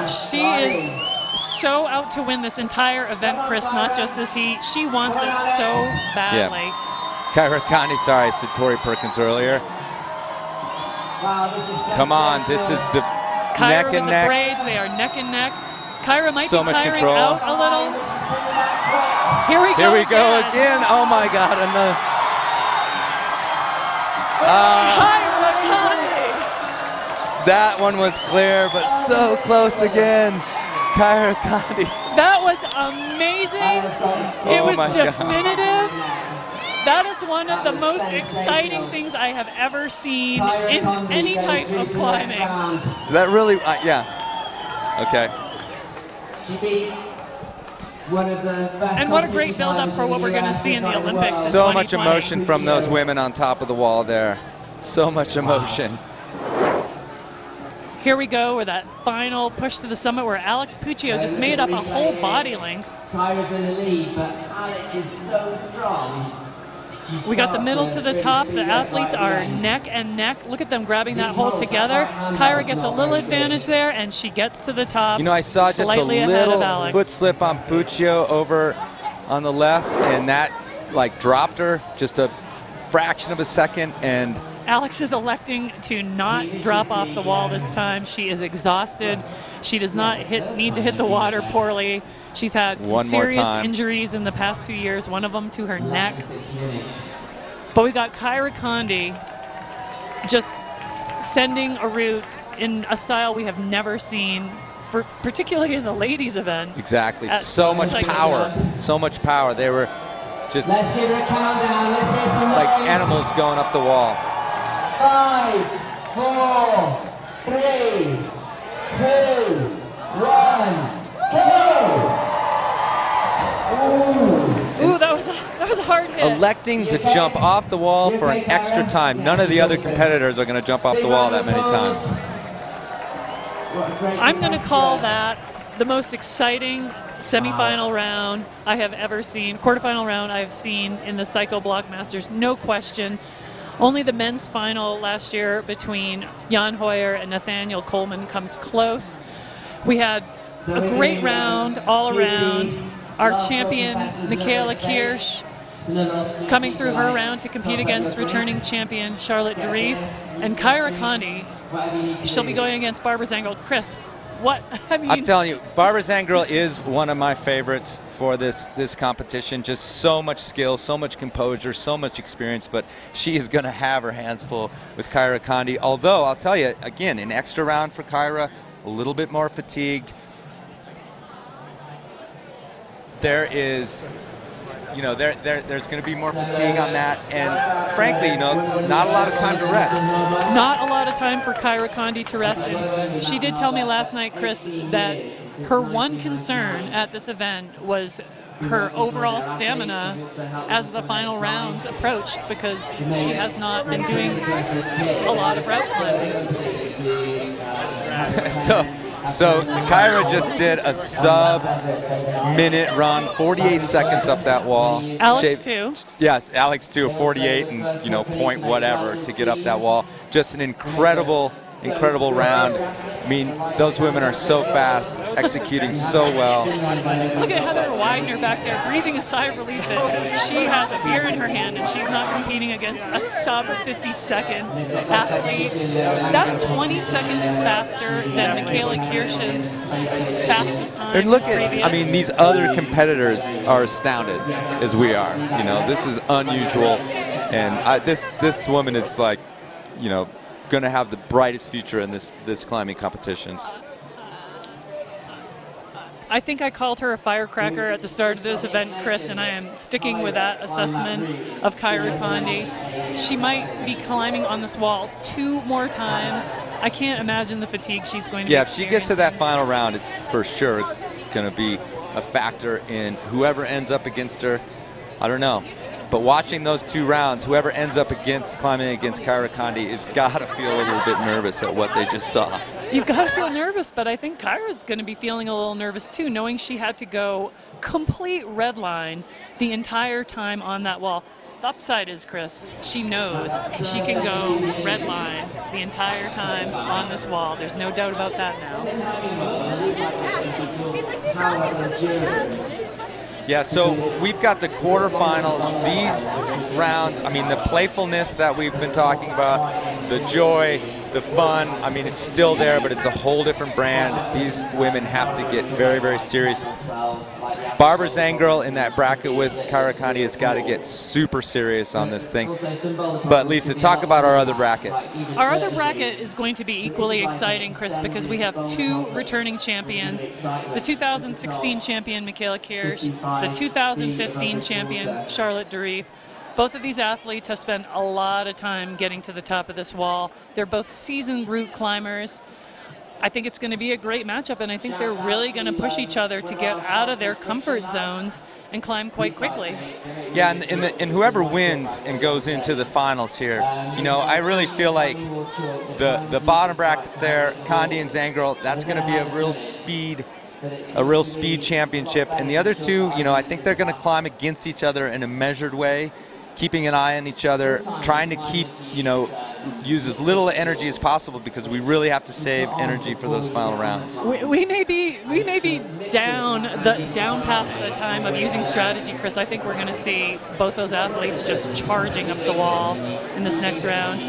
She is so out to win this entire event, Chris, not just this heat. She wants it so badly. Yeah. Kyra Conti, sorry, I said Tori Perkins earlier. Wow, this is Come on, this is the Kyra neck with and the neck. braids, they are neck and neck. Kyra might So be much tiring control. out a little. Here we go. Here we go again. Oh my God, another. Kyra Conti. That one was clear, but so close again. Kyra Conti. That was amazing. It Oh was my God. definitive. That is one of the most exciting things I have ever seen in any type of climbing. That really, yeah. Okay. She beat one of the best. And what a great build-up for what we're going to see in the Olympics. in So much 2020. emotion from those women on top of the wall there. So much emotion. Here we go with that final push to the summit where Alex Puccio just made up a whole body length. Kyra's in the lead, but Alex is so strong. We got the middle to the top. The athletes are neck and neck. Look at them grabbing that hold together. Kyra gets a little advantage there, and she gets to the top. You know, I saw just a slightly ahead of little Alex. foot slip on Puccio over on the left, and that like dropped her just a fraction of a second. And Alex is electing to not drop off the wall this time. She is exhausted. She does not need to hit the water poorly. She's had some One more serious time. injuries in the past 2 years, one of them to her neck. But we got Kyra Conti just sending a route in a style we have never seen, for particularly in the ladies event. exactly, At so much Cycling power, Club. so much power. They were just Let's give her a countdown. Let's hear some like noise. animals going up the wall. 5, 4, 3, 2, 1, go! Ooh, that was a hard hit. Electing to jump off the wall for an extra time. None of the other competitors are going to jump off the wall that many times. I'm going to call that the most exciting semifinal round I have ever seen, quarterfinal round I have seen in the Psicobloc Masters, no question. Only the men's final last year between Jan Hoyer and Nathaniel Coleman comes close. We had a great round all around. Our champion, Michaela Kirsch, coming through her round to compete against returning champion Charlotte Derive. And Kyra Conti, she'll be going against Barbara Zangel. Chris, what? I mean, I'm telling you, Barbara Zangel is one of my favorites for this competition. Just so much skill, so much composure, so much experience, but she is going to have her hands full with Kyra Conti. Although, I'll tell you, again, an extra round for Kyra, a little bit more fatigued. There is, you know, there's going to be more fatigue on that, and frankly, you know, not a lot of time to rest. not a lot of time for Kyra Conti to rest. And she did tell me last night, Chris, that her one concern at this event was her overall stamina as the final rounds approached, because she has not been doing a lot of route climbing. So Kyra just did a sub-minute run, 48 seconds up that wall. Alex too. Yes, Alex too, 48 and, you know, point whatever to get up that wall. Just an incredible round. I mean, those women are so fast, executing so well. Look at Heather Widener back there breathing a sigh of relief that she has a beer in her hand and she's not competing against a sub 50-second athlete. That's 20 seconds faster than Michaela Kirsch's fastest time. And look at, previous. I mean, these other competitors are astounded as we are. You know, this is unusual, and this woman is like, you know, going to have the brightest future in this climbing competitions. I think I called her a firecracker at the start of this event, Chris, and I am sticking with that assessment of Kyra Conti. She might be climbing on this wall 2 more times. I can't imagine the fatigue she's going to Yeah, be if she gets to that final round, it's for sure going to be a factor in whoever ends up against her. I don't know. But watching those 2 rounds, whoever ends up climbing against Kyra Conti has got to feel a little bit nervous at what they just saw. You've got to feel nervous, but I think Kyra's going to be feeling a little nervous too, knowing she had to go complete red line the entire time on that wall. The upside is, Chris, she knows she can go red line the entire time on this wall. There's no doubt about that now. Yeah, so we've got the quarterfinals. These rounds, I mean, the playfulness that we've been talking about, the joy, the fun, I mean, it's still there, but it's a whole different brand. These women have to get very, very serious. Barbara Zangirl in that bracket with Kyra Condi has got to get super serious on this thing. But Lisa, talk about our other bracket. Our other bracket is going to be equally exciting, Chris, because we have two returning champions. The 2016 champion, Michaela Kirsch, the 2015 champion, Charlotte Derief. Both of these athletes have spent a lot of time getting to the top of this wall. They're both seasoned route climbers. I think it's going to be a great matchup, and I think they're really going to push each other to get out of their comfort zones and climb quite quickly. Yeah, and whoever wins and goes into the finals here, you know, I really feel like the bottom bracket there, Condi and Zangirl, that's going to be a real speed championship. And the other two, you know, I think they're going to climb against each other in a measured way, keeping an eye on each other, trying to keep, you know, use as little energy as possible, because we really have to save energy for those final rounds. We may be down past the time of using strategy, Chris. I think we're going to see both those athletes just charging up the wall in this next round.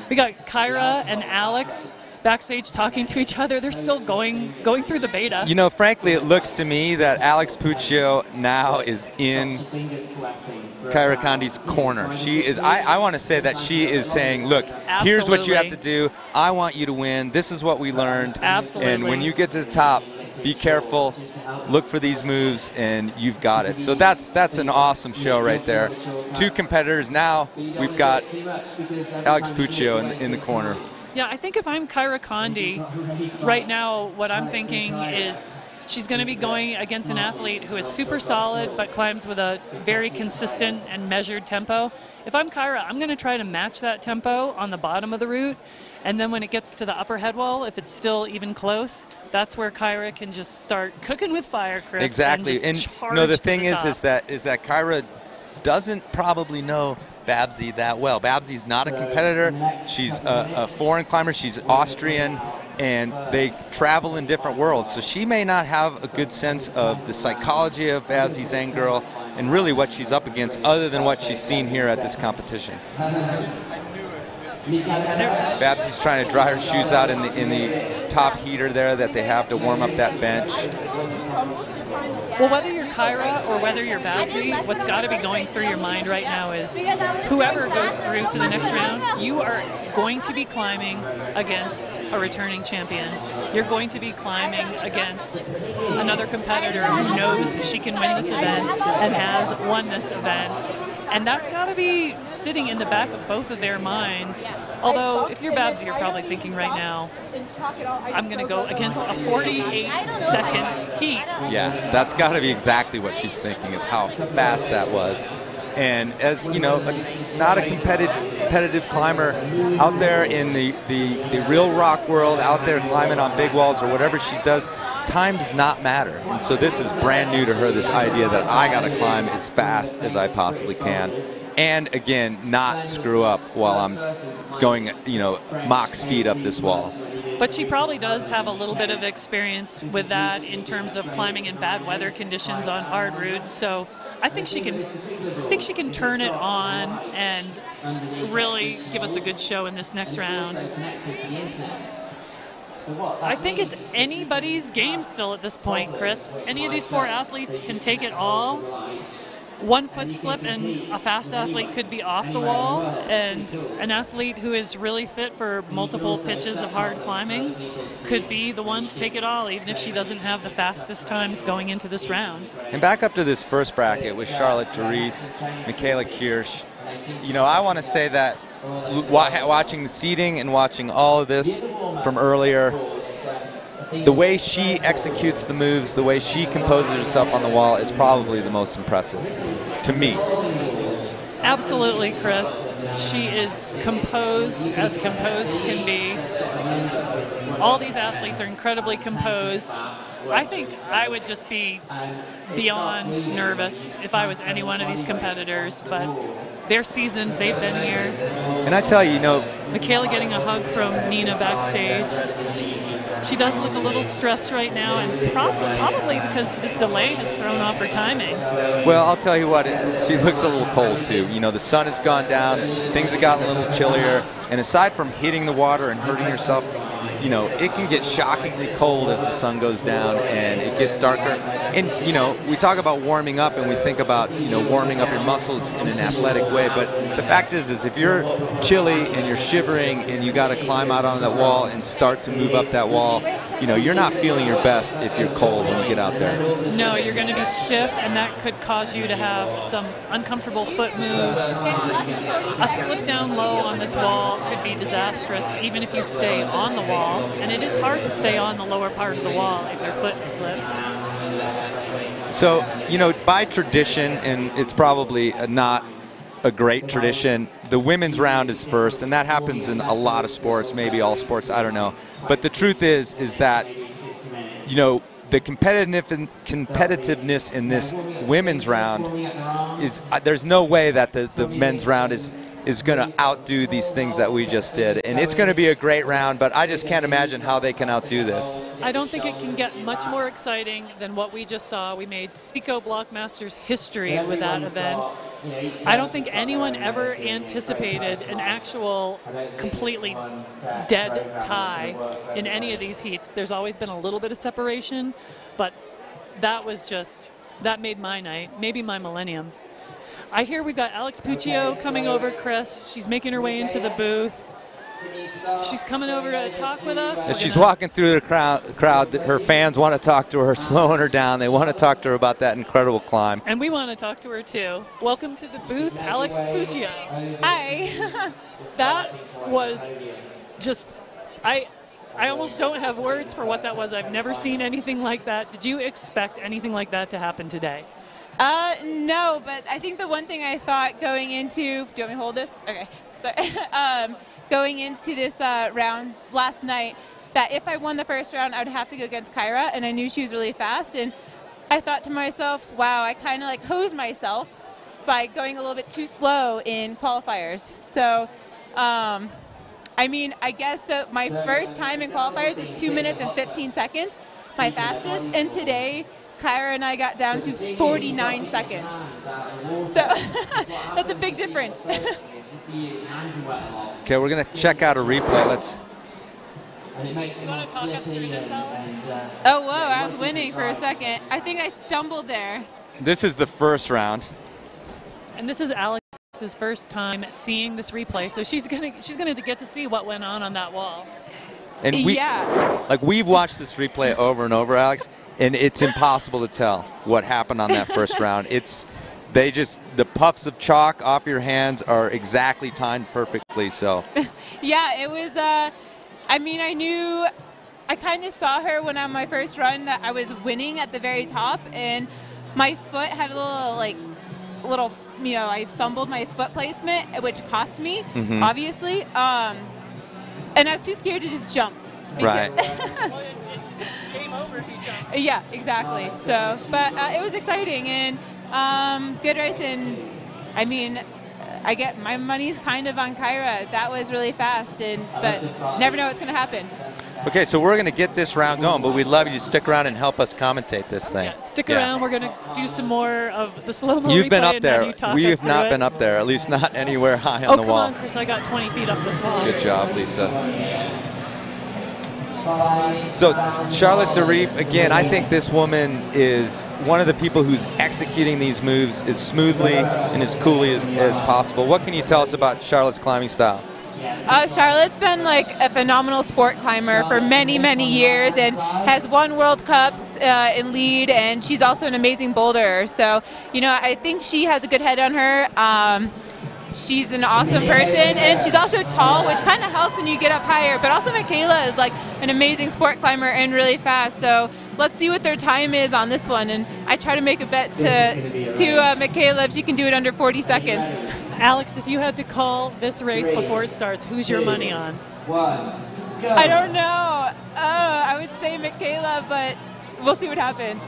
We got Kyra and Alex backstage talking to each other. They're still going through the beta. You know, frankly, it looks to me that Alex Puccio now is in Kyra Condi's corner. She is. I want to say that she is saying, look, Absolutely. Here's what you have to do. I want you to win. This is what we learned. Absolutely. And when you get to the top, be careful, look for these moves, and you've got it. So that's an awesome show right there. Two competitors. Now we've got Alex Puccio in the corner. Yeah, I think if I'm Kyra Condi, right now what I'm thinking is she's going to be going against an athlete who is super solid but climbs with a very consistent and measured tempo. If I'm Kyra, I'm going to try to match that tempo on the bottom of the route, and then when it gets to the upper head wall, if it's still even close, that's where Kyra can just start cooking with fire, Chris. Exactly. And no, the thing is that Kyra doesn't probably know Babsy that well. Babsy's not a competitor. She's a foreign climber. She's Austrian, and they travel in different worlds. So she may not have a good sense of the psychology of Babsy Zangirl and really what she's up against, other than what she's seen here at this competition. Babsy's trying to dry her shoes out in the top heater there that they have to warm up that bench. Well, whether you're Kyra or whether you're Babsy, what's got to be going through your mind right now is whoever goes through to the next round, you are going to be climbing against a returning champion. You're going to be climbing against another competitor who knows she can win this event and has won this event. And that's got to be sitting in the back of both of their minds. Although, if you're Babsy, you're probably thinking right now, I'm going to go against a 48-second heat. Yeah, that's got to be exactly what she's thinking, is how fast that was. And as you know, not a competitive climber out there in the real rock world, out there climbing on big walls or whatever she does, time does not matter. And so this is brand new to her, this idea that I got to climb as fast as I possibly can. And again, not screw up while I'm going, you know, Mach speed up this wall. But she probably does have a little bit of experience with that in terms of climbing in bad weather conditions on hard routes. So I think she can turn it on and really give us a good show in this next round. I think it's anybody's game still at this point, Chris. Any of these four athletes can take it all. One foot slip and a fast athlete could be off the wall, and an athlete who is really fit for multiple pitches of hard climbing could be the one to take it all, even if she doesn't have the fastest times going into this round. And back up to this first bracket with Charlotte Derief, Michaela Kirsch. You know, I want to say that watching the seeding and watching all of this from earlier, the way she executes the moves, the way she composes herself on the wall is probably the most impressive to me. Absolutely, Chris. She is composed as composed can be. All these athletes are incredibly composed. I think I would just be beyond nervous if I was any one of these competitors, but they're seasoned, they've been here. And I tell you, you know, Michaela getting a hug from Nina backstage. She does look a little stressed right now, and probably because this delay has thrown off her timing. well, I'll tell you what, she looks a little cold too. You know, the sun has gone down, things have gotten a little chillier, and aside from hitting the water and hurting yourself, you know, it can get shockingly cold as the sun goes down and it gets darker. And, you know, we talk about warming up and we think about, you know, warming up your muscles in an athletic way. But the fact is if you're chilly and you're shivering and you got to climb out on that wall and start to move up that wall, you know, you're not feeling your best if you're cold when you get out there. No, you're going to be stiff, and that could cause you to have some uncomfortable foot moves. A slip down low on this wall could be disastrous, even if you stay on the wall. And it is hard to stay on the lower part of the wall if your foot slips. So, you know, by tradition, and it's probably not a great tradition, the women's round is first, and that happens in a lot of sports, maybe all sports, I don't know. But the truth is that, you know, the competitiveness in this women's round is, there's no way that the men's round is going to outdo these things that we just did. And it's going to be a great round, but I just can't imagine how they can outdo this. I don't think it can get much more exciting than what we just saw. We made Psicobloc Masters history with that event. I don't think anyone ever anticipated an actual completely dead tie in any of these heats. There's always been a little bit of separation, but that was just, that made my night, maybe my millennium. I hear we've got Alex Puccio coming over, Chris. She's making her way into the booth. She's coming over to talk with us. As she's walking through the crowd, her fans want to talk to her, slowing her down. They want to talk to her about that incredible climb. And we want to talk to her too. Welcome to the booth, Alex Puccio. Hi. That was just, I almost don't have words for what that was. I've never seen anything like that. Did you expect anything like that to happen today? No, but I think the one thing I thought going into, do you want me to hold this? Okay, sorry. Going into this round last night, that if I won the first round, I would have to go against Kyra, and I knew she was really fast, and I thought to myself, wow, I kind of like hosed myself by going a little bit too slow in qualifiers. So, I mean, I guess so my first time in qualifiers is 2 minutes and 15 seconds, my fastest, and today, Kyra and I got down to 49 seconds. So that's a big difference. Okay, we're going to check out a replay. Let's. You want to talk us through this, Alex? Oh, whoa, I was winning for a second. I think I stumbled there. This is the first round. And this is Alex's first time seeing this replay, so she's gonna get to see what went on that wall. And we've watched this replay over and over, Alex, and it's impossible to tell what happened on that first round. The puffs of chalk off your hands are exactly timed perfectly. So. Yeah, it was. I mean, I kind of saw her when on my first run that I was winning at the very top, and my foot had a little, you know, I fumbled my foot placement, which cost me, obviously. And I was too scared to just jump. Right. Well, it's game over if you jump. Yeah, exactly. So, but it was exciting and good race. And I mean, I get my money's kind of on Kyra. That was really fast, but never know what's going to happen. Okay, so we're going to get this round going, but we'd love you to stick around and help us commentate this thing. Yeah, stick around. We're going to do some more of the slow-mo You've been replay up there. We have not been up there, at least not anywhere high on the wall. Oh, come on, Chris. I got 20 feet up this wall. Good job, Lisa. So Charlotte Derief, again, I think this woman is one of the people who's executing these moves as smoothly and as coolly as possible. What can you tell us about Charlotte's climbing style? Charlotte's been like a phenomenal sport climber for many, many years and has won World Cups in lead, and she's also an amazing boulderer. So, you know, I think she has a good head on her. She's an awesome person, and she's also tall, which kind of helps when you get up higher. But also Michaela is like an amazing sport climber and really fast. So let's see what their time is on this one. And I try to make a bet to Michaela if she can do it under 40 seconds. Alex, if you had to call this race before it starts, who's your money on? 1, go. I don't know. I would say Michaela, but we'll see what happens.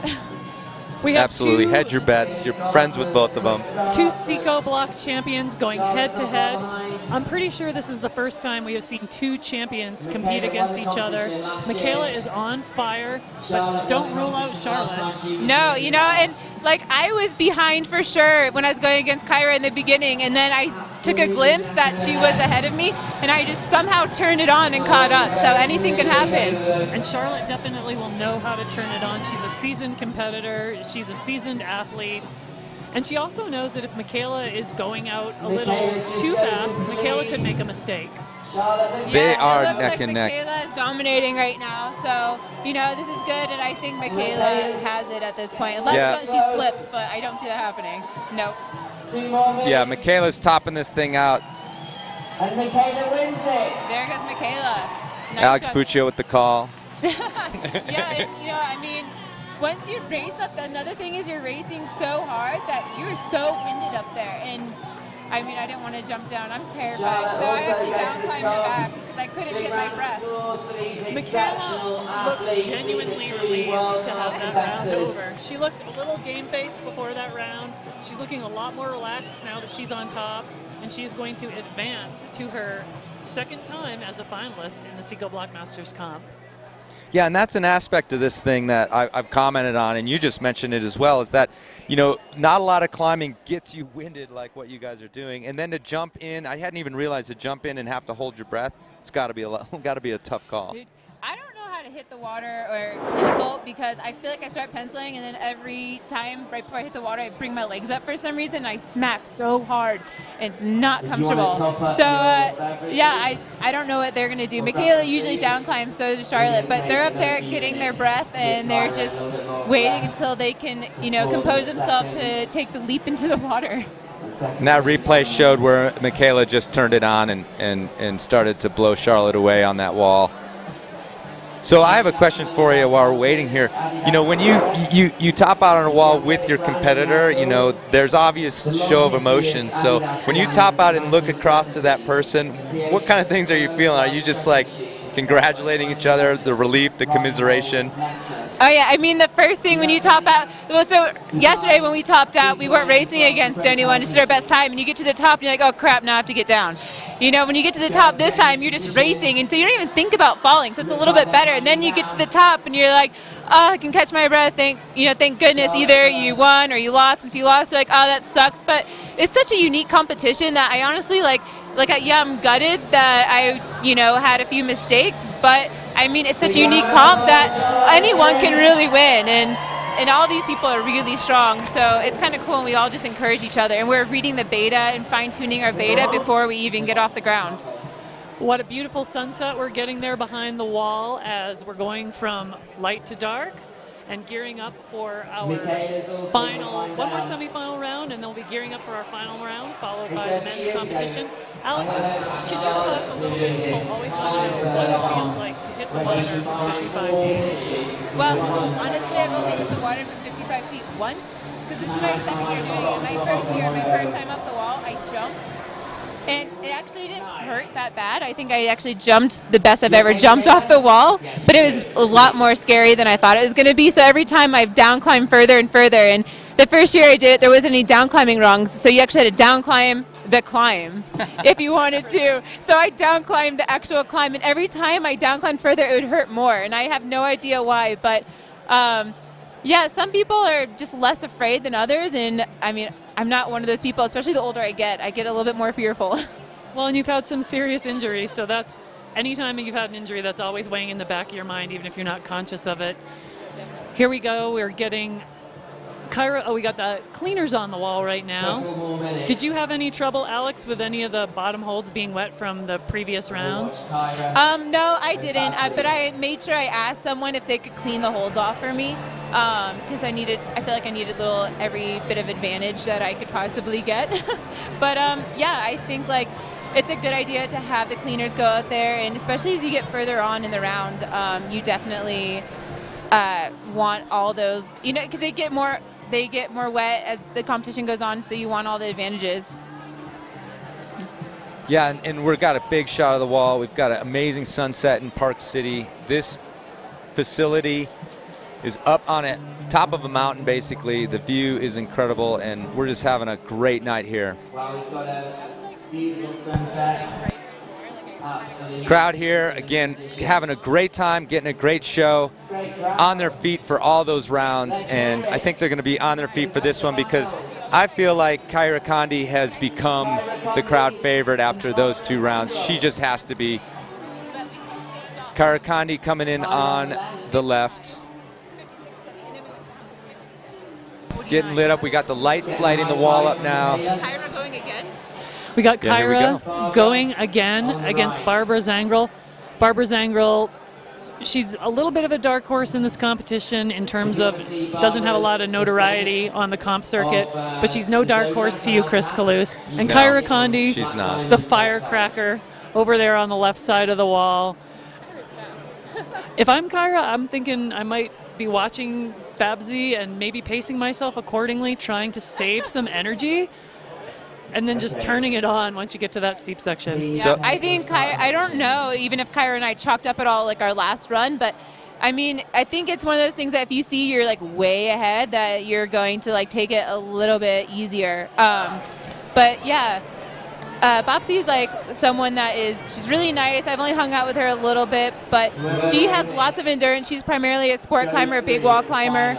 We have Absolutely. two, Hedge your bets. You're friends with both of them. two Psicobloc champions going head to head. I'm pretty sure this is the first time we have seen two champions compete against each other. Michaela is on fire, but don't rule out Charlotte. No, you know, and like I was behind for sure when I was going against Kyra in the beginning, and then I took a glimpse that she was ahead of me, and I just somehow turned it on and caught up. So anything can happen. And Charlotte definitely will know how to turn it on. She's a seasoned competitor. She's a seasoned athlete. And she also knows that if Michaela is going out a little too fast, Michaela could make a mistake. They are it looks neck like and neck. Michaela is dominating right now, so you know this is good, and I think Michaela has it at this point. Unless she slips, but I don't see that happening. Nope. 2 more minutes. Yeah, Michaela's topping this thing out. And Michaela wins it. There goes Michaela. Nice Alex shot. Puccio with the call. Yeah, and, you know, I mean, once you race up, another thing is you're racing so hard that you're so winded up there. And I mean, I didn't want to jump down. I'm terrified. So I actually down climbed the back because I couldn't get my breath. Michaela looks genuinely relieved to have that round over. She looked a little game-faced before that round. She's looking a lot more relaxed now that she's on top, and she is going to advance to her second time as a finalist in the Psicobloc Masters Comp. Yeah, and that's an aspect of this thing that I've commented on, and you just mentioned it as well, is that, you know, not a lot of climbing gets you winded like what you guys are doing. And then to jump in, I hadn't even realized to jump in and have to hold your breath, it's got to be a tough call. Dude, I don't know how to hit the water or pencil because I feel like I start penciling and then every time right before I hit the water I bring my legs up for some reason and I smack so hard and it's not comfortable. So yeah, I don't know what they're going to do. Michaela usually down climbs, so does Charlotte, but they're up there getting their breath and they're just waiting until they can, you know, compose themselves to take the leap into the water. And that replay showed where Michaela just turned it on and started to blow Charlotte away on that wall. So I have a question for you while we're waiting here. You know, when you top out on a wall with your competitor, you know, there's obvious show of emotion. So when you top out and look across to that person, what kind of things are you feeling? Are you just like congratulating each other, the relief, the commiseration? Oh yeah, I mean the first thing when you top out, well, so yesterday when we topped out, we weren't racing against anyone, it's our best time, and you get to the top and you're like, oh crap, now I have to get down. You know, when you get to the top this time, you're just racing, and so you don't even think about falling, so it's a little bit better. And then you get to the top and you're like, oh, I can catch my breath, thank goodness, either you won or you lost. And if you lost, you're like, oh, that sucks. But it's such a unique competition that I honestly yeah, I'm gutted that I, you know, had a few mistakes, but I mean, it's such a unique comp that anyone can really win, and all these people are really strong, so it's kind of cool, and we all just encourage each other, and we're reading the beta and fine-tuning our beta before we even get off the ground. What a beautiful sunset we're getting there behind the wall as we're going from light to dark and gearing up for our one more semifinal round, and then we'll be gearing up for our final round, followed by the men's competition. Alex, could you talk a little bit, people always want to know what it feels like to hit the water for 55 feet? Well, honestly, I've only hit the water for 55 feet once, because this is my second year doing it. My first time up the wall, I jumped, and it actually didn't hurt that bad. I think I actually jumped the best I've ever jumped off the wall, but it was a lot more scary than I thought it was going to be, so every time I've down climbed further and further, and the first year I did it, there wasn't any down climbing rungs, so you actually had to down climb the climb if you wanted to. So I down climbed the actual climb, and every time I down climbed further, it would hurt more, and I have no idea why, but yeah, some people are just less afraid than others, and I mean, I'm not one of those people, especially the older I get a little bit more fearful. Well, and you've had some serious injuries, so that's, anytime you've had an injury, that's always weighing in the back of your mind, even if you're not conscious of it. Here we go, we're getting Kyra, oh, we got the cleaners on the wall right now. Did you have any trouble, Alex, with any of the bottom holds being wet from the previous rounds? No, I didn't, but I made sure I asked someone if they could clean the holds off for me, because I feel like I needed every bit of advantage that I could possibly get. But yeah, I think it's a good idea to have the cleaners go out there, and especially as you get further on in the round, you definitely want all those, you know, because they get more wet as the competition goes on, so you want all the advantages. Yeah, and we've got a big shot of the wall. We've got an amazing sunset in Park City. This facility is up on it, top of a mountain, basically. The view is incredible, and we're just having a great night here. Well, we've got a beautiful sunset. Crowd here, again, having a great time, getting a great show, on their feet for all those rounds, and I think they're going to be on their feet for this one because I feel like Kyra Condi has become the crowd favorite after those 2 rounds. She just has to be. Kyra Condi coming in on the left. Getting lit up. We got the lights lighting the wall up now. Kyra going again? We got Yeah, here we Kyra going again against Barbara Zangrel. Barbara Zangrel, she's a little bit of a dark horse in this competition in terms of doesn't have a lot of notoriety on the comp circuit, but she's no dark horse to you, Chris Kalous. And No, Kyra Condi, she's not. the firecracker over there on the left side of the wall. If I'm Kyra, I'm thinking I might be watching Babsy and maybe pacing myself accordingly, trying to save some energy, and then just turning it on once you get to that steep section. Yeah, So- I think I don't know even if Kyra and I chalked up at all like our last run, but I mean, I think it's one of those things that if you see you're like way ahead, that you're going to like take it a little bit easier. But yeah, Babsy's like someone that she's really nice. I've only hung out with her a little bit, but she has lots of endurance. She's primarily a sport climber, a big wall climber.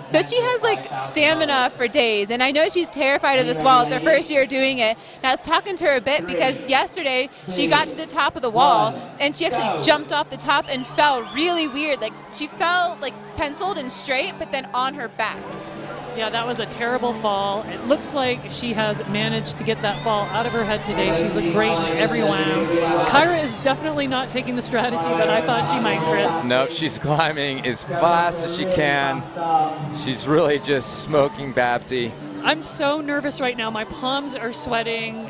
So she has like stamina for days, and I know she's terrified of this wall. It's her first year doing it. And I was talking to her a bit because yesterday she got to the top of the wall and she actually jumped off the top and fell really weird. Like she fell like penciled and straight, but then on her back. Yeah, that was a terrible fall. It looks like she has managed to get that fall out of her head today. She's looked great in every wound. Kyra is definitely not taking the strategy that I thought she might, Chris. Nope, she's climbing as fast as she can. She's really just smoking Babsy. I'm so nervous right now. My palms are sweating.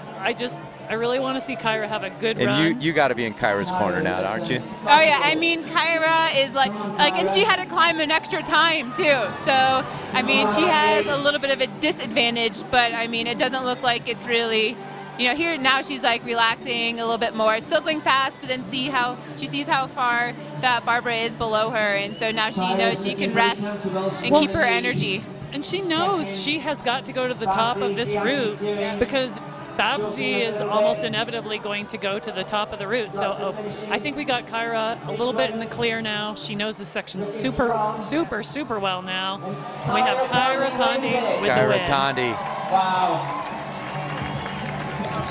I really want to see Kyra have a good run. And you got to be in Kyra's corner now, aren't you? Oh yeah, I mean Kyra is like, and she had to climb an extra time too. So I mean she has a little bit of a disadvantage, but I mean it doesn't look like it's really, here now she's like relaxing a little bit more, still going fast, but then she sees how far that Barbara is below her, and so now she knows she can rest and keep her energy. And she knows she has got to go to the top of this route because Babsy is almost inevitably going to go to the top of the route. So I think we got Kyra a little bit in the clear now. She knows this section super, super, super well now. And we have Kyra Condi with the Kyra win. Condi. Wow.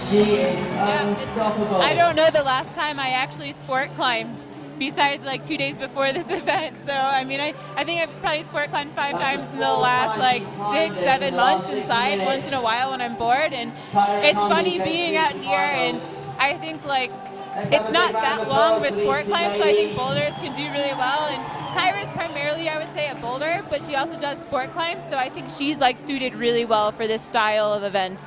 She is unstoppable. I don't know the last time I actually sport climbed besides like 2 days before this event. So I mean, I think I've probably sport climbed 5 times in the last like 6-7 months inside once in a while when I'm bored. And it's funny being out here, and I think like it's not that long of a sport climb, so I think boulders can do really well. And Kyra is primarily, I would say, a boulder, but she also does sport climb, so I think she's like suited really well for this style of event.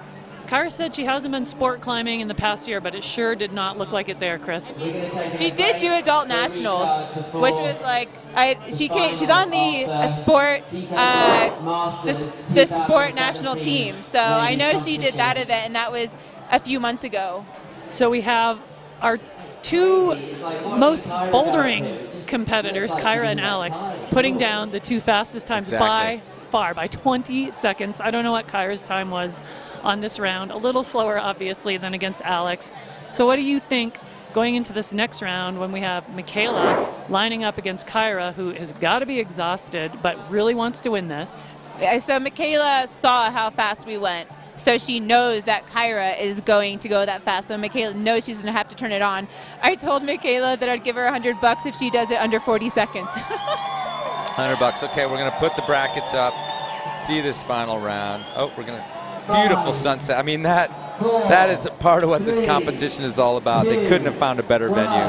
Kyra said she hasn't been sport climbing in the past year, but it sure did not look like it there, Chris. She did do adult nationals, which was like she's on the sport national team. So I know she did that event, and that was a few months ago. So we have our 2 most bouldering competitors, Kyra and Alex, putting down the 2 fastest times by far, by 20 seconds. I don't know what Kyra's time was on this round. A little slower, obviously, than against Alex. So what do you think going into this next round when we have Michaela lining up against Kyra, who has got to be exhausted but really wants to win this? Yeah, so Michaela saw how fast we went. So she knows that Kyra is going to go that fast. So Michaela knows she's going to have to turn it on. I told Michaela that I'd give her $100 if she does it under 40 seconds. $100. Okay, we're going to put the brackets up. See this final round. Oh, we're going to... Beautiful sunset. I mean, that is a part of what this competition is all about. They couldn't have found a better venue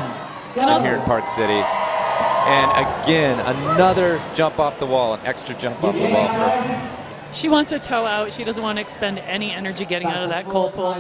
than here in Park City. And again, another jump off the wall, an extra jump off the wall She wants a toe out. She doesn't want to expend any energy getting out of that cold pool.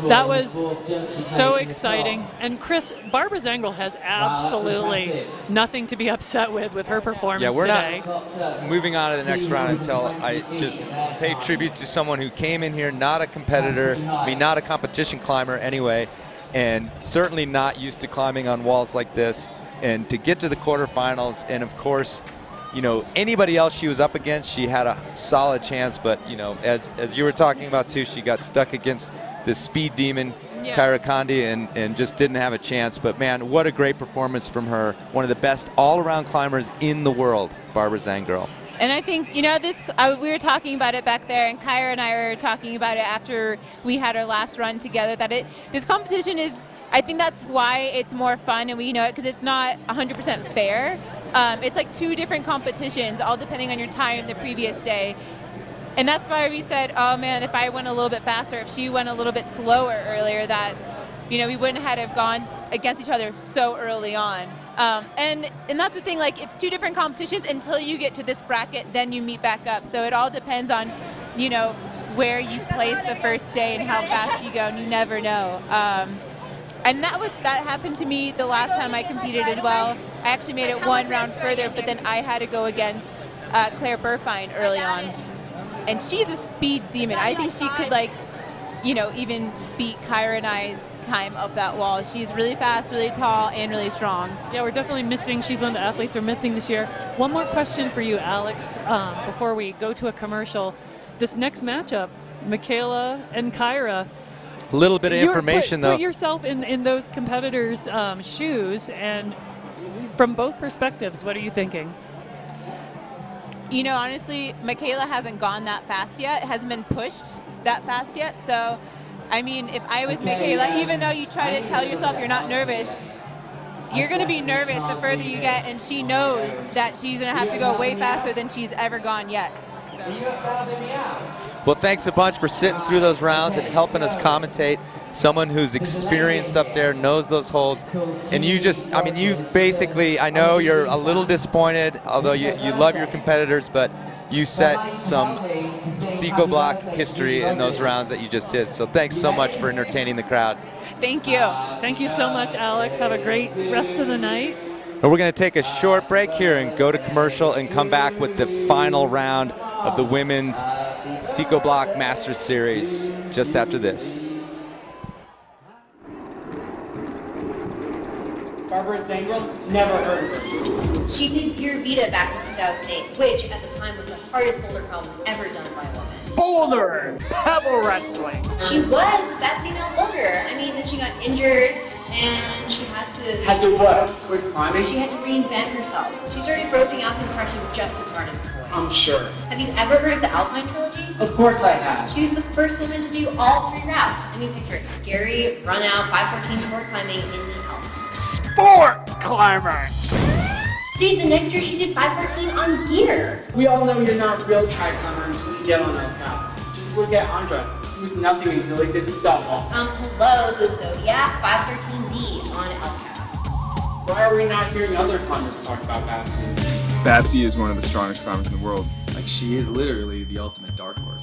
That was so exciting. And Chris, Barbara Zangrel has absolutely nothing to be upset with her performance today. Not moving on to the next round until I just pay tribute to someone who came in here not a competitor, I mean not a competition climber anyway, and certainly not used to climbing on walls like this. And to get to the quarterfinals, and of course, you know, anybody else she was up against, she had a solid chance. But, you know, as you were talking about too, she got stuck against this speed demon, Kyra Condie, and just didn't have a chance. But man, what a great performance from her. One of the best all-around climbers in the world, Barbara Zangrel. And I think, you know, we were talking about it back there, and Kyra and I were talking about it after we had our last run together, that this competition is, I think that's why it's more fun, and we know it because it's not 100% fair. It's like two different competitions, all depending on your time the previous day. And that's why we said, oh man, if I went a little bit faster, if she went a little bit slower earlier, that, you know, we wouldn't have gone against each other so early on. And that's the thing, like, it's two different competitions until you get to this bracket, then you meet back up. So it all depends on, you know, where you place the first day and how fast you go, and you never know. And that happened to me the last time I competed as well. I actually made it one round further, but then I had to go against Claire Burfine early on. And she's a speed demon. I think she could, like, you know, even beat Kyra and I's time up that wall. She's really fast, really tall, and really strong. Yeah, we're definitely missing. She's one of the athletes we're missing this year. One more question for you, Alex, before we go to a commercial. This next matchup, Michaela and Kyra. A little bit of information, though. Put yourself in those competitors' shoes, and from both perspectives, what are you thinking? You know, honestly, Michaela hasn't gone that fast yet. It hasn't been pushed that fast yet. So, I mean, if I was Michaela, even though you try to tell yourself you're not nervous, you're going to be nervous the further you get, and she knows that she's going to have to go way faster than she's ever gone yet. Well, thanks a bunch for sitting through those rounds and helping us commentate. Someone who's experienced up there, knows those holds. And you just, I mean, you basically, I know you're a little disappointed, although you love your competitors, but you set some Psicobloc history in those rounds that you just did. So thanks so much for entertaining the crowd. Thank you. Thank you so much, Alex. Have a great rest of the night. And we're going to take a short break here and go to commercial and come back with the final round of the women's Psicobloc Masters Series just after this. Barbara Zangrel, never heard of her. She did Pure Vita back in 2008, which at the time was the hardest boulder problem ever done by a woman. Boulder! Pebble wrestling! She was the best female boulderer. I mean, then she got injured, and she had to... Had to what? Quit climbing? She had to reinvent herself. She started roping up and crushing just as hard as the boys. I'm sure. Have you ever heard of the Alpine Trilogy? Of course I have. She was the first woman to do all 3 routes. I mean, picture it. Scary, run out, 514 sport climbing in the Alps. Sport climber! Dude, the next year she did 514 on gear. We all know you're not a real tri climber until you get on El Cap. Just look at Andra. He was nothing until he did the double. Hello, the Zodiac 513D on El Cap. Why are we not hearing other climbers talk about Babsy? Babsy is one of the strongest climbers in the world. Like, she is literally the ultimate dark horse.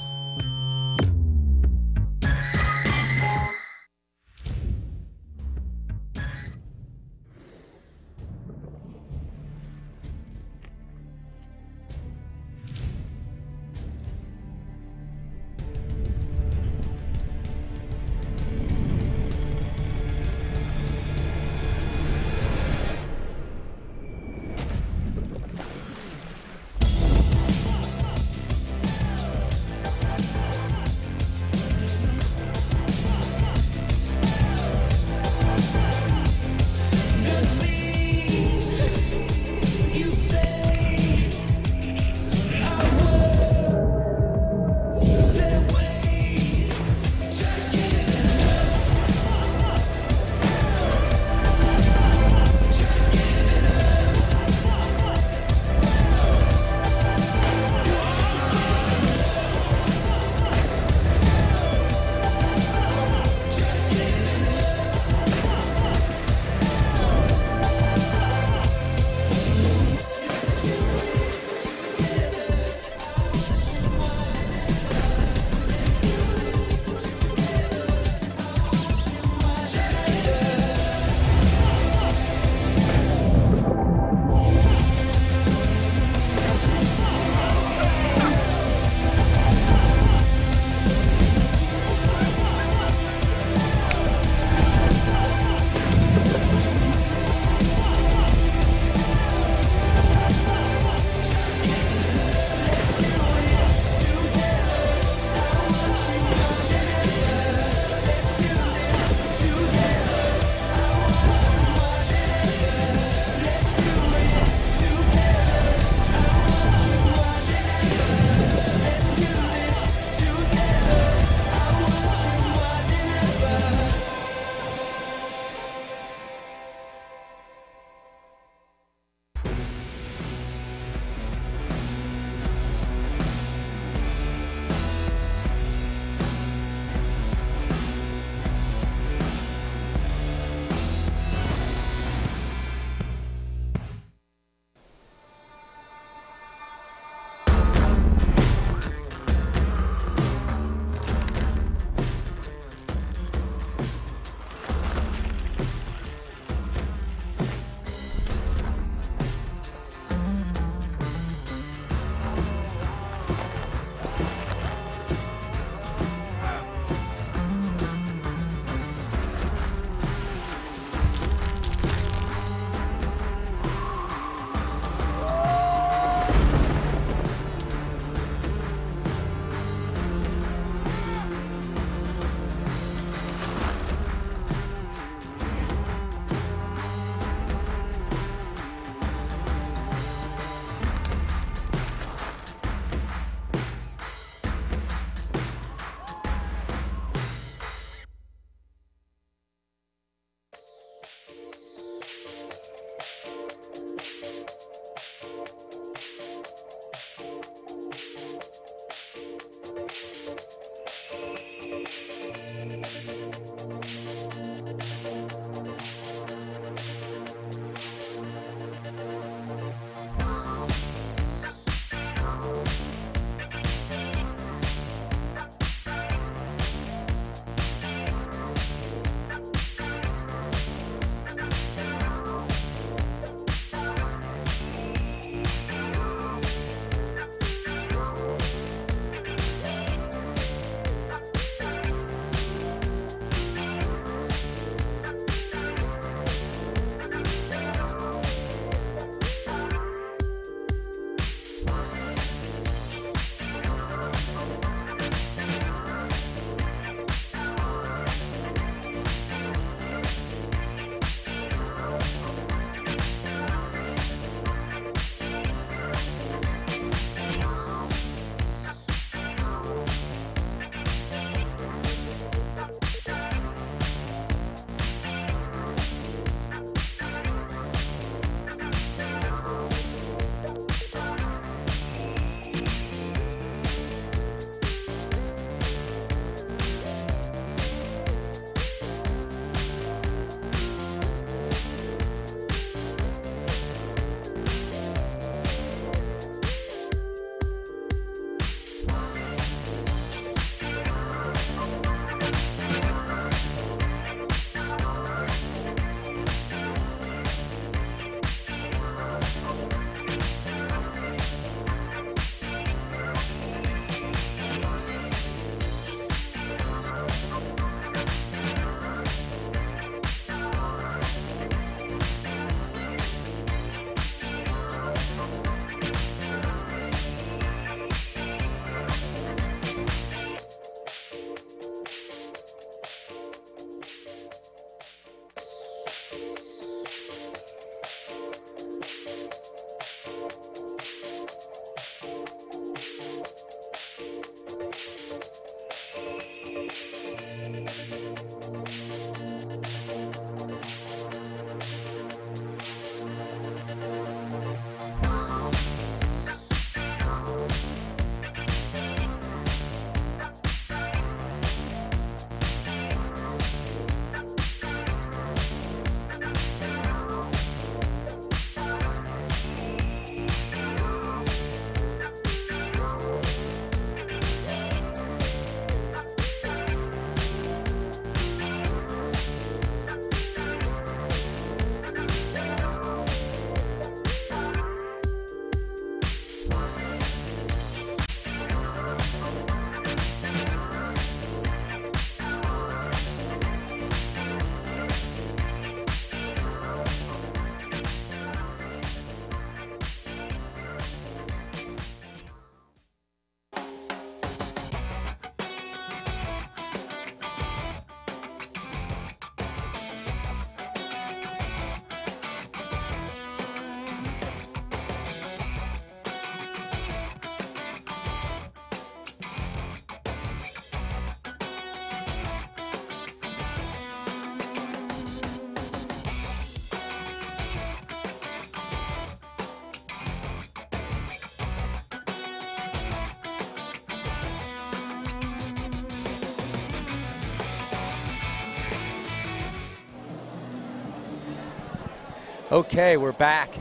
Okay, we're back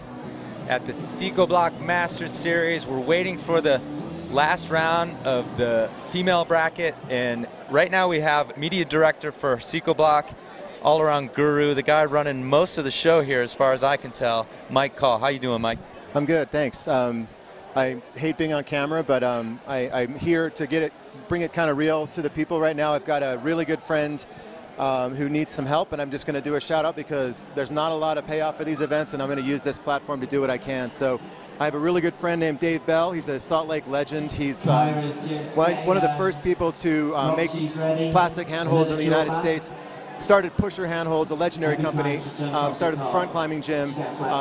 at the Psicobloc Masters Series. We're waiting for the last round of the female bracket, and right now we have media director for Psicobloc, all-around guru, the guy running most of the show here as far as I can tell, Mike Call. How you doing, Mike? I'm good, thanks. I hate being on camera, but I'm here to bring it kind of real to the people right now. I've got a really good friend who needs some help, and I'm just going to do a shout out because there's not a lot of payoff for these events, and I'm going to use this platform to do what I can. So I have a really good friend named Dave Bell. He's a Salt Lake legend. He's one of the first people to make plastic handholds in the United States. Started Pusher Handholds, a legendary company. Started the front climbing gym.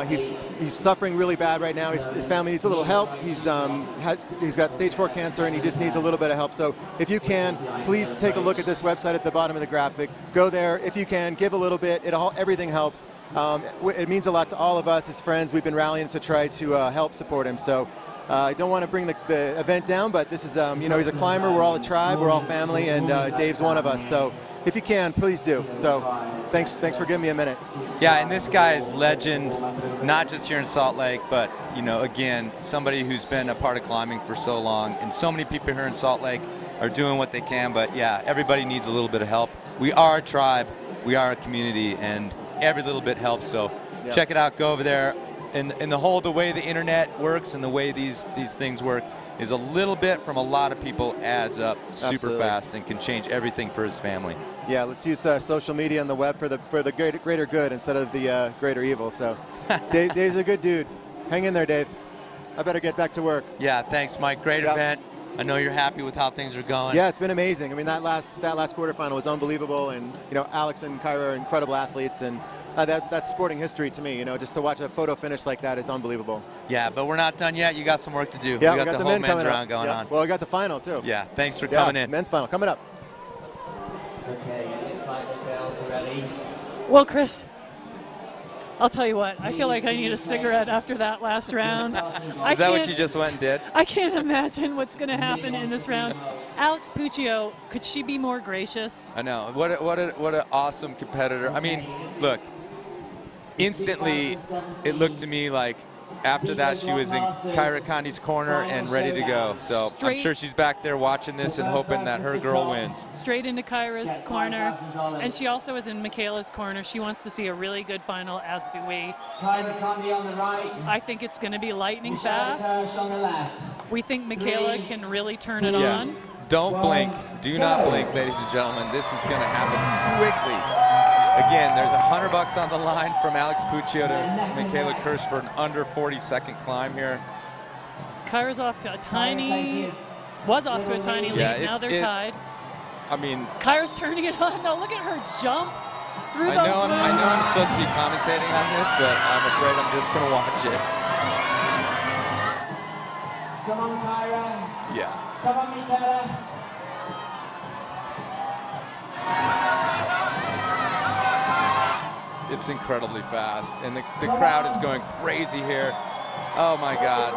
He's suffering really bad right now. His family needs a little help. He's got stage 4 cancer, and he just needs a little bit of help. So if you can, please take a look at this website at the bottom of the graphic. Go there if you can. Give a little bit. Everything helps. It means a lot to all of us as friends. We've been rallying to try to help support him. So. I don't want to bring the event down, but this is, he's a climber. We're all a tribe. We're all family, and Dave's one of us. So if you can, please do. So thanks for giving me a minute. Yeah, and this guy is legend, not just here in Salt Lake, but, again, somebody who's been a part of climbing for so long. And so many people here in Salt Lake are doing what they can. But, yeah, everybody needs a little bit of help. We are a tribe. We are a community, and every little bit helps. So check it out. Go over there. And the way the internet works and the way these things work is a little bit from a lot of people adds up super fast and can change everything for his family. Yeah, let's use social media and the web for the greater good instead of the greater evil. So Dave's a good dude. Hang in there, Dave. I better get back to work. Yeah, thanks, Mike. Great event. I know you're happy with how things are going. Yeah, it's been amazing. I mean, that last quarterfinal was unbelievable, and Alex and Kyra are incredible athletes, and that's sporting history to me. Just to watch a photo finish like that is unbelievable. Yeah, but we're not done yet. You got some work to do. Yeah, we got the whole men's round going on. Well, we got the final too. Yeah, thanks for coming in. Men's final coming up. Okay, it looks like the girls are ready. Well, Chris, I'll tell you what, I feel like I need a cigarette after that last round. Is that what you just went and did? I can't imagine what's going to happen in this round. Alex Puccio, could she be more gracious? I know. What an awesome competitor. I mean, look, instantly it looked to me like after that she was in Kyra Condi's corner and ready to go. So I'm sure she's back there watching this and hoping that her girl wins. Straight into Kyra's corner, and she also is in Michaela's corner. She wants to see a really good final, as do we. Kyra Condi on the right. I think it's going to be lightning fast. On the left. We think Michaela can really turn it on. Don't blink. Do not blink, ladies and gentlemen. This is going to happen quickly. Again, there's $100 on the line from Alex Puccio to Michaela Kirsch for an under 40-second climb here. Kyra's off to a tiny lead. Now they're tied. I mean, Kyra's turning it on. No, look at her jump through those moves. I know I'm supposed to be commentating on this, but I'm afraid I'm just going to watch it. Come on, Kyra. Yeah. Come on, Michaela. It's incredibly fast, and the crowd is going crazy here. Oh my God.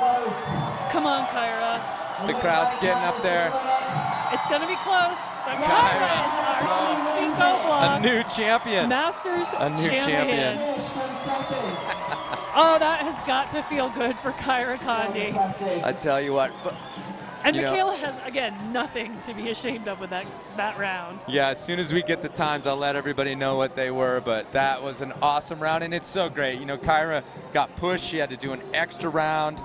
Come on, Kyra. The crowd's getting up there. It's going to be close, but Kyra is our Psicobloc. A new champion. Masters A new champion. Oh, that has got to feel good for Kyra Condi. I tell you what. And Michaela has, again, nothing to be ashamed of with that round. Yeah, as soon as we get the times, I'll let everybody know what they were, but that was an awesome round, and it's so great. Kyra got pushed. She had to do an extra round,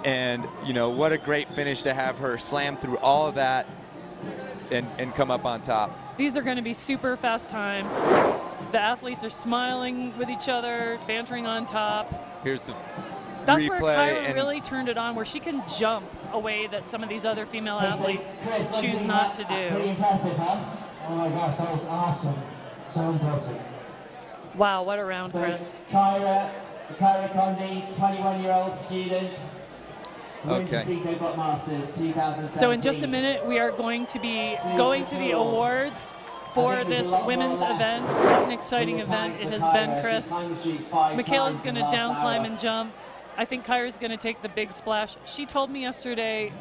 and, what a great finish to have her slam through all of that and come up on top. These are going to be super fast times. The athletes are smiling with each other, bantering on top. Here's the That's replay, where Kyra really turned it on, where she can jump a way that some of these other female athletes choose not to do. Pretty impressive, huh? Oh my gosh, that was awesome. So impressive. Wow, what a round, Chris. Kyra Condi, 21-year-old student. Wins the Psicobloc Masters 2017. So in just a minute, we are going to be going to the awards for this women's event. What an exciting event it has been, Chris. Michaela's going to down climb and jump. I think Kyra's going to take the big splash. She told me yesterday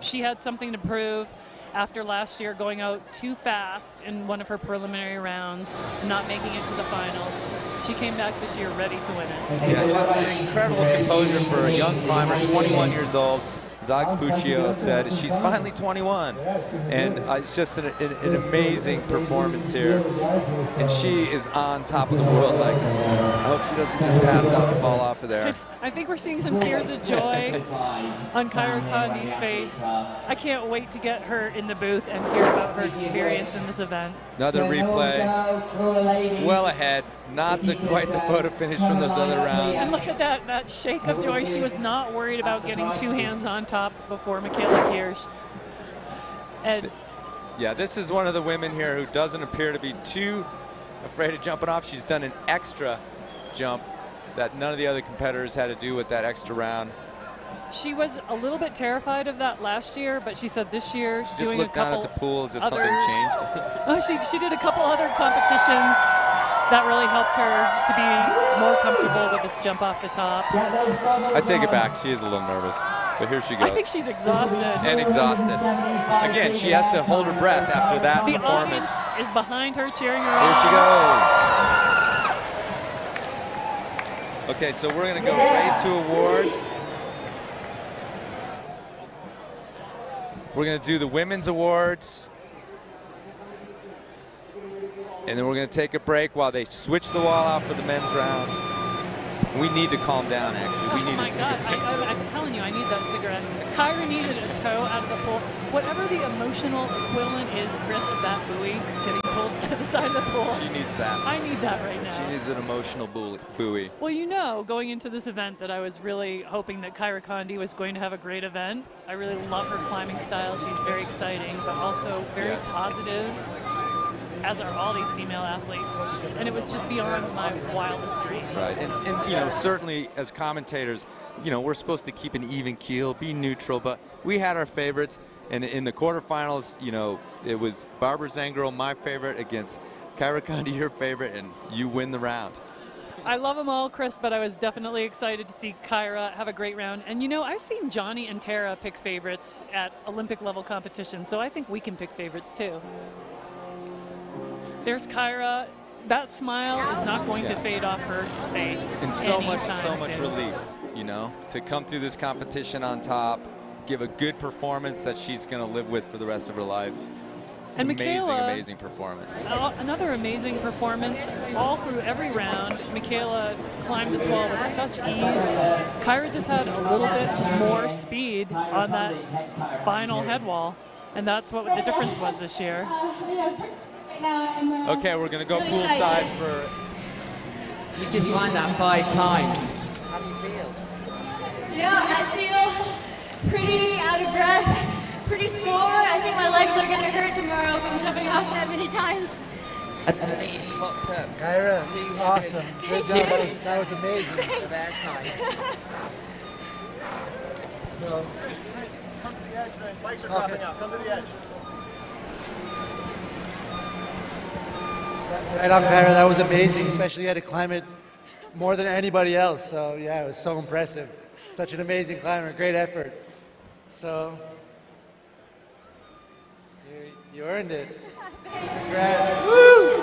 she had something to prove after last year going out too fast in one of her preliminary rounds, not making it to the finals. she came back this year ready to win it. Yeah, just an incredible composure for a young climber, 21 years old. Zach Spuccio said she's finally 21, and it's just an amazing performance here. And she is on top of the world. Like, I hope she doesn't just pass out and fall off of there. I think we're seeing some tears of joy on Kyra Condi's face. I can't wait to get her in the booth and hear about her experience in this event. Another replay, well ahead. Not quite the photo finish from those other rounds. And look at that shake of joy. She was not worried about getting two hands on top before Michaela Kirsch. And yeah, this is one of the women here who doesn't appear to be too afraid of jumping off. She's done an extra jump that none of the other competitors had to do with that extra round. she was a little bit terrified of that last year, but she said this year she's just doing a looked down couple at the pool as if other, something changed. oh, she did a couple other competitions that really helped her to be more comfortable with this jump off the top. I take it back. She is a little nervous, but here she goes. I think she's exhausted. And exhausted. Again, she has to hold her breath after that the performance. audience is behind her, cheering her on. Here she goes. Okay, so we're going to go right to awards. We're going to do the women's awards. And then we're going to take a break while they switch the wall out for the men's round. We need to calm down, actually. We need to take a break. I'm telling you, I need that cigarette. Kyra needed a toe out of the pool. Whatever the emotional equivalent is, Chris, of that buoy getting pulled to the side of the pool. She needs that. I need that right now. She needs an emotional buoy. Well, you know, going into this event that I was really hoping that Kyra Condi was going to have a great event. I really love her climbing style. She's very exciting, but also very positive, as are all these female athletes. And it was just beyond my wildest dreams. Right, and you know, certainly as commentators, you know, we're supposed to keep an even keel, be neutral, but we had our favorites. And in the quarterfinals, you know, it was Barbara Zangirl, my favorite, against Kyra Condi, your favorite, and you win the round. I love them all, Chris, but I was definitely excited to see Kyra have a great round. And you know, I've seen Johnny and Tara pick favorites at Olympic level competition, so I think we can pick favorites too. There's Kyra. That smile is not going to fade off her face. And so much soon. relief, you know, to come through this competition on top, give a good performance that she's going to live with for the rest of her life. And Michaela, amazing performance. Another amazing performance all through every round. Michaela climbed this wall with such ease. Kyra just had a little bit more speed on that final head wall, and that's what the difference was this year. Okay, we're going to go poolside for... You just climbed that 5 times. How do you feel? Yeah, I feel pretty out of breath, pretty sore. I think my legs are going to hurt tomorrow from jumping off that many times. Kyra, awesome. Good job. That was amazing. So, come to the edge, man. Bikes are dropping out. Come to the edge. Right on, Kyra, that was amazing, especially you had to climb it more than anybody else. So yeah, it was so impressive. Such an amazing climber, great effort. So you earned it. Congrats. Woo!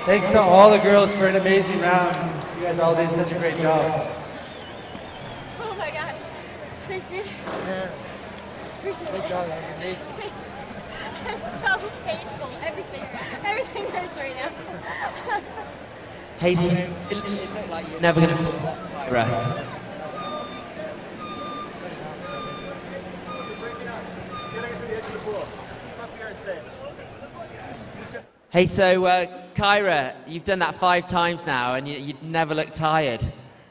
Thanks to all the girls for an amazing round. You guys all did such a great job. Oh my gosh. Thanks, dude. Yeah. Appreciate it. Good job, that was amazing. Thanks. I'm so painful. Everything hurts right now. Hey, so it looked like you're never going to fall off, Kyra. Hey, so Kyra, you've done that 5 times now, and you never look tired.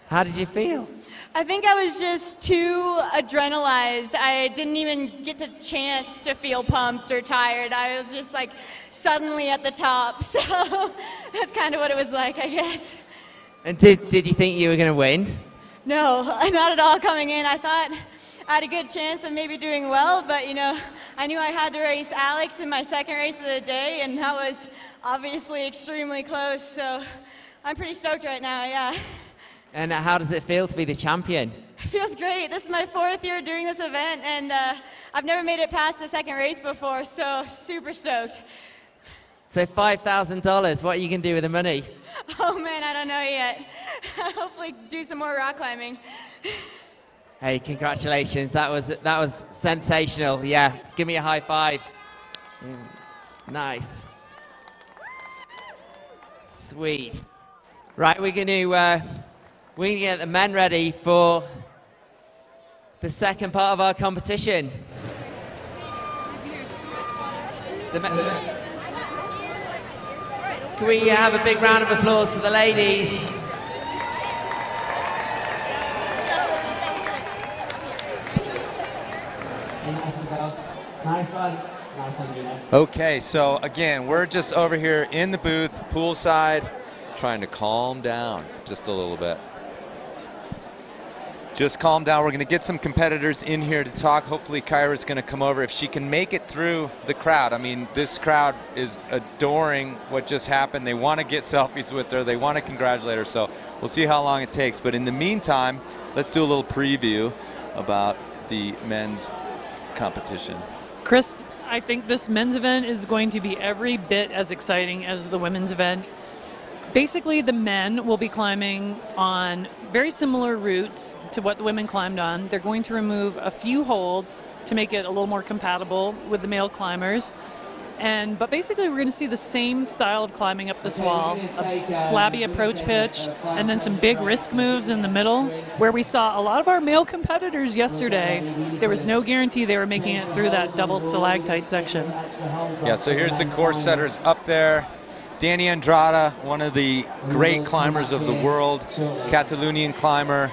How did you feel? I think I was just too adrenalized. I didn't even get the chance to feel pumped or tired. I was just like suddenly at the top. So that's kind of what it was like, I guess. And did you think you were going to win? No, not at all coming in. I thought I had a good chance of maybe doing well, but you know, I knew I had to race Alex in my second race of the day, and that was obviously extremely close. So I'm pretty stoked right now, yeah. And how does it feel to be the champion? It feels great. This is my 4th year doing this event, and I've never made it past the second race before, so super stoked. So $5,000, what are you going to do with the money? Oh man, I don't know yet. Hopefully do some more rock climbing. Hey, congratulations. That was sensational. Yeah, give me a high five. Nice. Sweet. Right, we're going to get the men ready for the second part of our competition. Can we have a big round of applause for the ladies? Nice one. Nice one, Gina. Okay, so again, we're just over here in the booth, poolside, trying to calm down just a little bit. Just calm down. We're going to get some competitors in here to talk. Hopefully Kyra's going to come over if she can make it through the crowd. I mean, this crowd is adoring what just happened. They want to get selfies with her. They want to congratulate her. So we'll see how long it takes. But in the meantime, let's do a little preview about the men's competition. Chris, I think this men's event is going to be every bit as exciting as the women's event. Basically, the men will be climbing on very similar routes to what the women climbed on. They're going to remove a few holds to make it a little more compatible with the male climbers. But basically, we're going to see the same style of climbing up this wall, a slabby approach pitch, and then some big risk moves in the middle, where we saw a lot of our male competitors yesterday. There was no guarantee they were making it through that double stalactite section. Yeah, so here's the course setters up there. Danny Andrada, one of the great climbers of the world, Catalonian climber,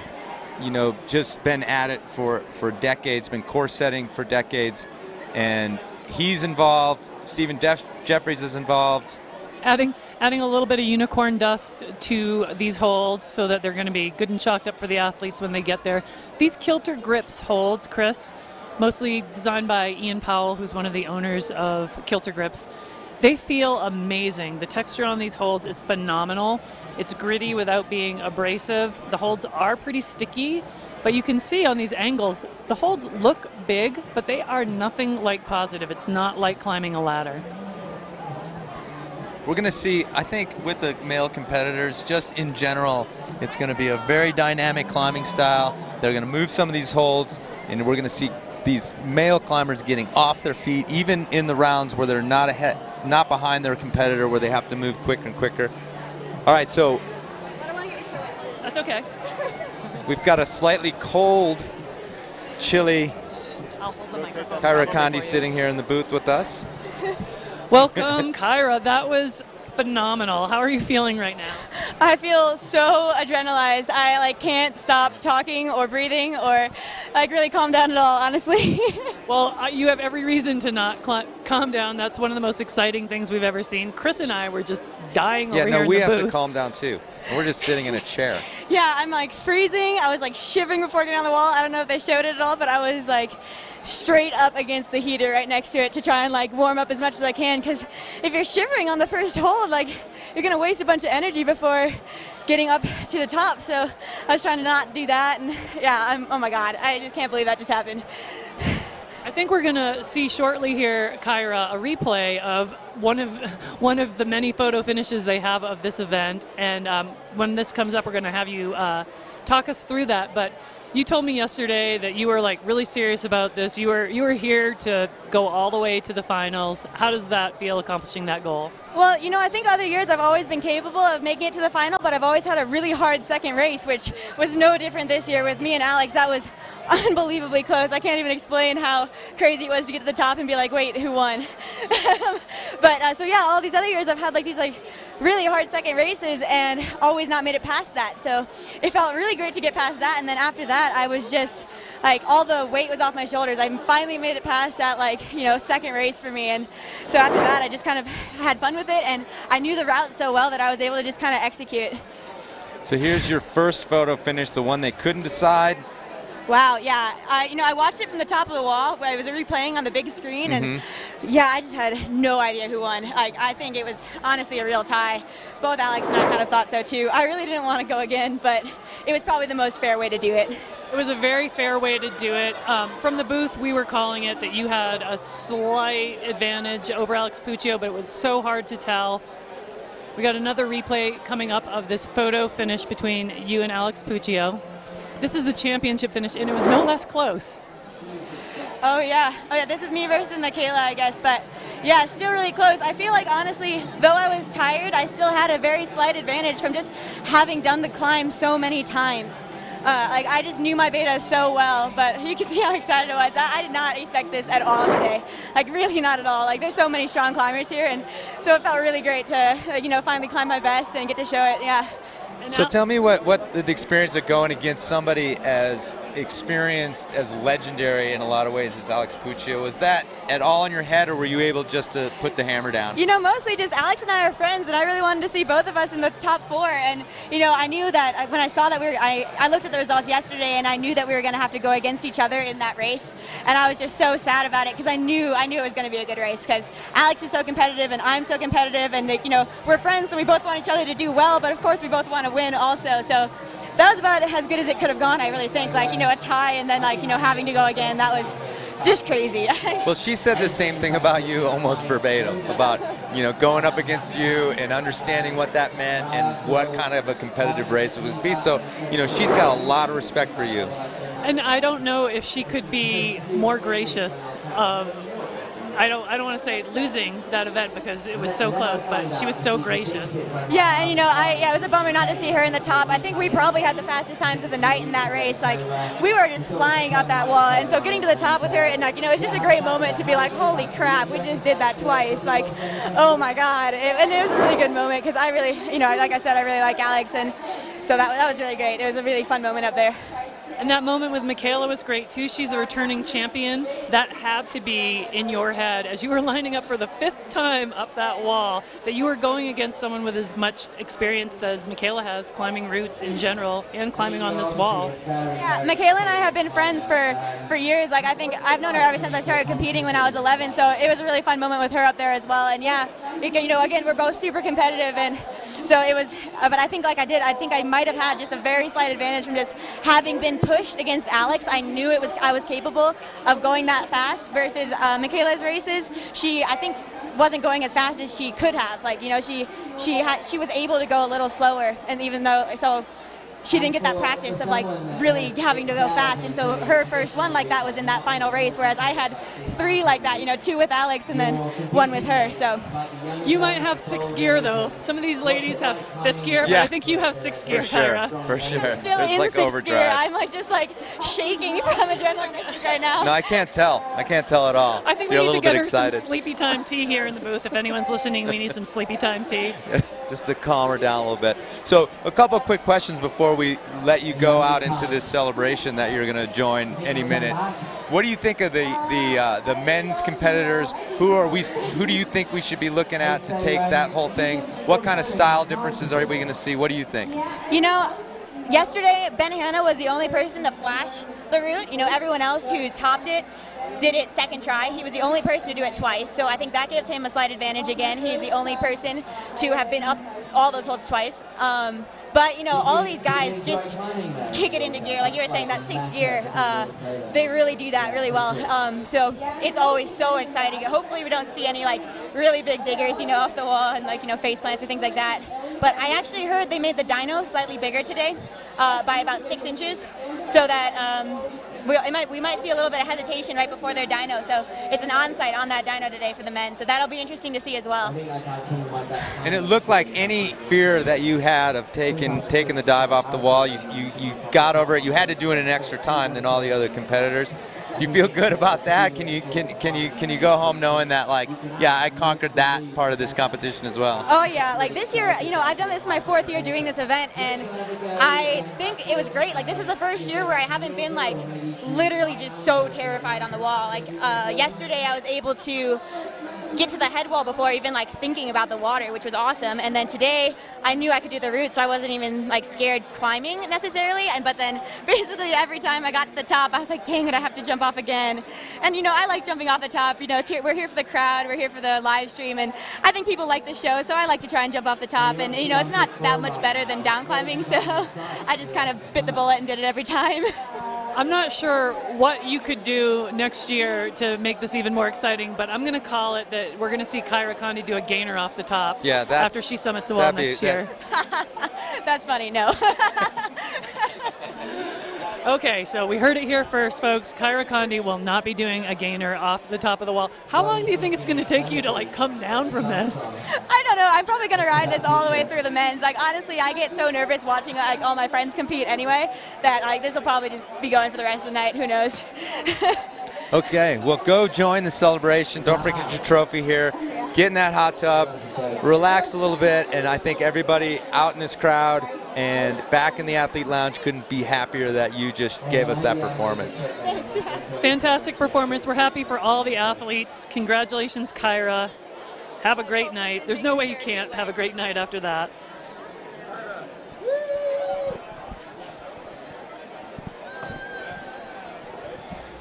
you know, just been at it for decades, been course setting for decades, and he's involved. Stephen Jeffries is involved. Adding a little bit of unicorn dust to these holds so that they're going to be good and chalked up for the athletes when they get there. These Kilter Grips holds, Chris, mostly designed by Ian Powell, who's one of the owners of Kilter Grips. They feel amazing. The texture on these holds is phenomenal. It's gritty without being abrasive. The holds are pretty sticky, but you can see on these angles, the holds look big, but they are nothing like positive. It's not like climbing a ladder. We're going to see, I think, with the male competitors, just in general, it's going to be a very dynamic climbing style. They're going to move some of these holds, and we're going to see these male climbers getting off their feet, even in the rounds where they're not ahead, not behind their competitor, where they have to move quicker and quicker. All right, so that's okay. We've got a slightly cold, chilly Kyra Condi sitting here in the booth with us. Welcome, Kyra. That was phenomenal. How are you feeling right now? I feel so adrenalized. I can't stop talking or breathing or really calm down at all, honestly. Well, you have every reason to not calm down. That's one of the most exciting things we've ever seen. Chris and I were just dying over here in the booth. Yeah, no, we have to calm down too. We're just sitting in a chair. Yeah, I'm freezing. I was shivering before getting on the wall. I don't know if they showed it at all, but I was straight up against the heater right next to it to try and warm up as much as I can, because if you're shivering on the first hold, you're going to waste a bunch of energy before getting up to the top. So I was trying to not do that, and yeah, oh my God, I just can't believe that just happened. I think we're going to see shortly here, Kyra, a replay of one of the many photo finishes they have of this event, and when this comes up, we're going to have you talk us through that. But you told me yesterday that you were really serious about this. You were here to go all the way to the finals. How does that feel, accomplishing that goal? Well, I think other years I've always been capable of making it to the final, but I've always had a really hard second race, which was no different this year with me and Alex. That was unbelievably close. I can't even explain how crazy it was to get to the top and be like, wait, who won? But so yeah, all these other years I've had these really hard second races and always not made it past that. So it felt really great to get past that, and then after that I was just all the weight was off my shoulders. I finally made it past that second race for me, and so after that I just kind of had fun with it, and I knew the route so well that I was able to just kind of execute. So here's your first photo finish, the one they couldn't decide. Wow, yeah. I watched it from the top of the wall. I was replaying on the big screen, and yeah, I just had no idea who won. I think it was honestly a real tie. Both Alex and I kind of thought so too. I really didn't want to go again, but it was probably the most fair way to do it. It was a very fair way to do it. From the booth, we were calling it that you had a slight advantage over Alex Puccio, but it was so hard to tell. We got another replay coming up of this photo finish between you and Alex Puccio. This is the championship finish, and it was no less close. Oh yeah, this is me versus Michaela, I guess, but yeah, still really close. I feel like, honestly, though I was tired, I still had a very slight advantage from just having done the climb so many times. Like, I just knew my beta so well, but you can see how excited I was. I did not expect this at all today. Like, really not at all. Like, there's so many strong climbers here, and so it felt really great to, you know, finally climb my best and get to show it, yeah. So tell me what the experience of going against somebody as experienced, as legendary in a lot of ways as Alex Puccio. Was that at all in your head, or were you able just to put the hammer down? You know, mostly just Alex and I are friends, and I really wanted to see both of us in the top 4. And, you know, I knew that when I saw that I looked at the results yesterday, and I knew that we were going to have to go against each other in that race. And I was just so sad about it, because I knew it was going to be a good race, because Alex is so competitive, and I'm so competitive, and, you know, we're friends, so we both want each other to do well, but of course we both want to win also. So that was about as good as it could have gone, I really think. Like, you know, a tie and then, like, you know, having to go again, that was just crazy. Well, she said the same thing about you, almost verbatim, about, you know, going up against you and understanding what that meant and what kind of a competitive race it would be. So, you know, she's got a lot of respect for you. And I don't know if she could be more gracious of, I don't want to say losing that event because it was so close, but she was so gracious. Yeah, and you know, it was a bummer not to see her in the top. I think we probably had the fastest times of the night in that race. Like, we were just flying up that wall, and so getting to the top with her, and like, you know, it's just a great moment to be like, holy crap, we just did that twice. Like, oh my God, and it was a really good moment because I really, you know, like I said, I really like Alex, and so that was really great. It was a really fun moment up there. And that moment with Michaela was great too. She's the returning champion. That had to be in your head as you were lining up for the 5th time up that wall, that you were going against someone with as much experience as Michaela has climbing routes in general and climbing on this wall. Yeah, Michaela and I have been friends for years. Like, I think I've known her ever since I started competing when I was 11, so it was a really fun moment with her up there as well. And yeah, you know, again, we're both super competitive, and so it was, but I think like I think I might have had just a very slight advantage from just having been pushed against Alex. I knew I was capable of going that fast versus Michaela's races. She, I think, wasn't going as fast as she could have. Like, you know, she was able to go a little slower, and even though, so she didn't get that practice of like really having to go fast, and so her first one like that was in that final race, whereas I had 3 like that, you know, 2 with Alex and then 1 with her. So you might have 6th gear though. Some of these ladies have 5th gear, yeah, but I think you have 6th gear, Kyra. For sure. I'm still it's in like 6th overdrive. gear. I'm like just like shaking from adrenaline right now. No, I can't tell. I can't tell at all. I think You're we a need little to get bit her excited. some sleepy time tea here in the booth. If anyone's listening, we need some sleepy time tea. Just to calm her down a little bit. So a couple of quick questions before we let you go out into this celebration that you're going to join any minute. What do you think of the men's competitors? Who do you think we should be looking at to take that whole thing? What kind of style differences are we going to see? What do you think? You know, yesterday Ben Hanna was the only person to flash the route. You know, everyone else who topped it did it 2nd try. He was the only person to do it twice, so I think that gives him a slight advantage again. He's the only person to have been up all those holds twice. But, you know, all these guys just kick it into gear. Like you were saying, that 6th gear, they really do that really well. So it's always so exciting. Hopefully we don't see any, like, really big diggers, you know, off the wall and, like, you know, face plants or things like that. But I actually heard they made the dyno slightly bigger today by about 6 inches so that we might see a little bit of hesitation right before their dyno. So it's an on-site on that dyno today for the men. So that'll be interesting to see as well. And it looked like any fear that you had of taking the dive off the wall, you got over it. You had to do it in extra time than all the other competitors. Do you feel good about that? Can you go home knowing that, like, yeah, I conquered that part of this competition as well? Oh yeah, like this year, you know, I've done this my 4th year doing this event, and I think it was great. Like, this is the first year where I haven't been like literally just so terrified on the wall. Like yesterday, I was able to get to the head wall before even like thinking about the water, which was awesome. And then today I knew I could do the route, so I wasn't even like scared climbing necessarily. But then basically every time I got to the top, I was like, dang it, I have to jump off again. And you know, I like jumping off the top. You know, we're here for the crowd, we're here for the live stream, and I think people like the show, so I like to try and jump off the top. And you know, it's not that much better than down climbing, so I just kind of bit the bullet and did it every time. I'm not sure what you could do next year to make this even more exciting, but I'm going to call it that we're going to see Kyra Condi do a gainer off the top after she summits the wall next year. That's funny, no. Okay, so we heard it here first, folks. Kyra Condi will not be doing a gainer off the top of the wall. How long do you think it's going to take you to like come down from this? I don't know. I'm probably going to ride this all the way through the men's. Like, honestly, I get so nervous watching like all my friends compete anyway that like this will probably just be going for the rest of the night. Who knows? Okay, well, go join the celebration. Don't forget your trophy here. Get in that hot tub, relax a little bit, and I think everybody out in this crowd and back in the athlete lounge couldn't be happier that you just gave us that performance. Fantastic performance. We're happy for all the athletes. Congratulations, Kyra. Have a great night. There's no way you can't have a great night after that.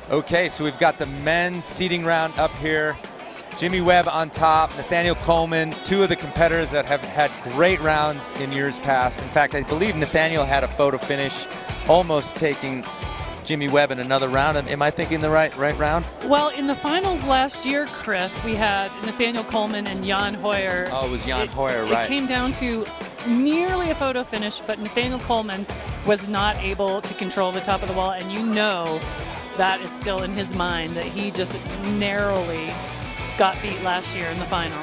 Okay, so we've got the men's seating round up here. Jimmy Webb on top, Nathaniel Coleman, two of the competitors that have had great rounds in years past. In fact, I believe Nathaniel had a photo finish, almost taking Jimmy Webb in another round. Am I thinking the right round? Well, in the finals last year, Chris, we had Nathaniel Coleman and Jan Hoyer. Oh, it was Jan Hoyer, right. It came down to nearly a photo finish, but Nathaniel Coleman was not able to control the top of the wall, and you know that is still in his mind, that he just narrowly got beat last year in the final.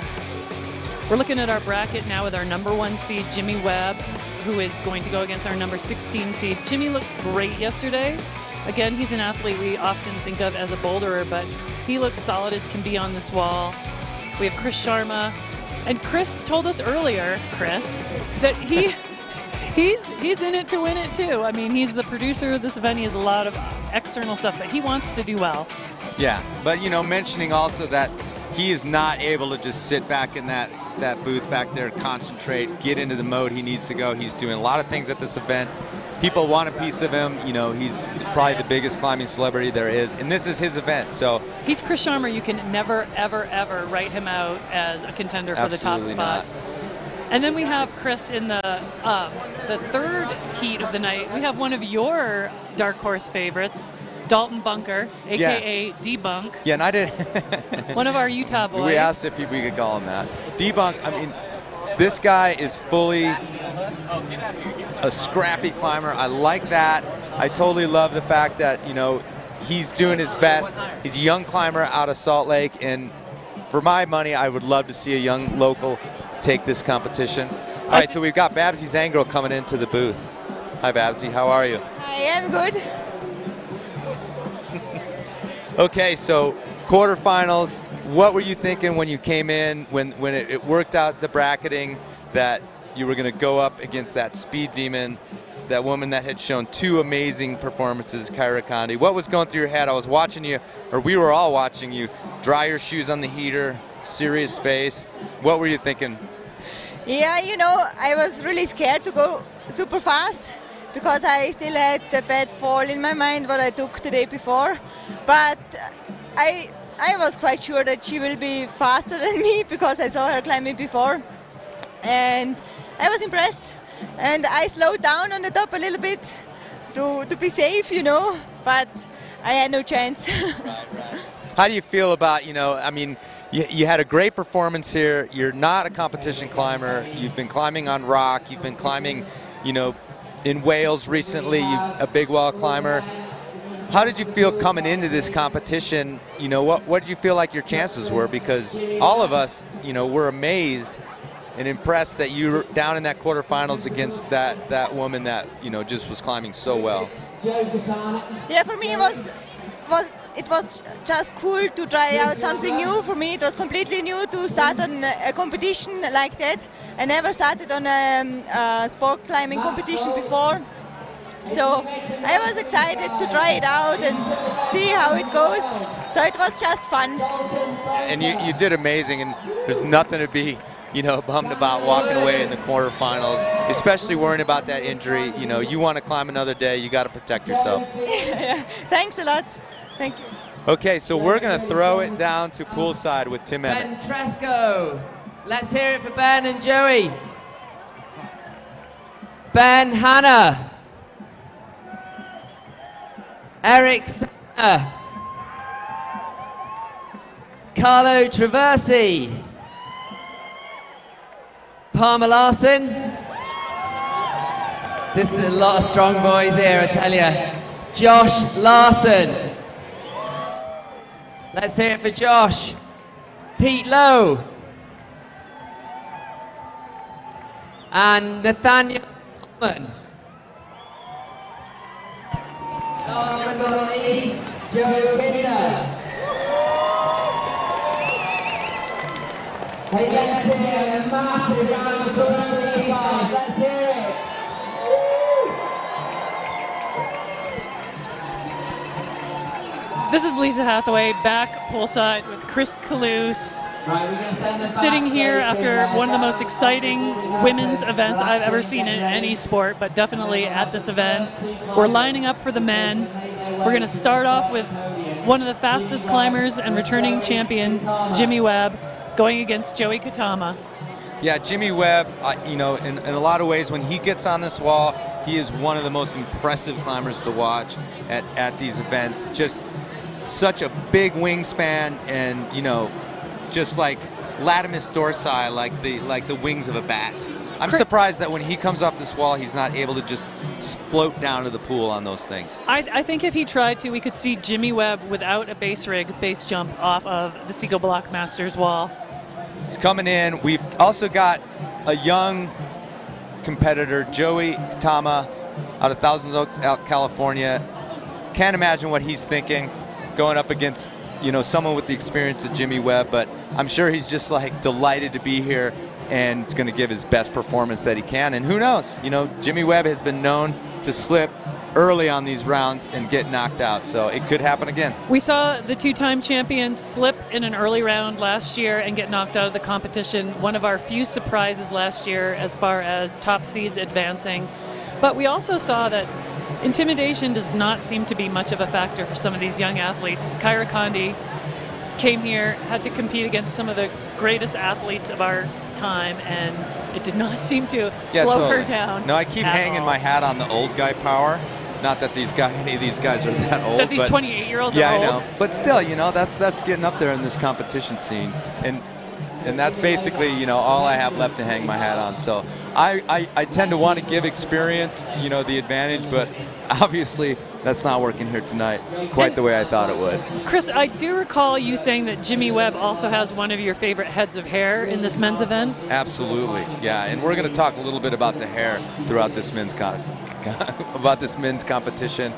We're looking at our bracket now with our #1 seed, Jimmy Webb, who is going to go against our #16 seed. Jimmy looked great yesterday. Again, he's an athlete we often think of as a boulderer, but he looks solid as can be on this wall. We have Chris Sharma, and Chris told us earlier, Chris, that he's in it to win it too. I mean, he's the producer of this event. He has a lot of external stuff, but he wants to do well. Yeah, but you know, mentioning also that he is not able to just sit back in that booth back there, concentrate, get into the mode he needs to go. He's doing a lot of things at this event. People want a piece of him. You know, he's probably the biggest climbing celebrity there is, and this is his event. So he's Chris Sharma. You can never, ever, ever write him out as a contender for the top spots. And then we have Chris in the third heat of the night. We have one of your dark horse favorites, Dalton Bunker, a.k.a. Debunk. Yeah, and I did. One of our Utah boys. We asked if we could call him that. Debunk, I mean, this guy is fully a scrappy climber. I like that. I totally love the fact that, you know, he's doing his best. He's a young climber out of Salt Lake, and for my money, I would love to see a young local take this competition. All right, so we've got Babsy Zangro coming into the booth. Hi, Babsy. How are you? I am good. Okay, so quarterfinals. What were you thinking when you came in, when it worked out the bracketing, that you were going to go up against that speed demon, that woman that had shown two amazing performances, Kyra Condi? What was going through your head? I was watching you, or we were all watching you, dry your shoes on the heater, serious face. What were you thinking? Yeah, you know, I was really scared to go super fast because I still had the bad fall in my mind what I took the day before. But I was quite sure that she will be faster than me because I saw her climbing before. And I was impressed. And I slowed down on the top a little bit to be safe, you know, but I had no chance. Right. How do you feel about, you know, I mean, you had a great performance here. You're not a competition climber. You've been climbing on rock. You've been climbing, you know, in Wales recently. You're a big wall climber. How did you feel coming into this competition? You know, what did you feel like your chances were? Because all of us, you know, were amazed and impressed that you were down in that quarterfinals against that woman that, you know, just was climbing so well. Yeah, for me it was just cool to try out something new. For me, it was completely new to start on a competition like that. I never started on a sport climbing competition before. So I was excited to try it out and see how it goes. So it was just fun. And you did amazing, and there's nothing to be, you know, bummed about walking away in the quarterfinals, especially worrying about that injury. You know, you want to climb another day, you got to protect yourself. Yeah. Thanks a lot. Thank you. Okay, so we're going to throw it down to poolside with Tim Ben Emmett. Tresco. Let's hear it for Ben and Joey. Ben Hanna. Eric Senna. Carlo Traversi. Palmer Larson. This is a lot of strong boys here, I tell you. Josh Larson. Let's hear it for Josh. Pete Lowe. And Nathaniel Coleman. Last but not least, Joe Binder. Hey, let's hear a massive round of applause for these guys. Let's hear it. This is Lisa Hathaway back poolside with Chris Kalous. Sitting here after one of the most exciting women's events I've ever seen in any sport, but definitely at this event. We're lining up for the men. We're going to start off with one of the fastest climbers and returning champion, Jimmy Webb, going against Joey Katama. Yeah, Jimmy Webb, you know, in a lot of ways, when he gets on this wall, he is one of the most impressive climbers to watch at these events. Just such a big wingspan, and you know, just like latimus dorsi, like the wings of a bat. I'm surprised that when he comes off this wall, he's not able to just float down to the pool on those things. I think if he tried to, we could see Jimmy Webb without a base jump off of the Psicobloc Masters wall. He's coming in. We've also got a young competitor, Joey Katama, out of Thousand Oaks, California. Can't imagine what he's thinking going up against, you know, someone with the experience of Jimmy Webb, but I'm sure he's just like delighted to be here and is going to give his best performance that he can. And who knows, you know, Jimmy Webb has been known to slip early on these rounds and get knocked out, so it could happen again. We saw the two-time champion slip in an early round last year and get knocked out of the competition. One of our few surprises last year as far as top seeds advancing. But we also saw that intimidation does not seem to be much of a factor for some of these young athletes. Kyra Condi came here, had to compete against some of the greatest athletes of our time, and it did not seem to slow her down. No, I keep hanging my hat on the old guy power. Not that any of these guys are that old. That these 28-year-olds are old. Yeah, I know. But still, you know, that's getting up there in this competition scene. And that's basically, you know, all I have left to hang my hat on. So I tend to want to give experience, you know, the advantage, but obviously that's not working here tonight quite the way I thought it would. Chris, I do recall you saying that Jimmy Webb also has one of your favorite heads of hair in this men's event. Absolutely, yeah. And we're going to talk a little bit about the hair throughout this men's competition.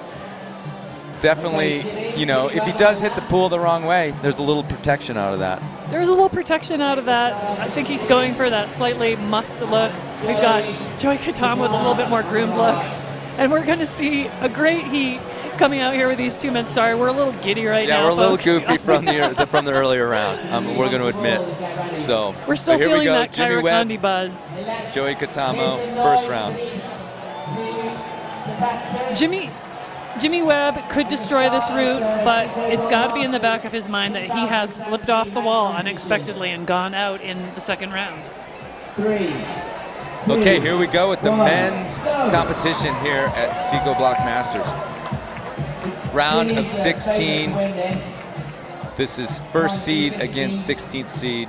Definitely, you know, if he does hit the pool the wrong way, there's a little protection out of that. There's a little protection out of that. I think he's going for that slightly must look. We've got Joey Katama with a little bit more groomed look. And we're going to see a great heat coming out here with these two men. Sorry, we're a little giddy right now. Yeah, we're a little folks. goofy from the earlier round. We're going to admit. So we're still here feeling we go. that Jimmy Kyra Webb, Condi buzz. Joey Katama, first round. Jimmy Webb could destroy this route, but it's got to be in the back of his mind that he has slipped off the wall unexpectedly and gone out in the second round. Okay, here we go with the men's competition here at Psicobloc Masters. Round of 16. This is first seed against 16th seed.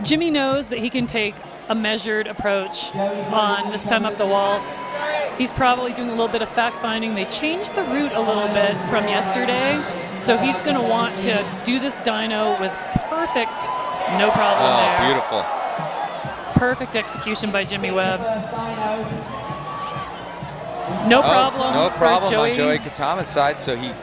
Jimmy knows that he can take a measured approach on this time up the wall. He's probably doing a little bit of fact-finding. They changed the route a little bit from yesterday, so he's going to want to do this dyno with perfect, no problem there. Beautiful. Perfect execution by Jimmy Webb. No problem. No problem for on Joey Katama's side, so he...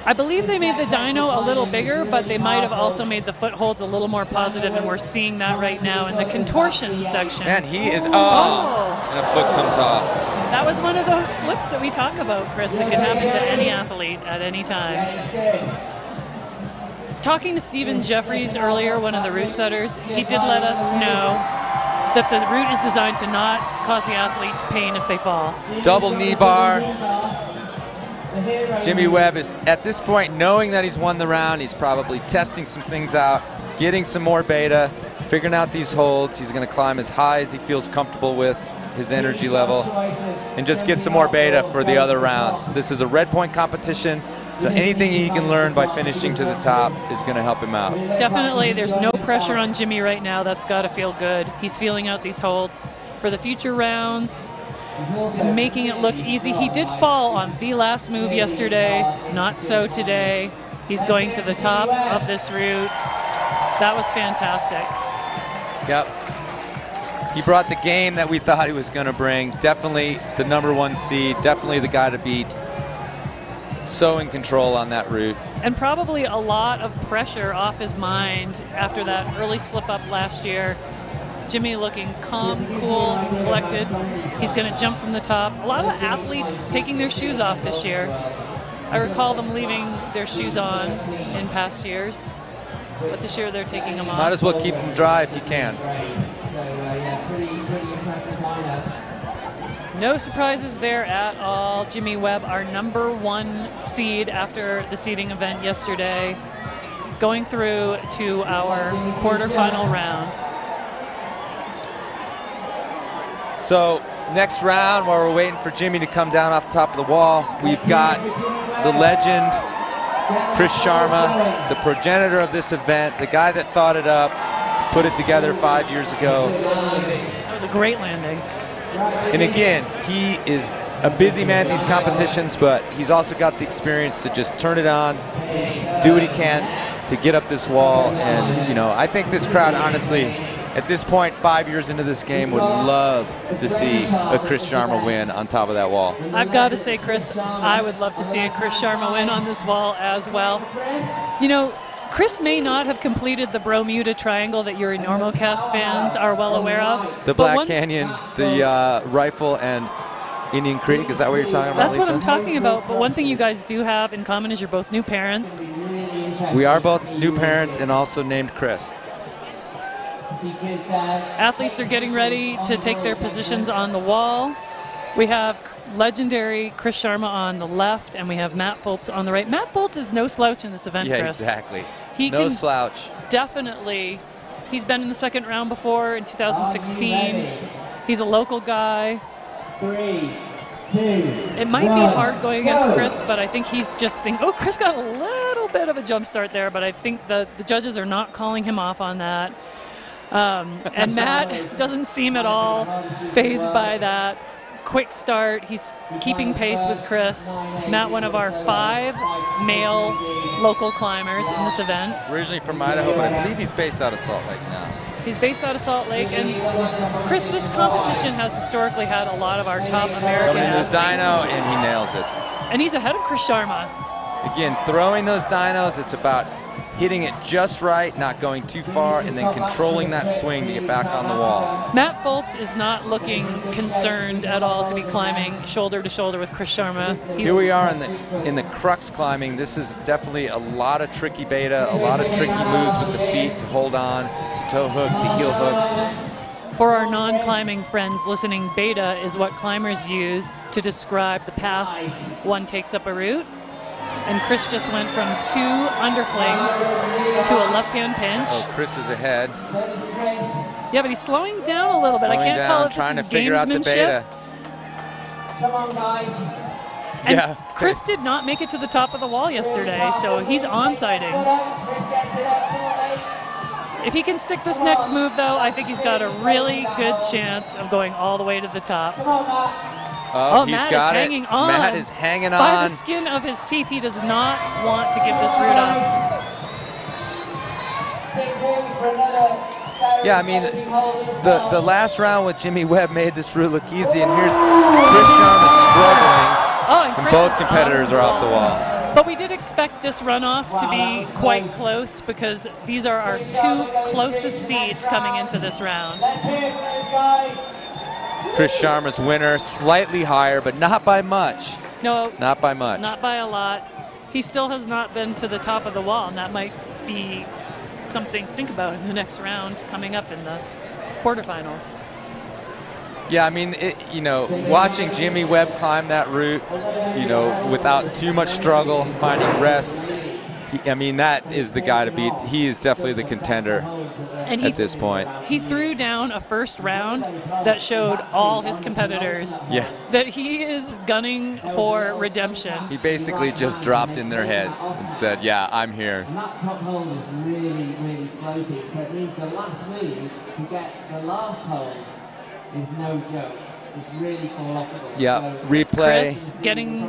I believe they made the dyno a little bigger, but they might have also made the footholds a little more positive, and we're seeing that right now in the contortion section. Man, he is... and a foot comes off. That was one of those slips that we talk about, Chris, that can happen to any athlete at any time. Talking to Stephen Jeffries earlier, one of the route setters, he did let us know that the route is designed to not cause the athletes pain if they fall. Double knee bar. Jimmy Webb is, at this point, knowing that he's won the round, he's probably testing some things out, getting some more beta, figuring out these holds. He's going to climb as high as he feels comfortable with. his energy level, and just get some more beta for the other rounds. This is a red point competition, so anything he can learn by finishing to the top is going to help him out. Definitely, there's no pressure on Jimmy right now. That's got to feel good. He's feeling out these holds for the future rounds. He's making it look easy. He did fall on the last move yesterday, not so today. He's going to the top of this route. That was fantastic. Yep. He brought the game that we thought he was going to bring. Definitely the #1 seed, definitely the guy to beat. So in control on that route. And probably a lot of pressure off his mind after that early slip up last year. Jimmy looking calm, cool, collected. He's going to jump from the top. A lot of athletes taking their shoes off this year. I recall them leaving their shoes on in past years, but this year they're taking them off. Might as well keep them dry if you can. No surprises there at all. Jimmy Webb, our #1 seed after the seeding event yesterday, going through to our quarterfinal round. So next round, while we're waiting for Jimmy to come down off the top of the wall, we've got the legend, Chris Sharma, the progenitor of this event, the guy that thought it up, put it together 5 years ago. That was a great landing. And again, he is a busy man at these competitions, but he's also got the experience to just turn it on, do what he can to get up this wall. And, you know, I think this crowd, honestly, at this point, 5 years into this game, would love to see a Chris Sharma win on top of that wall. I've got to say, Chris, I would love to see a Chris Sharma win on this wall as well. You know, Chris may not have completed the Bermuda Triangle that your Normocast fans are well aware of. The Black Canyon, the Rifle, and Indian Creek, is that what you're talking about, That's Lisa? what I'm talking about. But one thing you guys do have in common is you're both new parents. We are both new parents and also named Chris. Athletes are getting ready to take their positions on the wall. We have legendary Chris Sharma on the left, and we have Matt Foltz on the right. Matt Foltz is no slouch in this event, Yeah, Chris. exactly. He no can slouch. Definitely. He's been in the second round before in 2016. He's a local guy. 3, 2, It might be hard going against Chris, but I think he's just thinking, oh, Chris got a little bit of a jump start there, but I think the judges are not calling him off on that. And Matt doesn't seem at all fazed by that. Quick start. He's keeping pace with Chris. Matt, one of our 5 male local climbers in this event. Originally from Idaho, but I believe he's based out of Salt Lake now. He's based out of Salt Lake, and Chris, this competition has historically had a lot of our top American Throwing the athletes. dyno, and he nails it. And he's ahead of Chris Sharma. Again, throwing those dynos, it's about hitting it just right, not going too far, and then controlling that swing to get back on the wall. Matt Foltz is not looking concerned at all to be climbing shoulder to shoulder with Chris Sharma. Here we are in the crux climbing. This is definitely a lot of tricky beta, a lot of tricky moves with the feet to hold on, to toe hook, to heel hook. For our non-climbing friends listening, beta is what climbers use to describe the path one takes up a route. And Chris just went from 2 underflings to a left-hand pinch. Oh, Chris is ahead. Yeah, but he's slowing down a little bit. I can't tell if trying this to is figure out the beta. Come on, guys. And Yeah. Chris did not make it to the top of the wall yesterday, so he's onsiding. If he can stick this next move, though, I think he's got a really good chance of going all the way to the top. Oh, he's Matt got is it. hanging on. Matt is hanging By on. the skin of his teeth, he does not want to give this route up. Yeah, I mean, the last round with Jimmy Webb made this route look easy, and here's Chris Sharma struggling, and both competitors are off the wall. But we did expect this runoff to be quite close because these are our 2 closest seeds coming into this round. Chris Sharma's winner, slightly higher, but not by much. No. Not by much. Not by a lot. He still has not been to the top of the wall, and that might be something to think about in the next round coming up in the quarterfinals. Yeah, I mean, you know, watching Jimmy Webb climb that route, you know, without too much struggle, finding rests, I mean, that is the guy to beat. He is definitely the contender at this point. He threw down a first round that showed all his competitors that he is gunning for redemption. He basically just dropped in their heads and said, yeah, I'm here. And that top hold is really, really slow pitch. So it means the last move to get the last hold is no joke. It's really fall off. Yeah, replay. Chris getting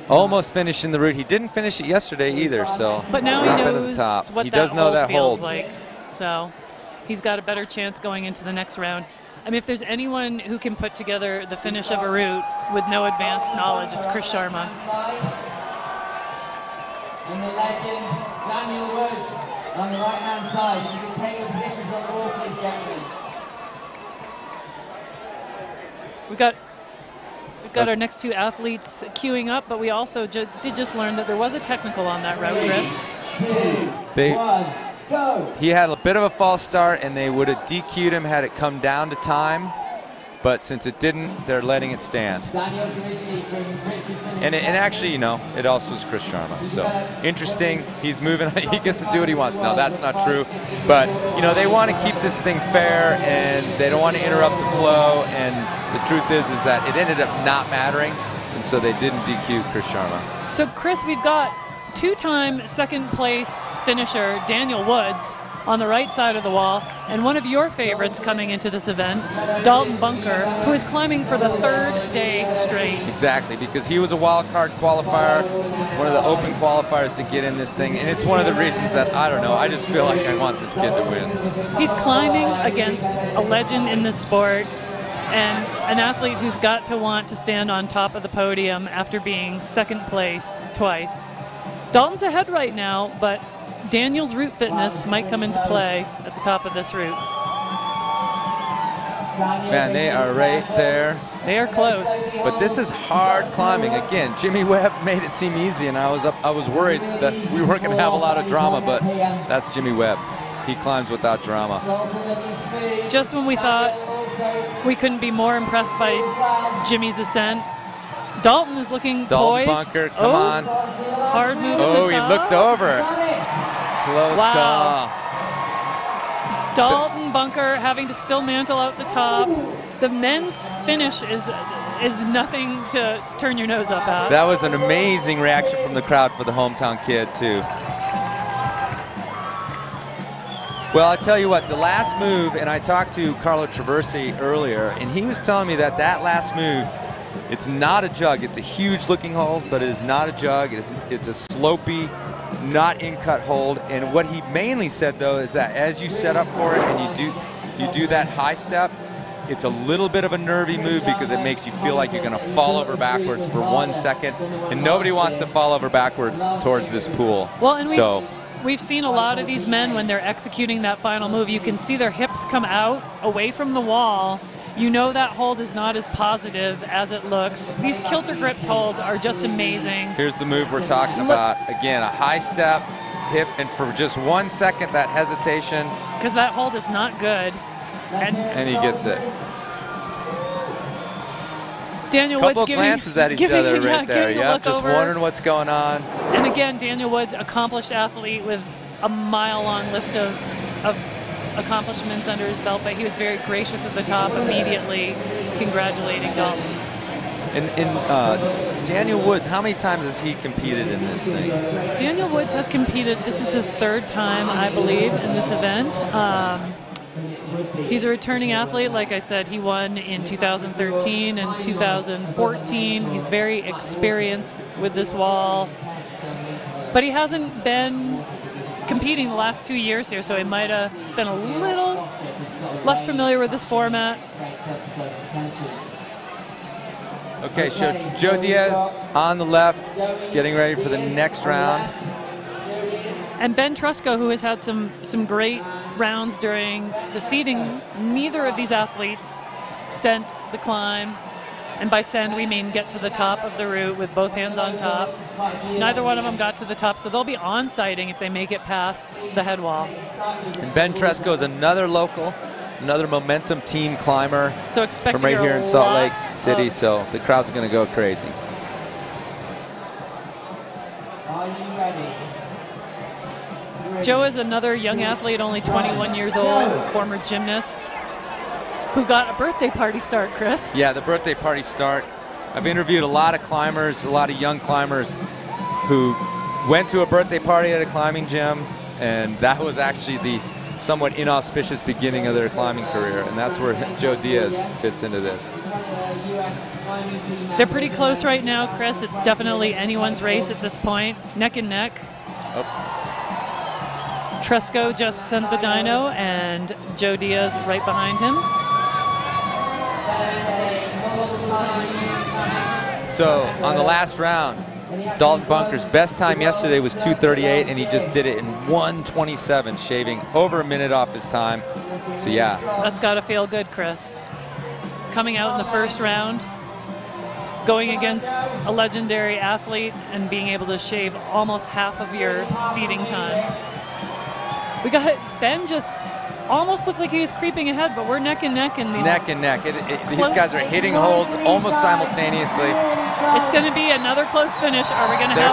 almost finishing the route. He didn't finish it yesterday either, so. But now he knows what he does know that feels hold. like. So he's got a better chance going into the next round. I mean, if there's anyone who can put together the finish of a route with no advanced knowledge, it's Chris Sharma. And the legend, Daniel Woods, on the right-hand side. You can take your positions on the wall, please, gentlemen. We've got our next two athletes queuing up, but we also did just learn that there was a technical on that route, Chris. 2, 1, go. He had a bit of a false start, and they would have DQ'd him had it come down to time. But since it didn't, they're letting it stand. And actually, you know, it also is Chris Sharma. So interesting. He's moving. He gets to do what he wants. No, that's not true. But, you know, they want to keep this thing fair, and they don't want to interrupt the flow. And the truth is that it ended up not mattering. And so they didn't DQ Chris Sharma. So, Chris, we've got two-time second place finisher Daniel Woods on the right side of the wall, and one of your favorites coming into this event, Dalton Bunker, who is climbing for the third day straight. Exactly, because he was a wild card qualifier, one of the open qualifiers to get in this thing, and it's one of the reasons that, I don't know, I just feel like I want this kid to win. He's climbing against a legend in this sport, and an athlete who's got to want to stand on top of the podium after being second place twice. Dalton's ahead right now, but Daniel's route fitness might come into play at the top of this route. Man, they are right there. They are close. But this is hard climbing. Again, Jimmy Webb made it seem easy, and I was worried that we weren't going to have a lot of drama, but that's Jimmy Webb. He climbs without drama. Just when we thought we couldn't be more impressed by Jimmy's ascent, Dalton is looking poised. Bunker, come on. Hard move. Oh, he looked over. Close call. Dalton Bunker having to still mantle out the top. The men's finish is nothing to turn your nose up at. That was an amazing reaction from the crowd for the hometown kid, too. Well, I tell you what, the last move, and I talked to Carlo Traversi earlier, and he was telling me that last move, it's not a jug. It's a huge looking hold, but it is not a jug. It's a slopey, not in-cut hold. And what he mainly said, though, is that as you set up for it and you do that high step, it's a little bit of a nervy move because it makes you feel like you're going to fall over backwards for 1 second. And nobody wants to fall over backwards towards this pool. Well, and we've seen a lot of these men when they're executing that final move. You can see their hips come out away from the wall. You know that hold is not as positive as it looks. These kilter grips holds are just amazing. Here's the move we're talking about. Again, a high step, hip, and for just 1 second, that hesitation. Because that hold is not good. And he gets it. Daniel Couple Woods glances at each other right there. Yeah, just wondering what's going on. And again, Daniel Woods, accomplished athlete with a mile-long list of accomplishments under his belt, but he was very gracious at the top, immediately congratulating Dalton. And Daniel Woods, how many times has he competed in this thing? Daniel Woods has competed, this is his third time, I believe, in this event. He's a returning athlete. Like I said, he won in 2013 and 2014. He's very experienced with this wall, but he hasn't been competing the last 2 years here, so he might have been a little less familiar with this format. Okay, so Joe Diaz on the left, getting ready for the next round. And Ben Trusco, who has had some great rounds during the seeding. Neither of these athletes sent the climb. And by send, we mean get to the top of the route with both hands on top. Neither one of them got to the top, so they'll be on-sighting if they make it past the head wall. And Ben Trusco is another local, another momentum team climber from right here in Salt Lake City, so the crowd's going to go crazy. Are you ready? Joe is another young athlete, only 21 years old, former gymnast, who got a birthday party start, Chris. Yeah, the birthday party start. I've interviewed a lot of climbers, a lot of young climbers who went to a birthday party at a climbing gym, and that was actually the somewhat inauspicious beginning of their climbing career, and that's where Joe Diaz fits into this. They're pretty close right now, Chris. It's definitely anyone's race at this point, neck and neck. Oh. Tresco just sent the dyno, and Joe Diaz right behind him. So on the last round, Dalton Bunker's best time yesterday was 2:38, and he just did it in 1:27, shaving over a minute off his time. So yeah. That's got to feel good, Chris. Coming out in the first round, going against a legendary athlete and being able to shave almost half of your seating time. We got Ben just almost looked like he was creeping ahead, but we're neck and neck in these. Neck and neck. These guys are hitting holds almost simultaneously. It's going to be another close finish. Are we going to have?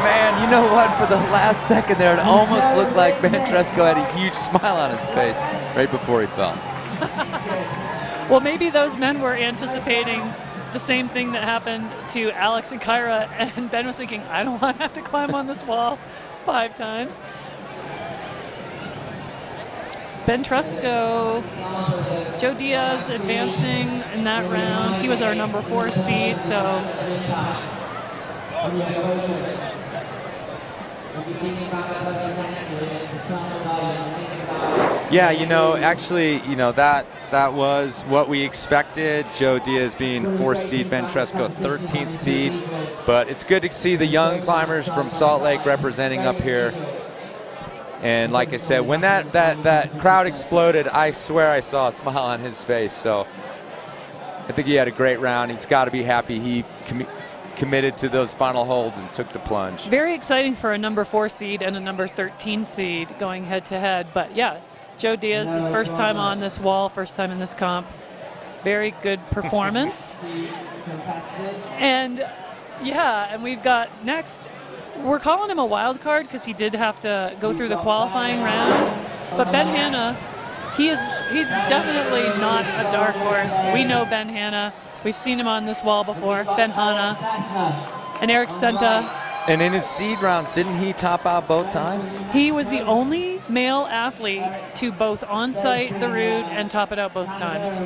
Man, you know what? For the last second there, it almost looked like Ben Tresco had a huge smile on his face right before he fell. Well, maybe those men were anticipating the same thing that happened to Alex and Kyra, and Ben was thinking, I don't want to have to climb on this wall 5 times. Ben Tresco, Joe Diaz advancing in that round. He was our number 4 seed, so. Yeah, you know, actually, you know, that was what we expected. Joe Diaz being 4th seed, Ben Tresco 13th seed. But it's good to see the young climbers from Salt Lake representing up here. And like I said, when that crowd exploded, I swear I saw a smile on his face. So I think he had a great round. He's got to be happy he committed to those final holds and took the plunge. Very exciting for a number 4 seed and a number 13 seed going head to head. But yeah, Joe Diaz, his first time on this wall, first time in this comp. Very good performance. And yeah, and we've got next, we're calling him a wild card because he did have to go through the qualifying round. But Ben Hanna, he's definitely not a dark horse. We know Ben Hanna. We've seen him on this wall before. Ben Hanna and Eric Senta. And in his seed rounds, didn't he top out both times? He was the only male athlete to both on-site the route and top it out both times.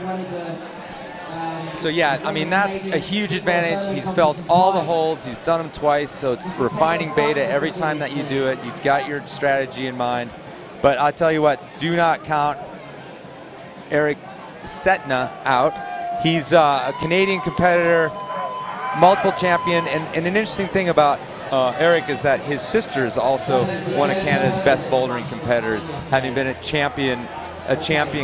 So yeah, I mean, that's a huge advantage. He's felt all the holds. He's done them twice, so it's refining beta every time that you do it. You've got your strategy in mind. But I'll tell you what, do not count Eric Setna out. He's a Canadian competitor, multiple champion, and an interesting thing about Eric is that his sister is also one of Canada's best bouldering competitors, having been a champion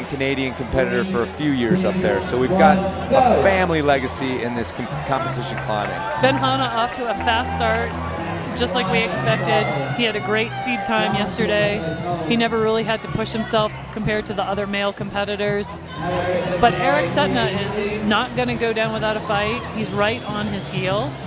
Canadian competitor for a few years up there. So we've got a family legacy in this competition climbing. Ben Hanna off to a fast start, just like we expected. He had a great seed time yesterday. He never really had to push himself compared to the other male competitors. But Eric Setna is not going to go down without a fight. He's right on his heels.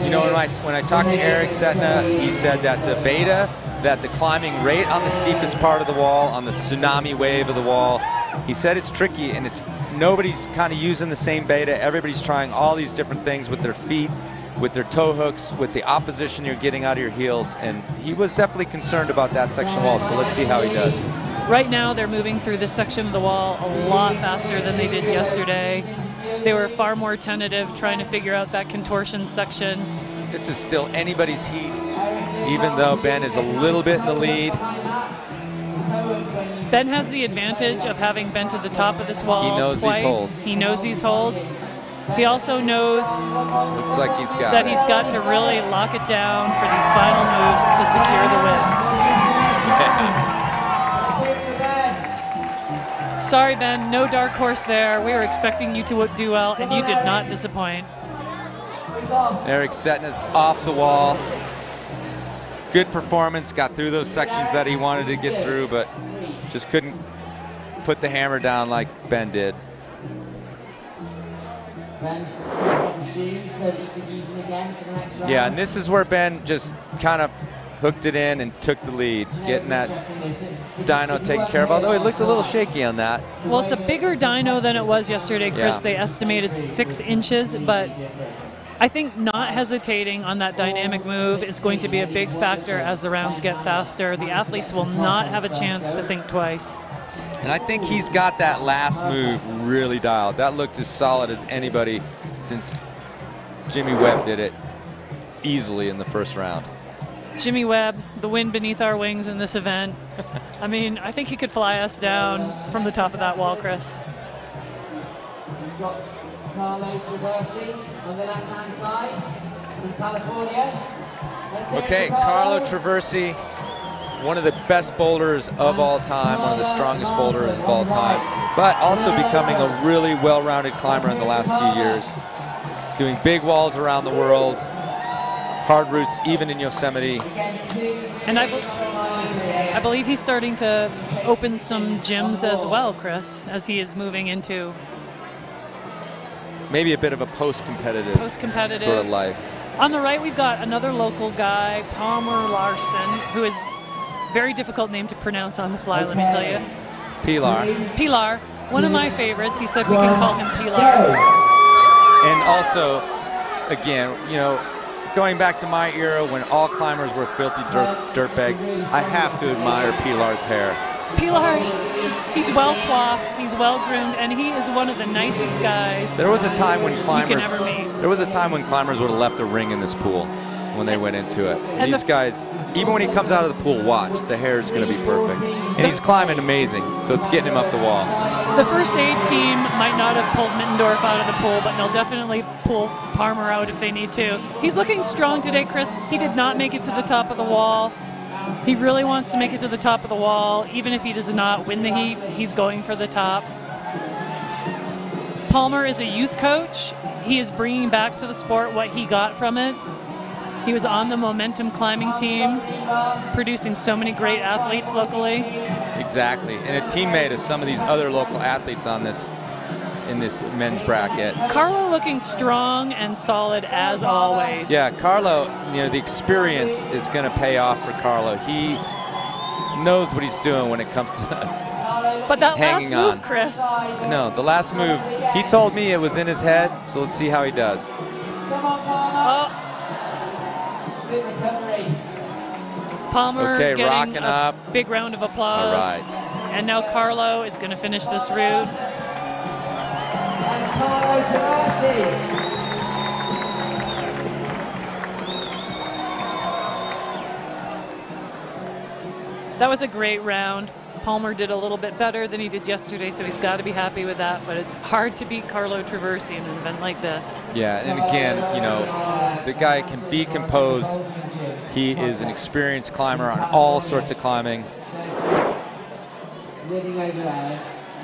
You know, when I talked to Eric Setna, he said that the beta, that the climbing rate on the steepest part of the wall, on the tsunami wave of the wall, he said it's tricky and nobody's kind of using the same beta. Everybody's trying all these different things with their feet, with their toe hooks, with the opposition you're getting out of your heels, and he was definitely concerned about that section of the wall, so let's see how he does. Right now they're moving through this section of the wall a lot faster than they did yesterday. They were far more tentative, trying to figure out that contortion section. This is still anybody's heat, even though Ben is a little bit in the lead. Ben has the advantage of having been to the top of this wall twice. These holds. He knows these holds. He also knows looks like he's got that he's got to really lock it down for these final moves to secure the win. Sorry, Ben, no dark horse there. We were expecting you to do well, and you did not disappoint. Eric Setna's off the wall. Good performance, got through those sections that he wanted to get through, but just couldn't put the hammer down like Ben did. Ben's got shoes so that you can use them again for the next round. Yeah, and this is where Ben just kind of hooked it in and took the lead, getting that dyno taken care of, although it looked a little shaky on that. Well, it's a bigger dyno than it was yesterday, Chris. Yeah. They estimated 6 inches, but I think not hesitating on that dynamic move is going to be a big factor as the rounds get faster. The athletes will not have a chance to think twice. And I think he's got that last move really dialed. That looked as solid as anybody since Jimmy Webb did it easily in the first round. Jimmy Webb, the wind beneath our wings in this event. I mean, I think he could fly us down from the top of that wall, Chris. You've got Carlo Traversi on the left-hand side from California. Okay, Carlo Traversi, one of the best boulders of all time, one of the strongest boulders of all time, but also becoming a really well-rounded climber in the last few years, doing big walls around the world, hard routes even in Yosemite. And I believe he's starting to open some gyms as well, Chris, as he is moving into maybe a bit of a post-competitive sort of life. On the right, we've got another local guy, Palmer Larson, who is very difficult name to pronounce on the fly, let me tell you. Pilar, one of my favorites. He said we can call him Pilar. And also, again, you know, going back to my era when all climbers were filthy dirtbags, I have to admire Pilar's hair. Pilar, he's well coiffed, he's well groomed, and he is one of the nicest guys. There was a time when you climbers can ever meet. There was a time when climbers would have left a ring in this pool when they went into it. And these guys, even when he comes out of the pool, watch, the hair is going to be perfect. And he's climbing amazing, so it's getting him up the wall. The first aid team might not have pulled Mittendorf out of the pool, but they'll definitely pull Palmer out if they need to. He's looking strong today, Chris. He did not make it to the top of the wall. He really wants to make it to the top of the wall. Even if he does not win the heat, he's going for the top. Palmer is a youth coach. He is bringing back to the sport what he got from it. He was on the Momentum climbing team, producing so many great athletes locally. Exactly, and a teammate of some of these other local athletes on this, in this men's bracket. Carlo looking strong and solid as always. Yeah, Carlo, you know, the experience is going to pay off for Carlo. He knows what he's doing when it comes to but that hanging last move, on. Chris. No, the last move, he told me it was in his head, so let's see how he does. Palmer okay, getting rocking a up. big round of applause. All right. And now Carlo is going to finish this route. That was a great round. Palmer did a little bit better than he did yesterday, so he's got to be happy with that. But it's hard to beat Carlo Traversi in an event like this. Yeah, and again, you know, the guy can be composed. He is an experienced climber on all sorts of climbing.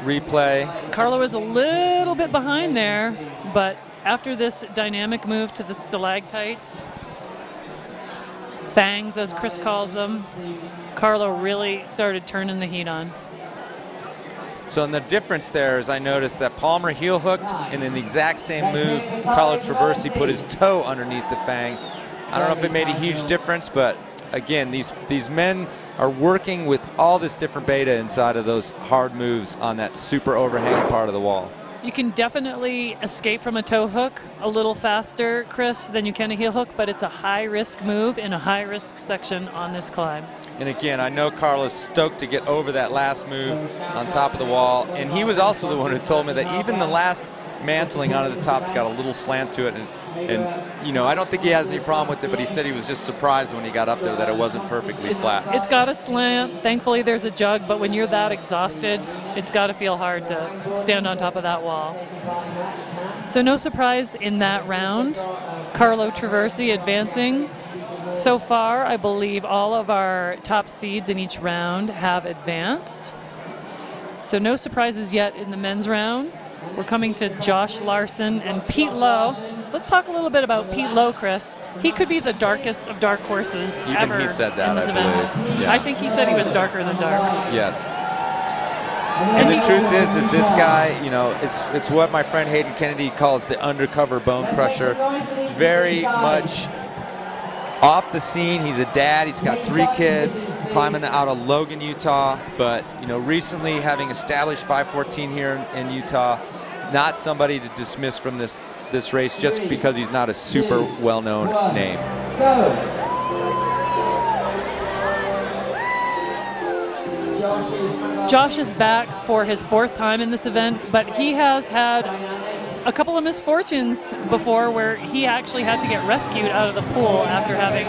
Replay. Carlo is a little bit behind there, but after this dynamic move to the stalactites, fangs as Chris calls them, Carlo really started turning the heat on. So in the difference there is I noticed that Palmer heel hooked, and in the exact same move, Carlo Traversi put his toe underneath the fang. I don't know if it made a huge difference, but again, these men are working with all this different beta inside of those hard moves on that super overhanging part of the wall. You can definitely escape from a toe hook a little faster, Chris, than you can a heel hook, but it's a high-risk move in a high-risk section on this climb. And again, I know Carlo's stoked to get over that last move on top of the wall, and he was also the one who told me that even the last mantling onto the top's got a little slant to it, and you know, I don't think he has any problem with it, but he said he was just surprised when he got up there that it wasn't perfectly flat. It's got a slant. Thankfully, there's a jug, but when you're that exhausted, it's got to feel hard to stand on top of that wall. So no surprise in that round. Carlo Traversi advancing. So far, I believe all of our top seeds in each round have advanced. So no surprises yet in the men's round. We're coming to Josh Larson and Pete Lowe. Let's talk a little bit about Pete Lowe, Chris. He could be the darkest of dark horses ever. Even he said that, in this I event. believe. Yeah. I think he said he was darker than dark. Yes. And the truth is this guy, you know, it's what my friend Hayden Kennedy calls the undercover bone crusher. Very much off the scene. He's a dad. He's got 3 kids, climbing out of Logan, Utah. But, you know, recently having established 514 here in Utah, not somebody to dismiss from this race just because he's not a super well-known name. Josh is back for his 4th time in this event, but he has had a couple of misfortunes before where he actually had to get rescued out of the pool after having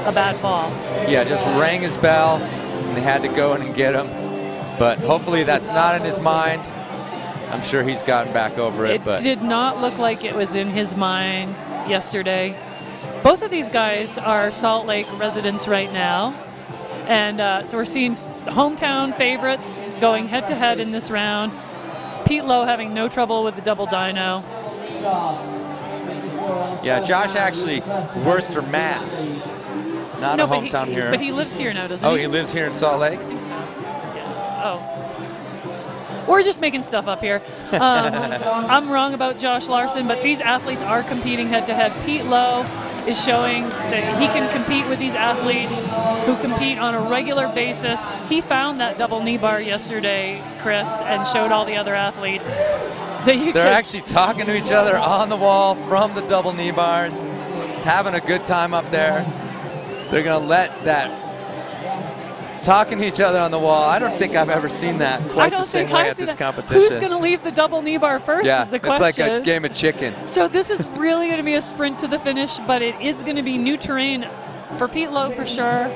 a bad fall. Yeah, just rang his bell and they had to go in and get him. But hopefully that's not in his mind. I'm sure he's gotten back over it. It did not look like it was in his mind yesterday. Both of these guys are Salt Lake residents right now. And so we're seeing hometown favorites going head-to-head in this round. Pete Lowe having no trouble with the double dyno. Yeah, Josh actually, Worcester, Mass. Not a hometown here. But he lives here now, doesn't he? Oh, he lives here in Salt Lake? Yeah. Oh. We're just making stuff up here. I'm wrong about Josh Larson, but these athletes are competing head-to-head. Pete Lowe is showing that he can compete with these athletes who compete on a regular basis. He found that double knee bar yesterday, Chris, and showed all the other athletes that you They're actually talking to each other on the wall from the double knee bars, having a good time up there. They're going to let that talking to each other on the wall. I don't think I've ever seen that quite the same way at this competition. Who's going to leave the double knee bar first is the question. It's like a game of chicken. So this is really going to be a sprint to the finish, but it is going to be new terrain for Pete Lowe for sure.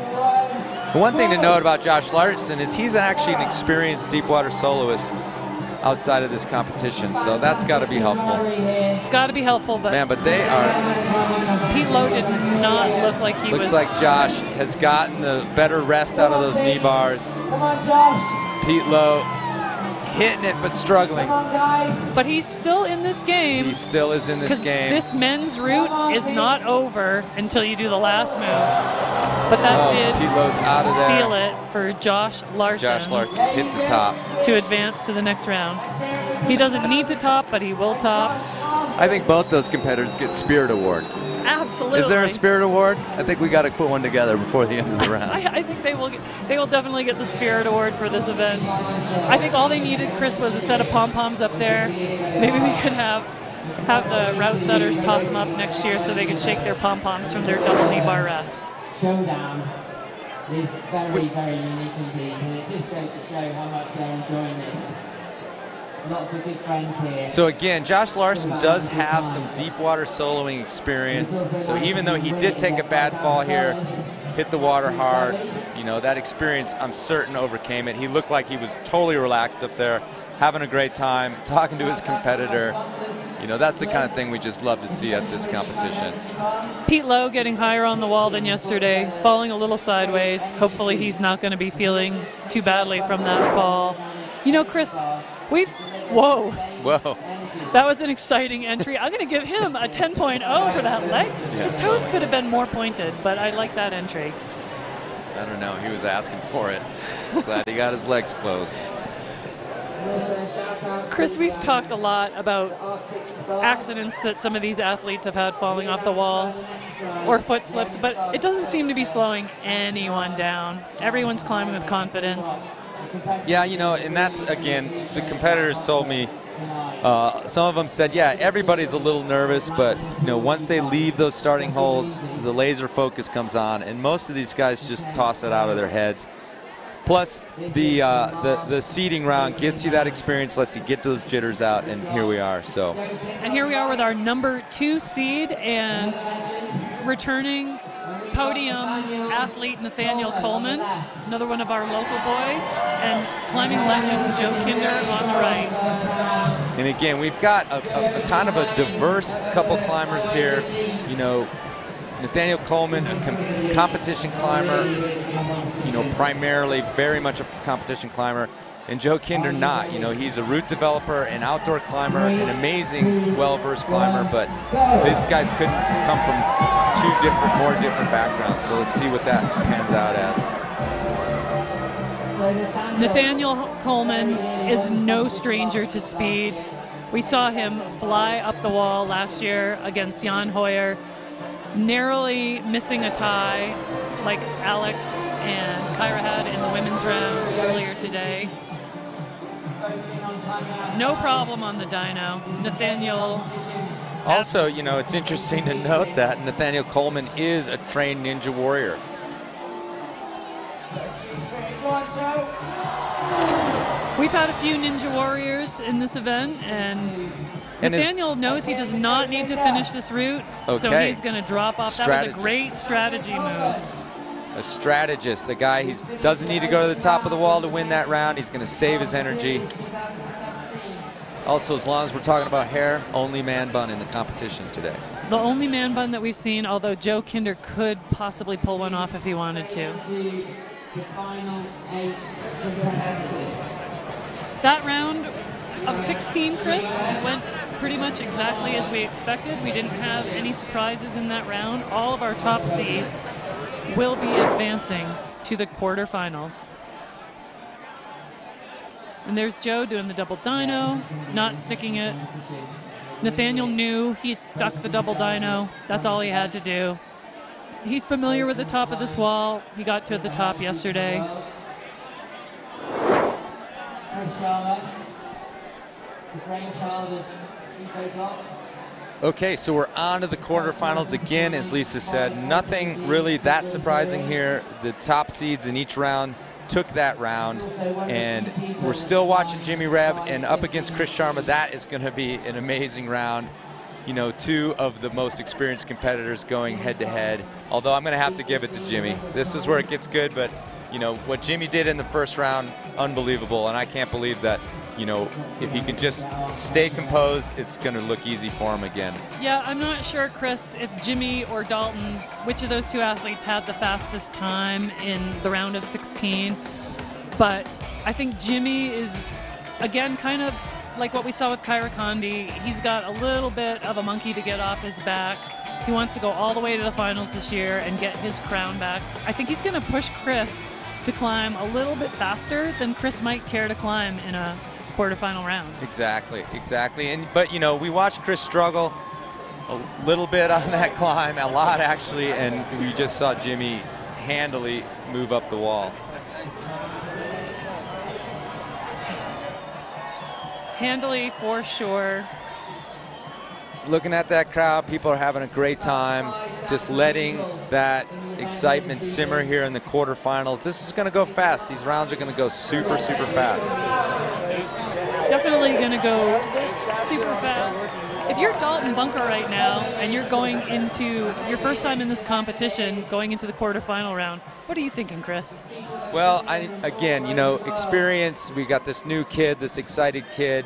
One thing to note about Josh Larson is he's actually an experienced deep water soloist outside of this competition, so that's got to be helpful. It's got to be helpful, but man, but they are. Pete Lowe did not look like he was. Looks like Josh has gotten the better rest out of those knee bars. Come on, Josh. Pete Lowe hitting it but struggling. But he's still in this game. He still is in this game. This men's route is not over until you do the last move. But that did Pete Lowe's out of there. seal it for Josh Larson. Josh Larson hits the top. To advance to the next round. He doesn't need to top, but he will top. I think both those competitors get Spirit Award. Absolutely. Is there a Spirit Award? I think we got to put one together before the end of the round. I think they will definitely get the Spirit Award for this event. I think all they needed, Chris, was a set of pom-poms up there. Maybe we could have the route setters toss them up next year so they could shake their pom-poms from their double knee bar rest. Showdown is very, very unique indeed, and it just goes to show how much they're enjoying this. Lots of good friends here. So again, Josh Larson does have some deep water soloing experience. So even though he did take a bad fall here, hit the water hard, you know, that experience, I'm certain, overcame it. He looked like he was totally relaxed up there, having a great time, talking to his competitor. You know, that's the kind of thing we just love to see at this competition. Pete Lowe getting higher on the wall than yesterday, falling a little sideways. Hopefully he's not going to be feeling too badly from that fall. You know, Chris, whoa. Whoa. That was an exciting entry. I'm going to give him a 10.0 for that leg. Yeah. His toes could have been more pointed, but I like that entry. I don't know, he was asking for it. Glad he got his legs closed. Chris, we've talked a lot about accidents that some of these athletes have had falling off the wall or foot slips, but it doesn't seem to be slowing anyone down. Everyone's climbing with confidence. Yeah, you know, and that's, again, the competitors told me, some of them said, yeah, everybody's a little nervous, but, you know, once they leave those starting holds, the laser focus comes on, and most of these guys just toss it out of their heads. Plus, the seeding round gets you that experience, lets you get those jitters out, and here we are. So. And here we are with our #2 seed and returning podium athlete Nathaniel Coleman, another one of our local boys, and climbing legend Joe Kinder on the right. And again, we've got a kind of a diverse couple climbers here. You know, Nathaniel Coleman, a competition climber, you know, primarily very much a competition climber, and Joe Kinder not. You know, he's a route developer, an outdoor climber, an amazing, well-versed climber, but these guys couldn't come from more different backgrounds. So let's see what that pans out as. Nathaniel Coleman is no stranger to speed. We saw him fly up the wall last year against Jan Hoyer, narrowly missing a tie like Alex and Kyra had in the women's round earlier today. No problem on the dyno. Nathaniel. Also, you know, it's interesting to note that Nathaniel Coleman is a trained Ninja Warrior. We've had a few Ninja Warriors in this event, and Nathaniel knows he does not need to finish this route, so he's going to drop off. That was a great strategy move. A strategist, a guy he doesn't need to go to the top of the wall to win that round. He's going to save his energy. Also, as long as we're talking about hair, only man bun in the competition today. The only man bun that we've seen, although Joe Kinder could possibly pull one off if he wanted to. That round of 16, Chris, went pretty much exactly as we expected. We didn't have any surprises in that round. All of our top seeds will be advancing to the quarterfinals. And there's Joe doing the double dyno, not sticking it. Nathaniel knew he stuck the double dyno. That's all he had to do. He's familiar with the top of this wall. He got to the top yesterday. Okay, so we're on to the quarterfinals again, as Lisa said. Nothing really that surprising here. The top seeds in each round took that round, and we're still watching Jimmy Reb, and up against Chris Sharma. That is going to be an amazing round. You know, two of the most experienced competitors going head-to-head. Although I'm going to have to give it to Jimmy. This is where it gets good, but, you know, what Jimmy did in the first round, unbelievable, and I can't believe that, you know, if he can just stay composed, it's going to look easy for him again. Yeah, I'm not sure, Chris, if Jimmy or Dalton, which of those two athletes had the fastest time in the round of 16. But I think Jimmy is, again, kind of like what we saw with Kyra Condi. He's got a little bit of a monkey to get off his back. He wants to go all the way to the finals this year and get his crown back. I think he's going to push Chris to climb a little bit faster than Chris might care to climb in a quarterfinal round. Exactly, exactly. But you know, we watched Chris struggle a little bit on that climb, a lot actually, and we just saw Jimmy handily move up the wall. Handily, for sure. Looking at that crowd, people are having a great time, just letting that excitement simmer here in the quarterfinals. This is going to go fast. These rounds are going to go super, super fast. Definitely going to go super fast. If you're Dalton Bunker right now and you're going into your first time in this competition, going into the quarterfinal round, what are you thinking, Chris? Well, again, you know, experience. We got this new kid, this excited kid,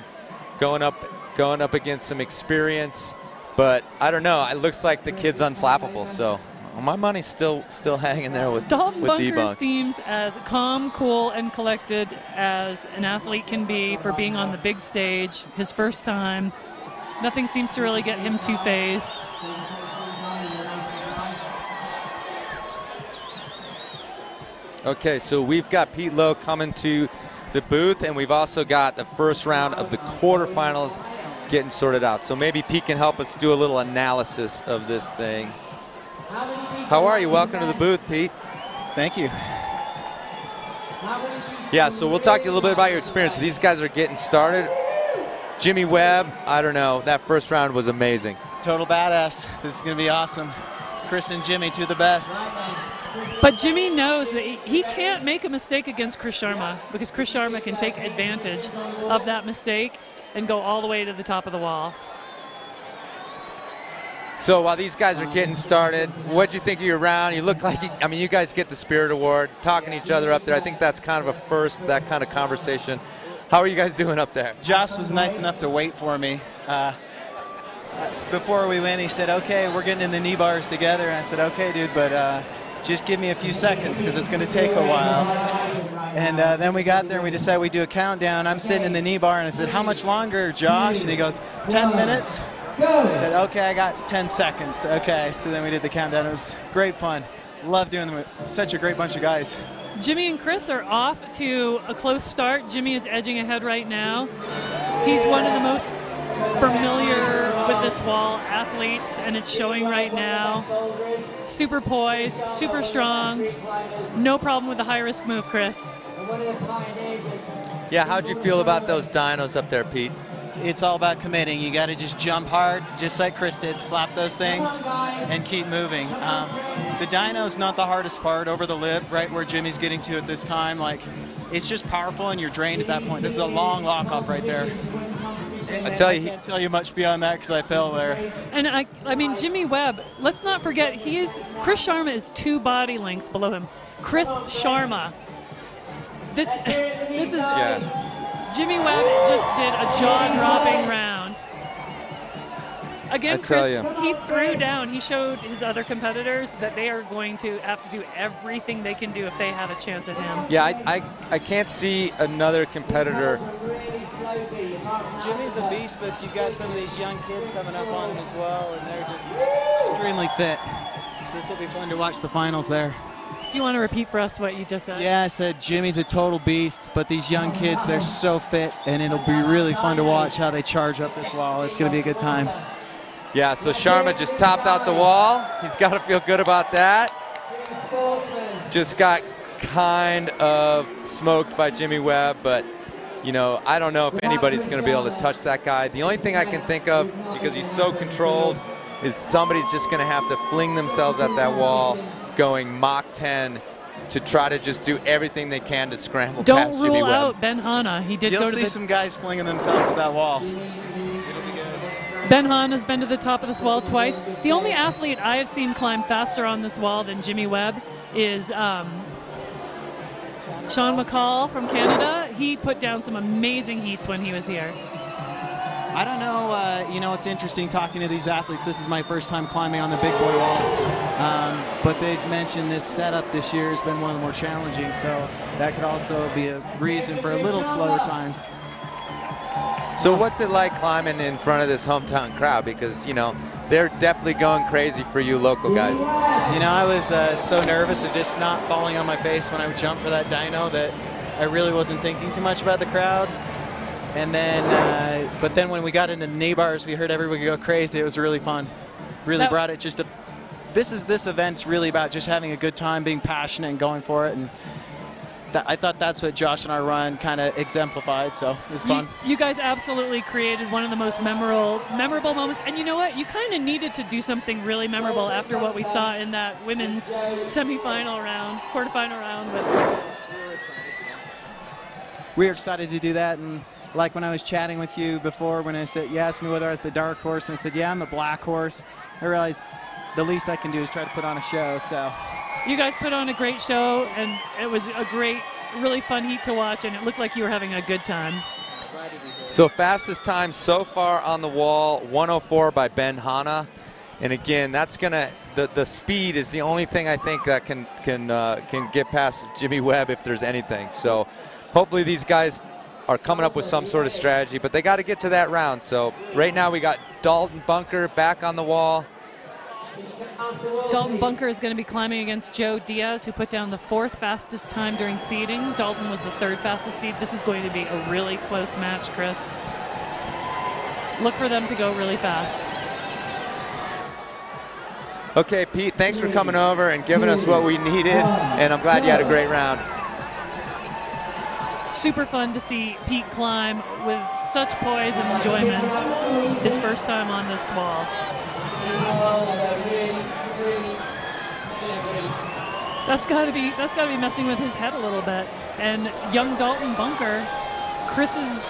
going up against some experience. But I don't know. It looks like the kid's unflappable. So my money's still hanging there with Dalton Bunker D-Bunk. seems as calm, cool, and collected as an athlete can be for being on the big stage. His first time. Nothing seems to really get him too phased. Okay, so we've got Pete Lowe coming to the booth, and we've also got the first round of the quarterfinals getting sorted out. So maybe Pete can help us do a little analysis of this thing. How are you? Welcome to the booth, Pete. Thank you. Yeah, so we'll talk to you a little bit about your experience. These guys are getting started. Jimmy Webb, I don't know, that first round was amazing. Total badass. This is going to be awesome. Chris and Jimmy, two of the best. But Jimmy knows that he can't make a mistake against Chris Sharma, because Chris Sharma can take advantage of that mistake and go all the way to the top of the wall. So while these guys are getting started, what'd you think of your round? You look like, I mean, you guys get the Spirit Award, talking to each other up there. I think that's kind of a first, that kind of conversation. How are you guys doing up there? Josh was nice enough to wait for me. Before we went, he said, okay, we're getting in the knee bars together. And I said, okay, dude, but just give me a few seconds because it's going to take a while. And then we got there and we decided we'd do a countdown. I'm sitting in the knee bar and I said, how much longer, Josh? And he goes, 10 minutes. I said, okay, I got 10 seconds. Okay, so then we did the countdown. It was great fun. Love doing them with such a great bunch of guys. Jimmy and Chris are off to a close start. Jimmy is edging ahead right now. He's one of the most familiar with this wall athletes, and it's showing right now. Super poised, super strong. No problem with the high-risk move, Chris. Yeah, how'd you feel about those dynos up there, Pete? It's all about committing. You got to just jump hard, just like Chris did, slap those things, and keep moving. The dyno's not the hardest part over the lip, right where Jimmy's getting to at this time. Like, it's just powerful, and you're drained at that point. This is a long lock-off right there. I tell you, I can't tell you much beyond that because I fell there. And I mean, Jimmy Webb, let's not forget, Chris Sharma is 2 body lengths below him. Chris Sharma. This is, Jimmy Webb just did a jaw-dropping round. Again, Chris, he threw down. He showed his other competitors that they are going to have to do everything they can do if they have a chance at him. Yeah, I can't see another competitor. Jimmy's a beast, but you've got some of these young kids coming up on him as well, and they're just extremely fit. So this will be fun to watch the finals there. Do you want to repeat for us what you just said? Yeah, I said Jimmy's a total beast, but these young kids, they're so fit, and it'll be really fun to watch how they charge up this wall. It's going to be a good time. Yeah, so Sharma just topped out the wall. He's got to feel good about that. Just got kind of smoked by Jimmy Webb, but you know, I don't know if anybody's going to be able to touch that guy. The only thing I can think of, because he's so controlled, is somebody's just going to have to fling themselves at that wall going Mach 10 to try to just do everything they can to scramble past Jimmy Webb. Don't rule out Ben Hanna. He did You'll go to see some guys flinging themselves at that wall. Ben Hanna's been to the top of this wall twice. The only athlete I have seen climb faster on this wall than Jimmy Webb is Sean McCall from Canada. He put down some amazing heats when he was here. I don't know, you know, it's interesting talking to these athletes. This is my first time climbing on the big boy wall. But they've mentioned this setup this year has been one of the more challenging, so that could also be a reason for a little slower times. So what's it like climbing in front of this hometown crowd? Because, you know, they're definitely going crazy for you local guys. You know, I was so nervous of just not falling on my face when I would jump for that dyno that I really wasn't thinking too much about the crowd. And then, but then when we got into the knee bars, we heard everybody go crazy. It was really fun. Really brought it just a, this event's really about just having a good time, being passionate and going for it. And I thought that's what Josh and our run kind of exemplified, so it was fun. You guys absolutely created one of the most memorable moments. And you know what? You kind of needed to do something really memorable after what we saw in that women's semifinal round, quarterfinal round. But we were excited to do that, and like when I was chatting with you before, when I said, you asked me whether I was the dark horse, and I said, yeah, I'm the black horse. I realized the least I can do is try to put on a show, so. You guys put on a great show, and it was a great, really fun heat to watch, and it looked like you were having a good time. So fastest time so far on the wall, 104 by Ben Hanna. And again, that's gonna, the speed is the only thing I think that can get past Jimmy Webb if there's anything. So hopefully these guys are coming up with some sort of strategy, but they got to get to that round. So right now we got Dalton Bunker back on the wall. Dalton Bunker is going to be climbing against Joe Diaz, who put down the 4th fastest time during seeding. Dalton was the 3rd fastest seed. This is going to be a really close match, Chris. Look for them to go really fast. Okay, Pete, thanks for coming over and giving us what we needed, and I'm glad you had a great round. Super fun to see Pete climb with such poise and enjoyment his first time on this wall. That's got to be messing with his head a little bit. And young Dalton Bunker, Chris's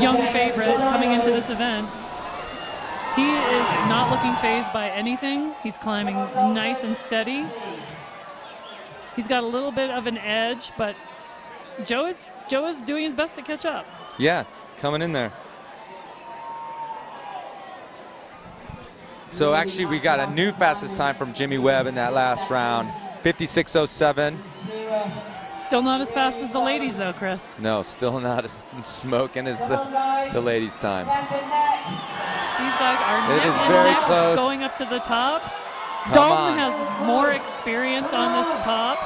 young favorite coming into this event, he is not looking fazed by anything. He's climbing nice and steady. He's got a little bit of an edge, but Joe is doing his best to catch up. Yeah, coming in there. So actually we got a new fastest time from Jimmy Webb in that last round, 56:07. Still not as fast as the ladies though, Chris. No, still not as smoking as the ladies' times. These guys are it is very close. Going up to the top. Come Dalton on. has more experience on this top.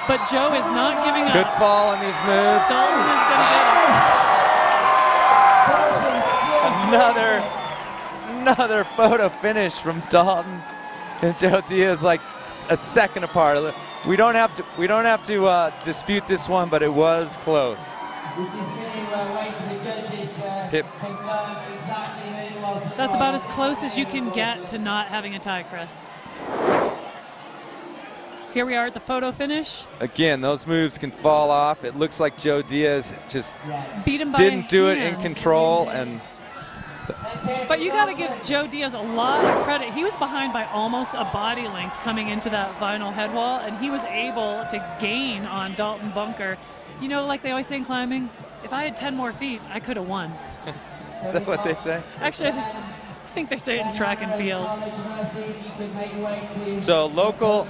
But Joe is not giving up. Good fall on these moves. Dalton is going to get it. Another photo finish from Dalton and Joe Diaz, like a second apart. We don't have to dispute this one, but it was close. We're just going to wait for the judges to confirm exactly who it was. That's about as close as you can get to not having a tie, Chris. Here we are at the photo finish. Again, those moves can fall off. It looks like Joe Diaz just beat him by didn't do it hand. in control. But you got to give Joe Diaz a lot of credit. He was behind by almost a body length coming into that vinyl head wall, and he was able to gain on Dalton Bunker. You know, like they always say in climbing, if I had 10 more feet, I could have won. Is that what they say? Actually, I think they say it in track and field. So local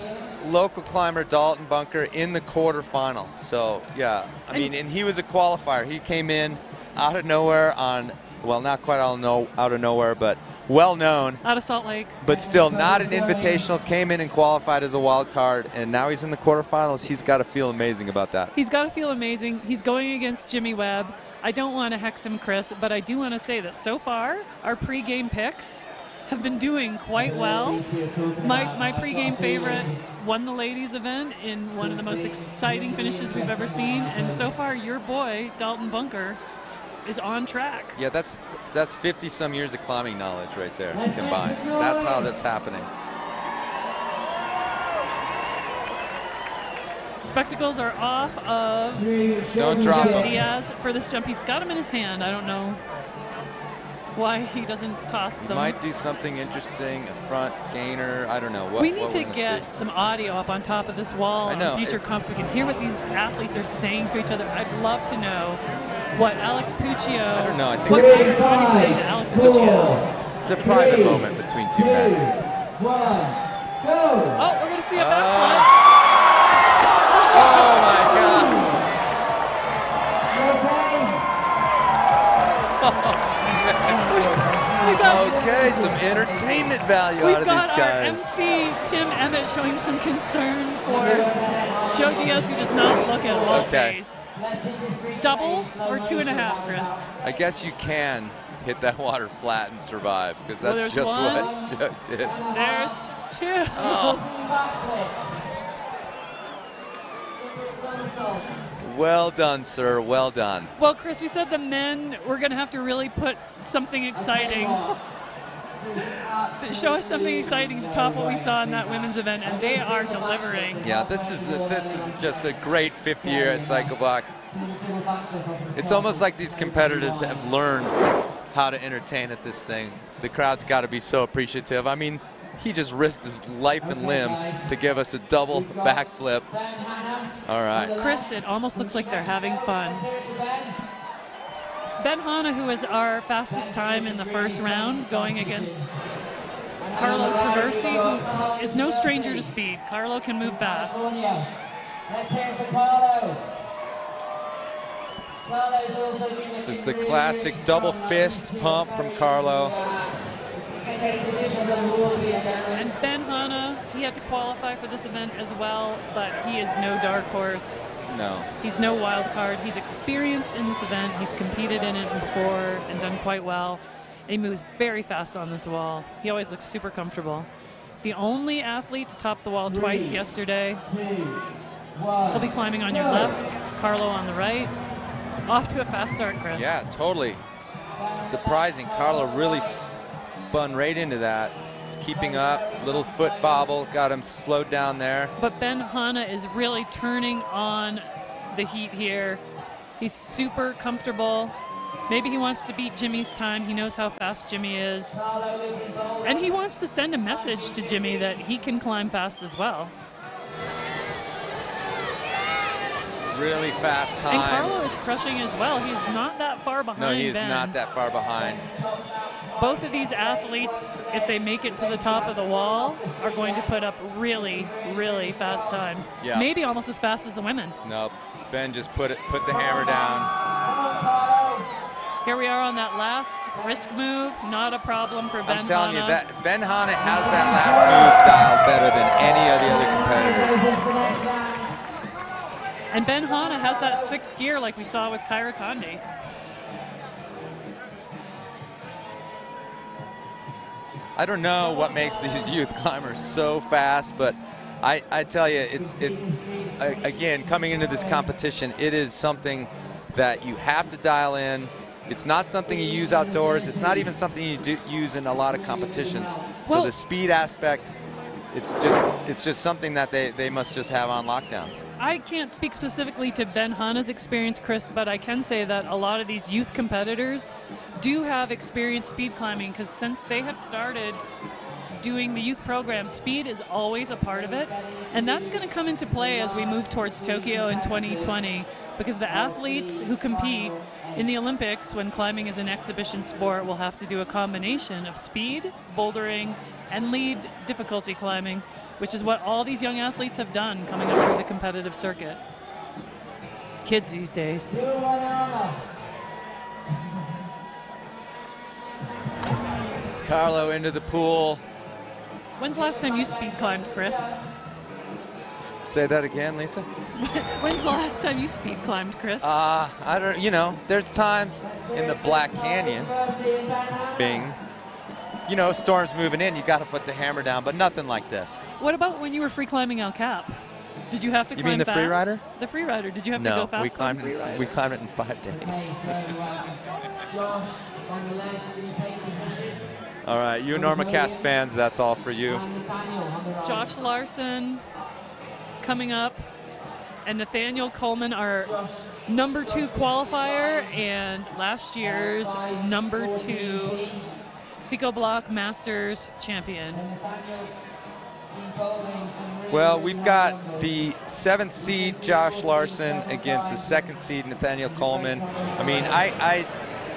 climber Dalton Bunker in the quarterfinal. So yeah, I mean, and he was a qualifier. He came in out of nowhere on, well, not quite out of nowhere, but well known. Out of Salt Lake. But still not an invitational, came in and qualified as a wild card, and now he's in the quarterfinals. He's got to feel amazing about that. He's got to feel amazing. He's going against Jimmy Webb. I don't want to hex him, Chris, but I do want to say that so far, our pregame picks have been doing quite well. My pregame favorite won the ladies event in one of the most exciting finishes we've ever seen, and so far your boy, Dalton Bunker, is on track. Yeah, that's 50-some years of climbing knowledge right there combined. That's how that's happening. Spectacles are off of Don't drop him. Diaz for this jump. He's got him in his hand. I don't know why he doesn't toss them. Might do something interesting, a front gainer, I don't know. We need to get some audio up on top of this wall on future comps so we can hear what these athletes are saying to each other. I'd love to know what Alex Puccio, I don't know, I think what are you saying to Alex Puccio? It's a private moment between two men. Oh, we're going to see a back flip. Oh my God. Okay, some entertainment value out of these guys. We've got our MC, Tim Emmett, showing some concern for Joe Diaz, who does not look at all phase. Double or 2.5, Chris? I guess you can hit that water flat and survive, because that's just what Joe did. There's two. Oh. Well done, sir. Well done. Well, Chris, we said the men were going to have to really put something exciting, show us something exciting to top what we saw in that women's event, and they are delivering. Yeah, this is just a great 50 year at Psicobloc. It's almost like these competitors have learned how to entertain at this thing. The crowd's got to be so appreciative. I mean, he just risked his life and limb to give us a double backflip. All right. Chris, it almost looks like they're having fun. Ben Hanna, who was our fastest time in the first round, going against Carlo Traversi, who is no stranger to speed. Carlo can move fast. Let's hear it for Carlo. Just the classic double fist pump from Carlo. And Ben Hanna, he had to qualify for this event as well, but he is no dark horse. No. He's no wild card. He's experienced in this event. He's competed in it before and done quite well. And he moves very fast on this wall. He always looks super comfortable. The only athlete to top the wall twice yesterday. He'll be climbing on your left, Carlo on the right. Off to a fast start, Chris. Yeah, totally. Surprising. Carlo really spun right into that. He's keeping up. Little foot bobble. Got him slowed down there. But Ben Hanna is really turning on the heat here. He's super comfortable. Maybe he wants to beat Jimmy's time. He knows how fast Jimmy is. And he wants to send a message to Jimmy that he can climb fast as well. Really fast times. And Carlo is crushing as well. He's not that far behind No, he is Ben. not that far behind. Both of these athletes, if they make it to the top of the wall, are going to put up really, really fast times. Yeah. Maybe almost as fast as the women. Nope. Ben just put the hammer down. Here we are on that last risk move. Not a problem for Ben Hanna. I'm telling you, that Ben Hanna has that last move dialed better than any of the other competitors. And Ben Hanna has that 6th gear like we saw with Kyra Condi. I don't know what makes these youth climbers so fast, but I tell you, it's again, coming into this competition, it is something that you have to dial in. It's not something you use outdoors. It's not even something you use in a lot of competitions. Well, so the speed aspect, it's just something that they must just have on lockdown. I can't speak specifically to Ben Hanna's experience, Chris, but I can say that a lot of these youth competitors do have experience speed climbing, because since they have started doing the youth program, speed is always a part of it. And that's going to come into play as we move towards Tokyo in 2020, because the athletes who compete in the Olympics when climbing is an exhibition sport will have to do a combination of speed, bouldering, and lead difficulty climbing, which is what all these young athletes have done coming up through the competitive circuit. Kids these days. Carlo into the pool. When's the last time you speed climbed, Chris? Say that again, Lisa. When's the last time you speed climbed, Chris? I don't, you know, there's times in the Black Canyon, Bing, you know, storms moving in, you got to put the hammer down, but nothing like this. What about when you were free climbing El Cap? Did you have to climb You mean the fast? free rider? The free rider. Did you have to No, go fast? we climbed it in 5 days. All right, you NormaCast fans, that's all for you. Josh Larson coming up, and Nathaniel Coleman, our #2 qualifier and last year's #2 Psicobloc Masters champion. Well, we've got the 7th seed Josh Larson against the 2nd seed Nathaniel Coleman. I mean, I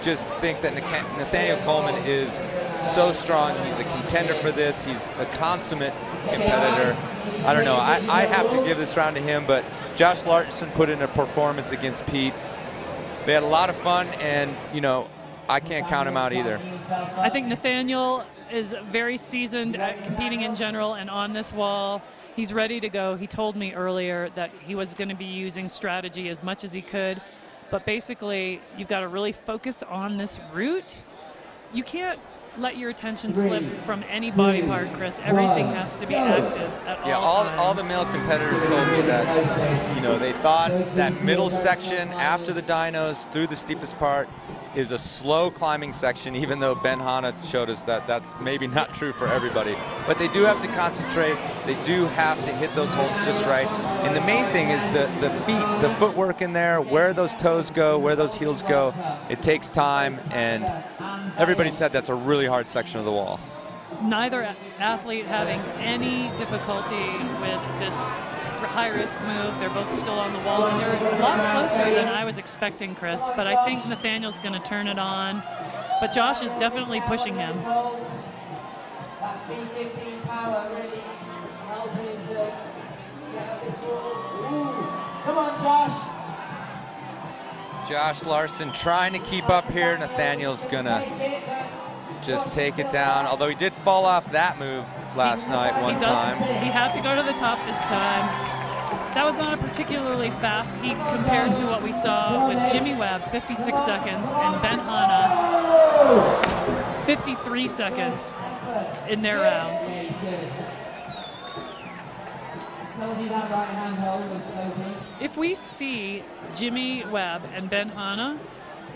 just think that Nathaniel Coleman is so strong. He's a contender for this. He's a consummate competitor. I don't know. I have to give this round to him, but Josh Larson put in a performance against Pete. They had a lot of fun, and, you know, I can't count him out either. I think Nathaniel is very seasoned at competing in general, and on this wall, he's ready to go. He told me earlier that he was going to be using strategy as much as he could, but basically, you've got to really focus on this route. You can't let your attention slip from any body part, Chris. Everything has to be active at all times. All the male competitors told me that, you know, they thought that middle section after the dynos through the steepest part is a slow climbing section, even though Ben Hanna showed us that that's maybe not true for everybody. But they do have to concentrate. They do have to hit those holes just right. And the main thing is the feet, the footwork in there, where those toes go, where those heels go. It takes time, and everybody said that's a really hard section of the wall. Neither athlete having any difficulty with this high-risk move. They're both still on the wall. And they're a lot closer than I was expecting, Chris, but I think Nathaniel's going to turn it on. But Josh is definitely pushing him. That 315 power really helping him to get up this wall. Come on, Josh. Josh Larson trying to keep up here. Nathaniel's gonna just take it down, although he did fall off that move last night one time. He had to go to the top this time. That was not a particularly fast heat compared to what we saw with Jimmy Webb, 56 seconds, and Ben Hanna, 53 seconds in their rounds. If we see Jimmy Webb and Ben Hanna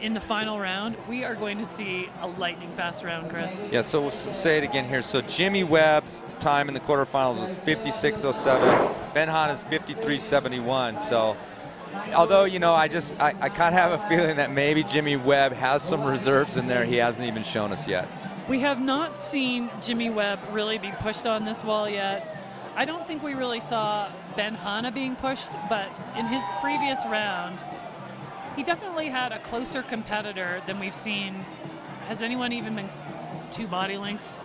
in the final round, we are going to see a lightning fast round, Chris. Yeah, so we'll say it again here. So Jimmy Webb's time in the quarterfinals was 56.07. Ben Hanna's 53.71. So although, you know, I kind of have a feeling that maybe Jimmy Webb has some reserves in there he hasn't even shown us yet. We have not seen Jimmy Webb really be pushed on this wall yet. I don't think we really saw Ben Hanna being pushed, but in his previous round, he definitely had a closer competitor than we've seen. Has anyone even been 2 body lengths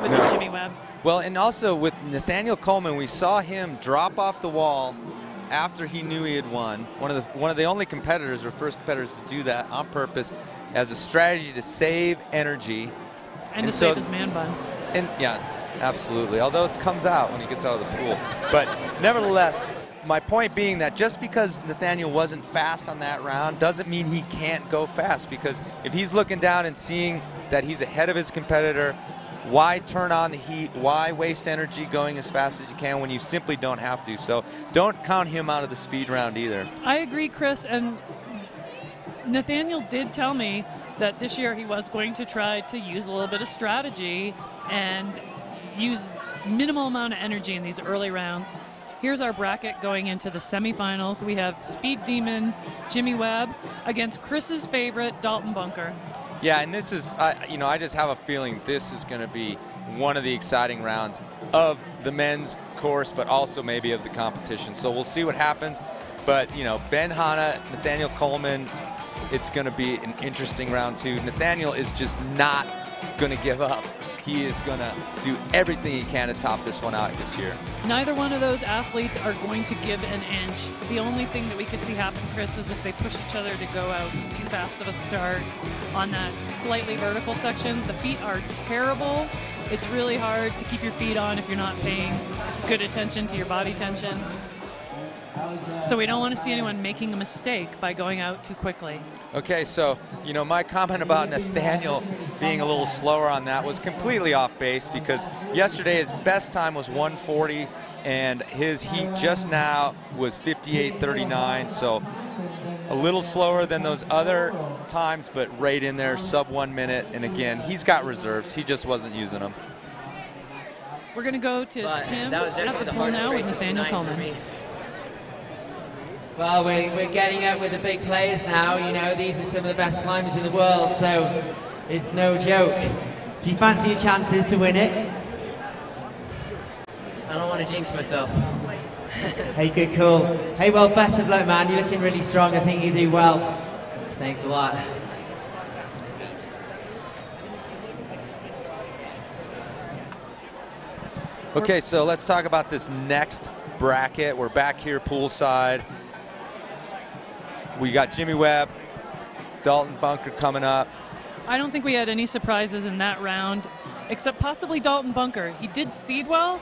with Jimmy Webb? Well, and also with Nathaniel Coleman, we saw him drop off the wall after he knew he had won. One of the only competitors, or first competitors, to do that on purpose as a strategy to save energy. And to save his man bun. And yeah, absolutely. Although it comes out when he gets out of the pool. But nevertheless, my point being that just because Nathaniel wasn't fast on that round doesn't mean he can't go fast, because if he's looking down and seeing that he's ahead of his competitor, why turn on the heat? Why waste energy going as fast as you can when you simply don't have to? So don't count him out of the speed round either. I agree, Chris, and Nathaniel did tell me that this year he was going to try to use a little bit of strategy and use minimal amount of energy in these early rounds. Here's our bracket going into the semifinals. We have Speed Demon Jimmy Webb against Chris's favorite Dalton Bunker. Yeah, and this is, you know, I just have a feeling this is going to be one of the exciting rounds of the men's course, but also maybe of the competition. So we'll see what happens. But, you know, Ben Hanna, Nathaniel Coleman, it's going to be an interesting round too. Nathaniel is just not going to give up. He is going to do everything he can to top this one out this year. Neither one of those athletes are going to give an inch. The only thing that we could see happen, Chris, is if they push each other to go out too fast of a start on that slightly vertical section. The feet are terrible. It's really hard to keep your feet on if you're not paying good attention to your body tension. So we don't want to see anyone making a mistake by going out too quickly. Okay, so, you know, my comment about Nathaniel being a little slower on that was completely off base, because yesterday his best time was 1:40 and his heat just now was 58:39, so a little slower than those other times, but right in there, sub 1 minute. And again, he's got reserves. He just wasn't using them. We're going to go to Tim that was at the pool now with Nathaniel Coleman. Well, we're getting out with the big players now. You know, these are some of the best climbers in the world, so it's no joke. Do you fancy your chances to win it? I don't want to jinx myself. Hey, good call. Hey, well, best of luck, man. You're looking really strong. I think you do well. Thanks a lot. Sweet. Okay, so let's talk about this next bracket. We're back here poolside. We got Jimmy Webb, Dalton Bunker coming up. I don't think we had any surprises in that round, except possibly Dalton Bunker. He did seed well,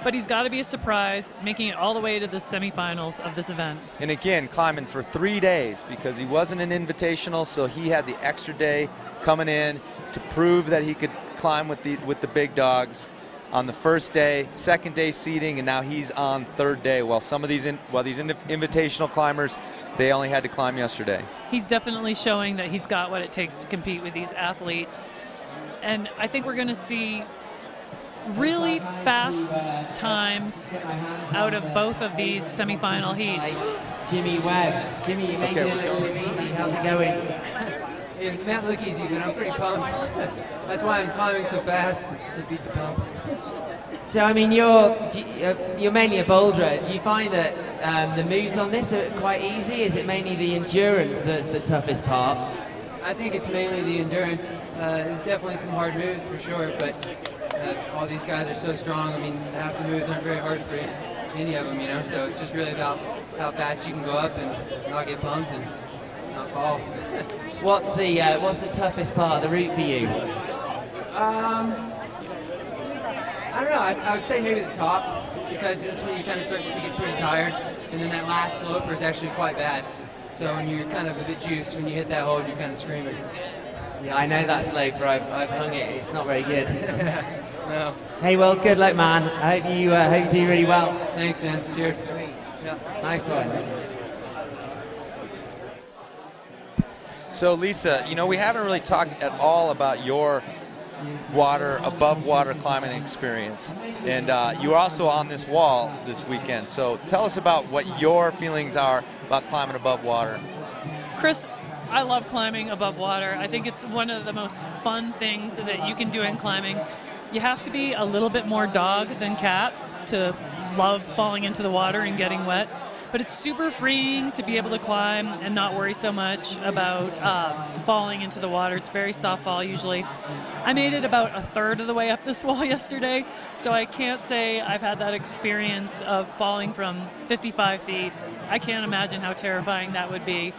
but he's got to be a surprise, making it all the way to the semifinals of this event. And again, climbing for 3 days, because he wasn't an invitational, so he had the extra day coming in to prove that he could climb with the big dogs on the first day, second day seeding, and now he's on third day. While some of these invitational climbers, they only had to climb yesterday. He's definitely showing that he's got what it takes to compete with these athletes. And I think we're going to see really fast times out of both of these semifinal heats. Jimmy Webb. Jimmy, you're making it a little too easy. How's it going? It may not look easy, but I'm pretty pumped. That's why I'm climbing so fast, is to beat the pump. So, I mean, you're mainly a boulderer. Do you find that the moves on this are quite easy? Is it mainly the endurance that's the toughest part? I think it's mainly the endurance. There's definitely some hard moves for sure, but all these guys are so strong. I mean, half the moves aren't very hard for any of them, you know, so it's just really about how fast you can go up and not get bumped and not fall. What's the toughest part of the route for you? I don't know. I would say maybe the top, because it's when you kind of start to get pretty tired, and then that last slope is actually quite bad. So when you're kind of a bit juiced, when you hit that hold, you're kind of screaming. Yeah, I know that slope, bro. I've hung it. It's not very good. No. Hey, well, good luck, man. I hope you do really well. Thanks, man. Cheers. Yeah. Nice one. So Lisa, you know, we haven't really talked at all about your above water climbing experience, and you were also on this wall this weekend. So tell us about what your feelings are about climbing above water. Chris, I love climbing above water. I think it's one of the most fun things that you can do in climbing. You have to be a little bit more dog than cat to love falling into the water and getting wet. But it's super freeing to be able to climb and not worry so much about falling into the water. It's very soft fall usually. I made it about a third of the way up this wall yesterday, so I can't say I've had that experience of falling from 55 feet. I can't imagine how terrifying that would be.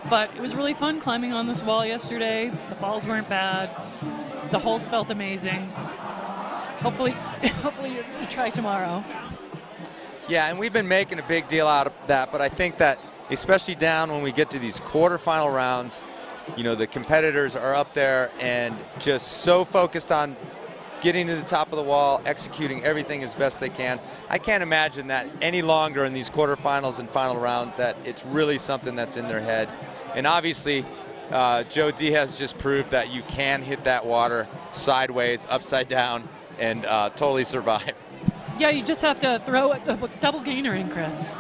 But it was really fun climbing on this wall yesterday. The falls weren't bad. The holds felt amazing. Hopefully you try tomorrow. Yeah, and we've been making a big deal out of that, but I think that especially down when we get to these quarterfinal rounds, you know, the competitors are up there and just so focused on getting to the top of the wall, executing everything as best they can. I can't imagine that any longer in these quarterfinals and final round that it's really something that's in their head. And obviously, Joe Diaz just proved that you can hit that water sideways, upside down, and totally survive. Yeah, you just have to throw a double gainer in, Chris.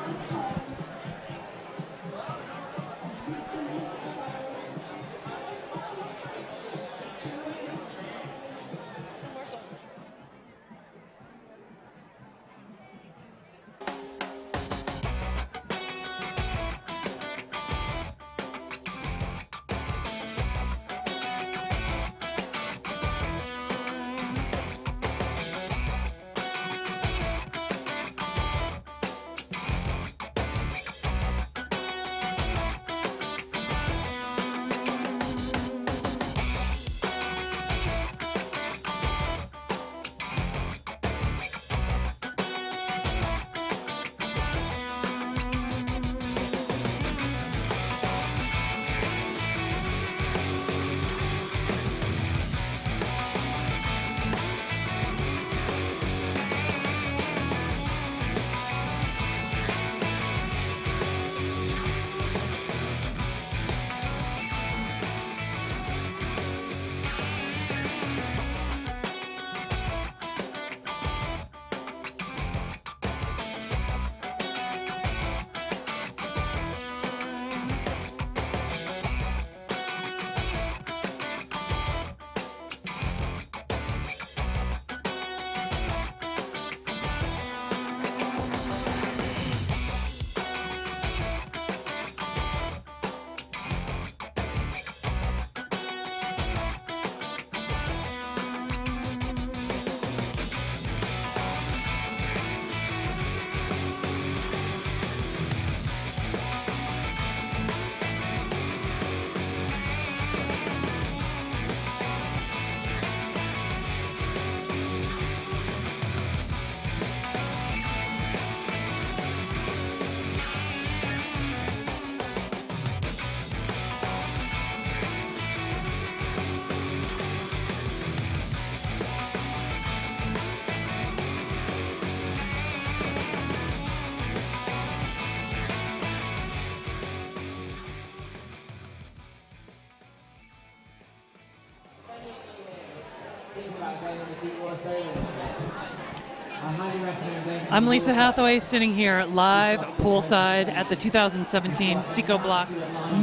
I'm Lisa Hathaway, sitting here live poolside at the 2017 Psicobloc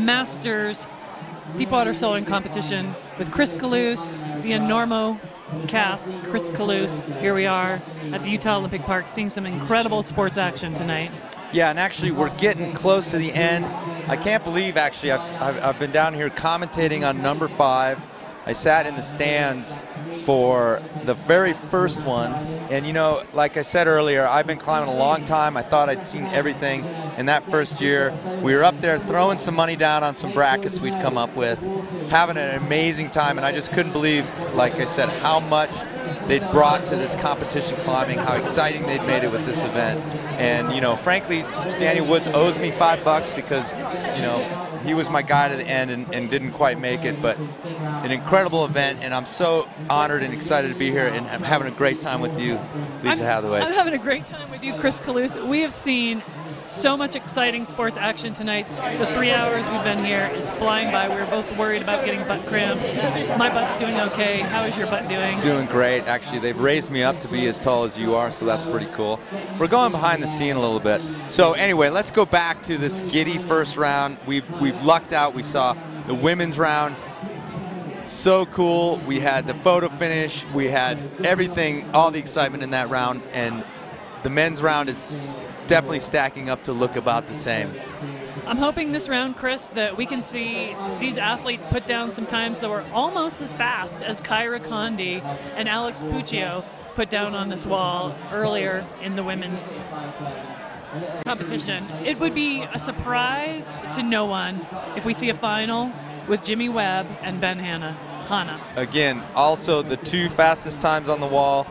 Masters Deepwater Solar Competition with Chris Kalous, the Enormo cast. Chris Kalous, here we are at the Utah Olympic Park seeing some incredible sports action tonight. Yeah, and actually we're getting close to the end. I can't believe actually I've been down here commentating on number 5. I sat in the stands for the very first one, and you know, like I said earlier, I've been climbing a long time. I thought I'd seen everything in that first year. We were up there throwing some money down on some brackets we'd come up with, having an amazing time, and I just couldn't believe, like I said, how much they'd brought to this competition climbing, how exciting they'd made it with this event. And you know, frankly, Daniel Woods owes me $5 because, you know, he was my guy to the end and didn't quite make it, but an incredible event, and I'm so honored and excited to be here, and I'm having a great time with you, Lisa Hathaway. I'm having a great time with you, Chris Kalous. We have seen so much exciting sports action tonight. The 3 hours we've been here is flying by. We were both worried about getting butt cramps. My butt's doing okay. How is your butt doing? Doing great. Actually, they've raised me up to be as tall as you are, so that's pretty cool. We're going behind the scene a little bit. So anyway, let's go back to this giddy first round. We've lucked out. We saw the women's round. So cool. We had the photo finish. We had everything, all the excitement in that round, and the men's round is definitely stacking up to look about the same. I'm hoping this round, Chris, that we can see these athletes put down some times that were almost as fast as Kyra Condi and Alex Puccio put down on this wall earlier in the women's competition. It would be a surprise to no one if we see a final with Jimmy Webb and Ben Hanna. Again, also the 2 fastest times on the wall.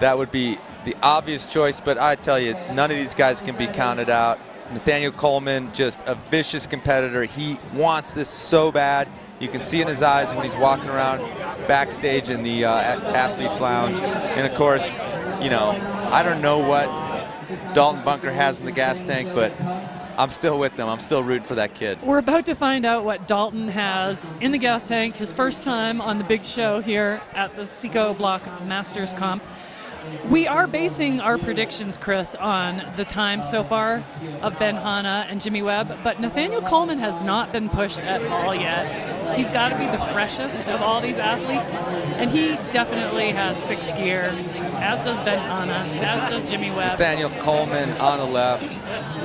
That would be the obvious choice, but I tell you, none of these guys can be counted out. Nathaniel Coleman, just a vicious competitor. He wants this so bad. You can see in his eyes when he's walking around backstage in the athletes lounge. And of course, you know, I don't know what Dalton Bunker has in the gas tank, but I'm still with them. I'm still rooting for that kid. We're about to find out what Dalton has in the gas tank, his first time on the big show here at the Psicobloc Masters Comp. We are basing our predictions, Chris, on the time so far of Ben Hanna and Jimmy Webb, but Nathaniel Coleman has not been pushed at all yet. He's got to be the freshest of all these athletes, and he definitely has 6 gear, as does Ben Hanna, as does Jimmy Webb. Nathaniel Coleman on the left,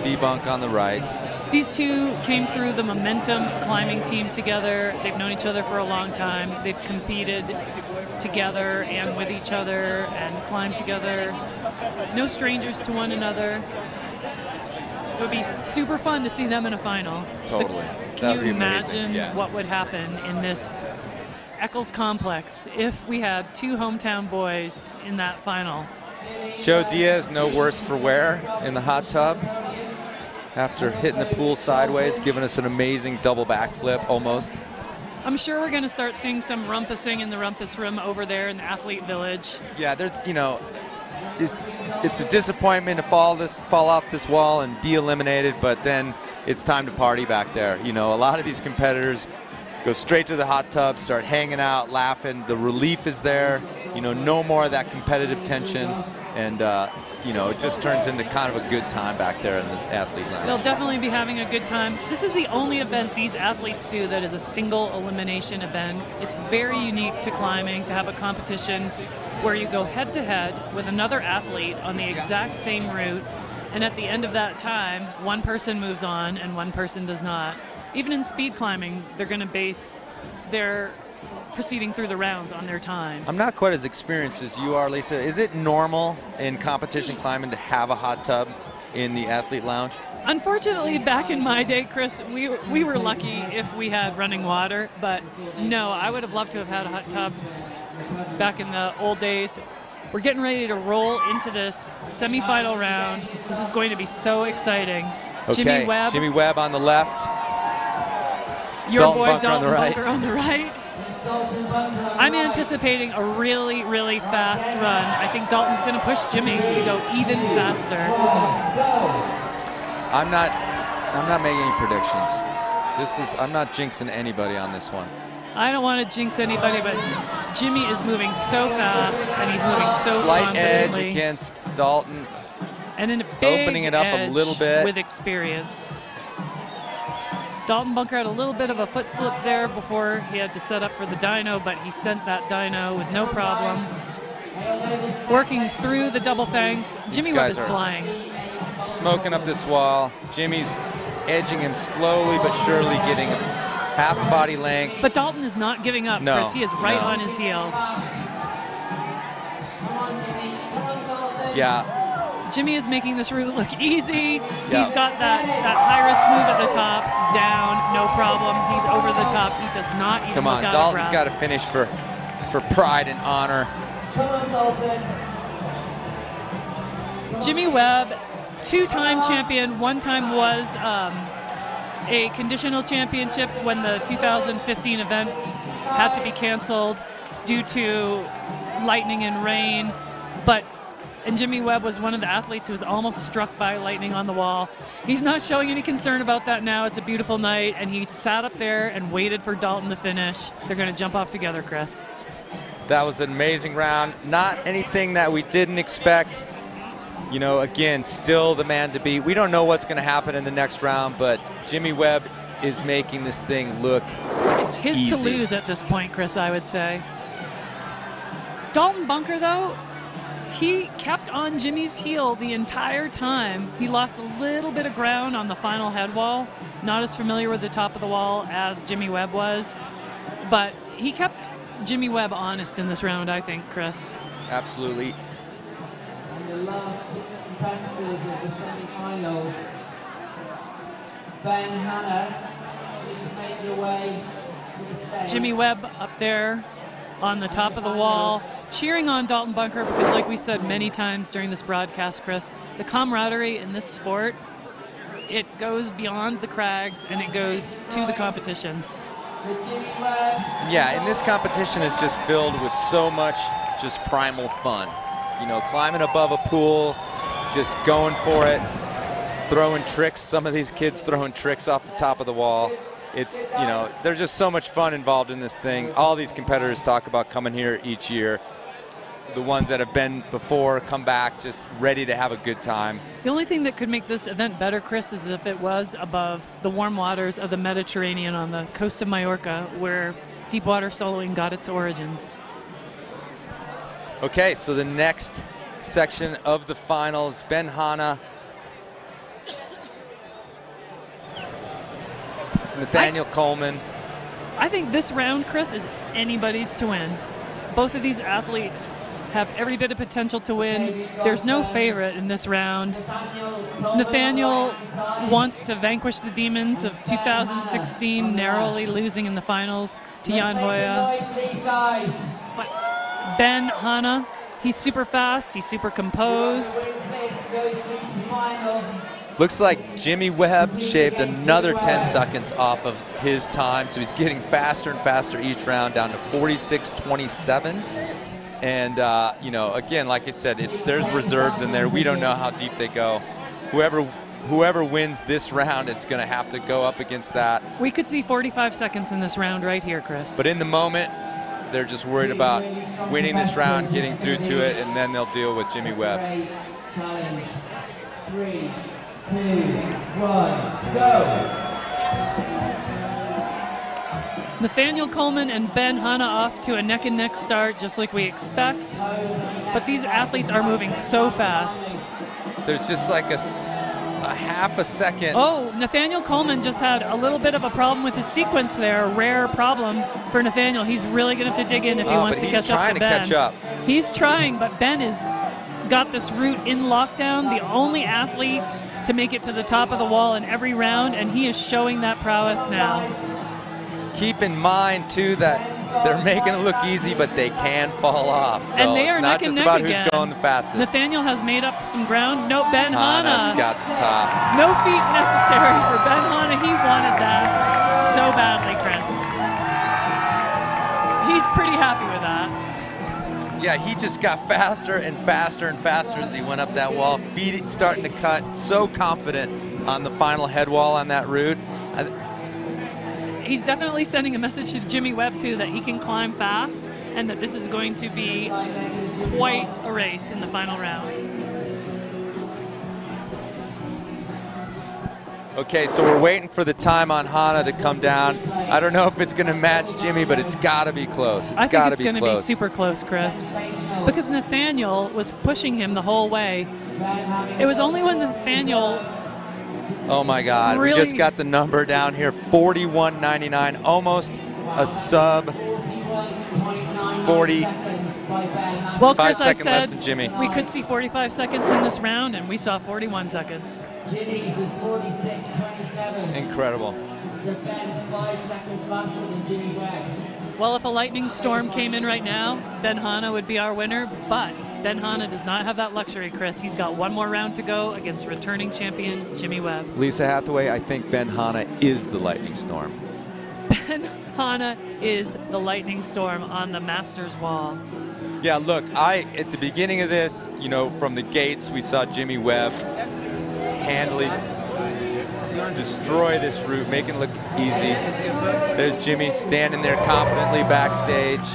Debunk on the right. These two came through the Momentum climbing team together. They've known each other for a long time. They've competed together and with each other and climbed together. No strangers to one another. It would be super fun to see them in a final. Totally. Can you imagine what would happen in this Eccles complex if we had 2 hometown boys in that final? Joe Diaz, no worse for wear in the hot tub after hitting the pool sideways, giving us an amazing double backflip almost. I'm sure we're going to start seeing some rumpusing in the rumpus room over there in the athlete village. Yeah, there's, you know, it's a disappointment to fall off this wall and be eliminated, but then it's time to party back there. You know, a lot of these competitors go straight to the hot tub, start hanging out, laughing. The relief is there. You know, no more of that competitive tension, and you know, it just turns into kind of a good time back there in the athlete lounge. They'll definitely be having a good time. This is the only event these athletes do that is a single elimination event. It's very unique to climbing to have a competition where you go head to head with another athlete on the exact same route, and at the end of that time, one person moves on and one person does not. Even in speed climbing, they're going to base their proceeding through the rounds on their times. I'm not quite as experienced as you are, Lisa. Is it normal in competition climbing to have a hot tub in the athlete lounge? Unfortunately, back in my day, Chris, we were lucky if we had running water, but no, I would have loved to have had a hot tub back in the old days. We're getting ready to roll into this semifinal round. This is going to be so exciting. Okay, Jimmy Webb on the left. Your Dalton boy Bunker Dalton on the right. Bunker on the right. I'm anticipating a really, really fast run. I think Dalton's going to push Jimmy to go even faster. I'm not making any predictions. I'm not jinxing anybody on this one. I don't want to jinx anybody, but Jimmy is moving so fast and he's moving so Slight edge confidently. against Dalton. And in a big opening it up a little bit with experience. Dalton Bunker had a little bit of a foot slip there before he had to set up for the dyno, but he sent that dyno with no problem. Working through the double fangs. Jimmy Webb is flying. Smoking up this wall. Jimmy's edging him slowly but surely, getting half body length. But Dalton is not giving up, No, Chris. He is right no. on his heels. Yeah. Jimmy is making this route look easy. Yeah. He's got that high-risk move at the top, down, no problem. He's over the top. He does not even Come on, look out of Dalton's breath. got to finish for pride and honor. Jimmy Webb, 2-time champion, one time was a conditional championship when the 2015 event had to be canceled due to lightning and rain. And Jimmy Webb was one of the athletes who was almost struck by lightning on the wall. He's not showing any concern about that now. It's a beautiful night, and he sat up there and waited for Dalton to finish. They're going to jump off together, Chris. That was an amazing round. Not anything that we didn't expect. You know, again, still the man to beat. We don't know what's going to happen in the next round, but Jimmy Webb is making this thing look It's his easy. to lose at this point, Chris, I would say. Dalton Bunker, though, he kept on Jimmy's heel the entire time. He lost a little bit of ground on the final head wall. Not as familiar with the top of the wall as Jimmy Webb was. But he kept Jimmy Webb honest in this round, I think, Chris. Absolutely. And the last two competitors of the semi-finals, Ben Hanna, please make your way to the stage. Jimmy Webb up there on the top of the wall. cheering on Dalton Bunker because, like we said many times during this broadcast, Chris, the camaraderie in this sport, it goes beyond the crags and it goes to the competitions. Yeah, and this competition is just filled with so much just primal fun. You know, climbing above a pool, just going for it, throwing tricks. Some of these kids throwing tricks off the top of the wall. It's, you know, there's just so much fun involved in this thing. All these competitors talk about coming here each year. The ones that have been before come back just ready to have a good time. The only thing that could make this event better, Chris, is if it was above the warm waters of the Mediterranean on the coast of Majorca, where deep water soloing got its origins. Okay, so the next section of the finals, Ben Hanna, Nathaniel Coleman. I think this round, Chris, is anybody's to win. Both of these athletes have every bit of potential to win. There's no favorite in this round. Nathaniel wants to vanquish the demons of 2016, narrowly losing in the finals to Jan Hoya. But Ben Hanna, he's super fast, he's super composed. Looks like Jimmy Webb shaved another 10 seconds off of his time, so he's getting faster and faster each round, down to 46:27. And, you know, again, like I said, there's reserves in there. We don't know how deep they go. Whoever wins this round is going to have to go up against that. We could see 45 seconds in this round right here, Chris. But in the moment, they're just worried about winning this round, getting through to it, and then they'll deal with Jimmy Webb. Challenge. 3, 2, 1, go! Nathaniel Coleman and Ben Hanna off to a neck-and-neck start, just like we expect. But these athletes are moving so fast. There's just like a half a second. Oh, Nathaniel Coleman just had a little bit of a problem with his sequence there, a rare problem for Nathaniel. He's really going to have to dig in if he wants to catch up to Ben. He's trying to catch up. He's trying, but Ben has got this route in lockdown, the only athlete to make it to the top of the wall in every round, and he is showing that prowess now. Keep in mind, too, that they're making it look easy, but they can fall off. So and they are it's not neck and just neck about again. who's going the fastest. Nathaniel has made up some ground. No, Ben Hanna. Hanna's got the top. No feet necessary for Ben Hanna. He wanted that so badly, Chris. He's pretty happy with that. Yeah, he just got faster and faster and faster as he went up that wall. Feet starting to cut. So confident on the final head wall on that route. He's definitely sending a message to Jimmy Webb, too, that he can climb fast and that this is going to be quite a race in the final round. Okay, so we're waiting for the time on Hanna to come down. I don't know if it's going to match Jimmy, but it's got to be close. I think it's going to be super close, Chris, because Nathaniel was pushing him the whole way. It was only when Nathaniel... Oh my God, really? We just got the number down here, 41.99, almost a sub 40. Well, 5 Chris, seconds less than Jimmy. We could see 45 seconds in this round, and we saw 41 seconds. Jimmy's is 46:27. Incredible. So Ben's 5 seconds faster than Jimmy Webb. Well, if a lightning storm came in right now, Ben Hanna would be our winner, but Ben Hanna does not have that luxury, Chris. He's got one more round to go against returning champion Jimmy Webb. Lisa Hathaway, I think Ben Hanna is the lightning storm. Ben Hanna is the lightning storm on the Masters wall. Yeah, look, at the beginning of this, you know, from the gates, we saw Jimmy Webb handily destroy this route, make it look easy. There's Jimmy standing there confidently backstage.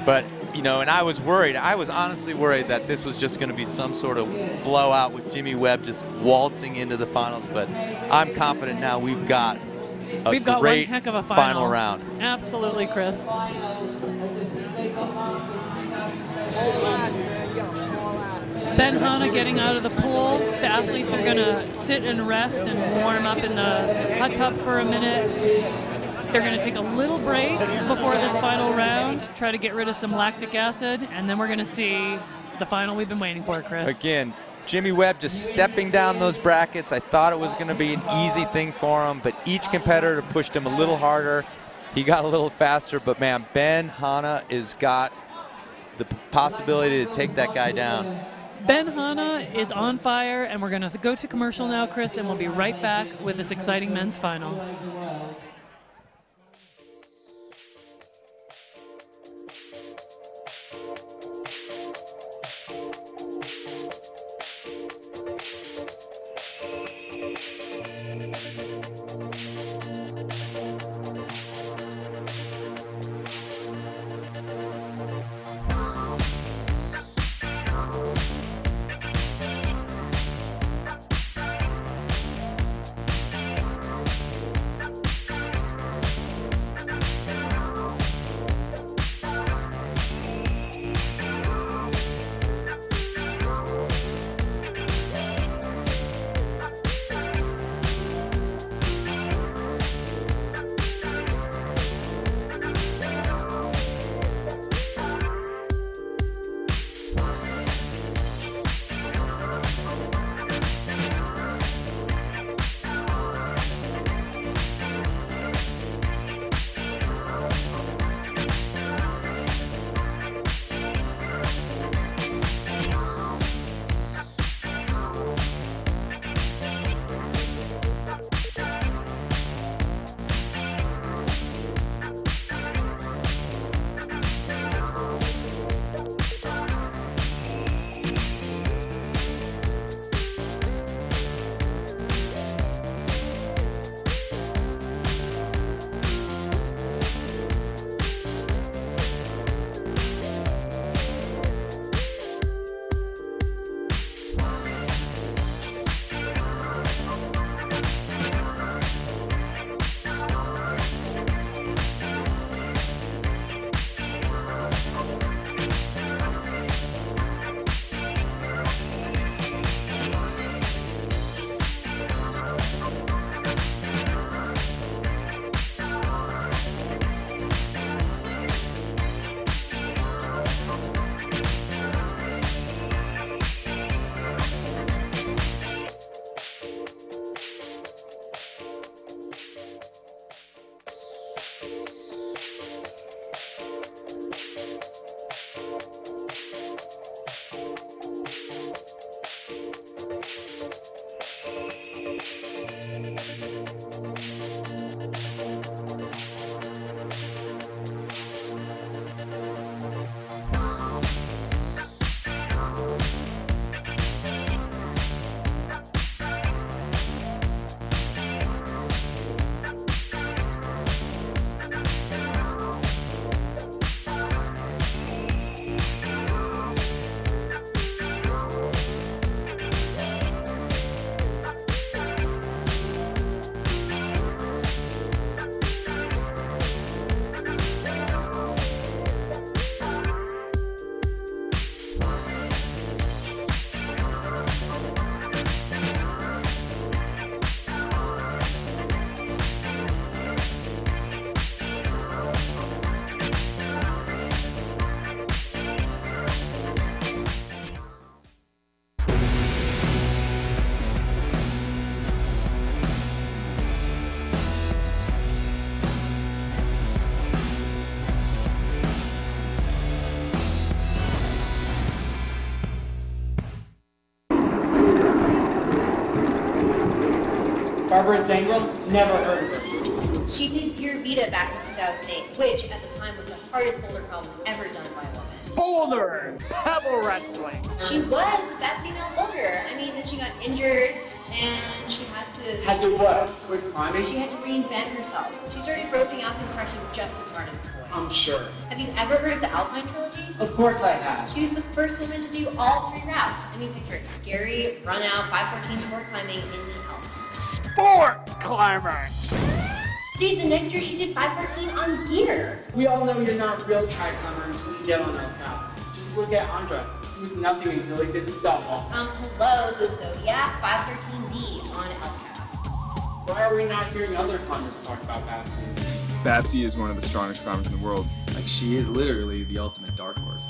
But, you know, and I was worried. I was honestly worried that this was just going to be some sort of blowout with Jimmy Webb just waltzing into the finals. But I'm confident now we've got a great one heck of a final round. Absolutely, Chris. Ben Hanna getting out of the pool. The athletes are going to sit and rest and warm up in the hot tub for a minute. They're going to take a little break before this final round, try to get rid of some lactic acid, and then we're going to see the final we've been waiting for, Chris. Again, Jimmy Webb just stepping down those brackets. I thought it was going to be an easy thing for him, but each competitor pushed him a little harder. He got a little faster, but man, Ben Hanna has got the possibility to take that guy down. Ben Hanna is on fire, and we're going to go to commercial now, Chris, and we'll be right back with this exciting men's final. Barbara Zangrel, never heard of her. She did Pure Vita back in 2008, which at the time was the hardest boulder problem ever done by a woman. Boulder! Pebble wrestling! She was the best female boulderer. I mean, then she got injured and she had to... Had to what? Quit climbing? She had to reinvent herself. She started roping up and crushing just as hard as the boys. I'm sure. Have you ever heard of the Alpine Trilogy? Of course I have. She was the first woman to do all 3 routes. I mean, picture it. Scary, run out, 514 sport climbing in the Alps. Sport climber! Dude, the next year she did 514 on gear. We all know you're not a real tri climber until you get on El Cap. Just look at Andra. He was nothing until he did the double. Hello, the Zodiac 513D on El Cap. Why are we not hearing other climbers talk about Babsy? Babsy is one of the strongest climbers in the world. Like, she is literally the ultimate dark horse.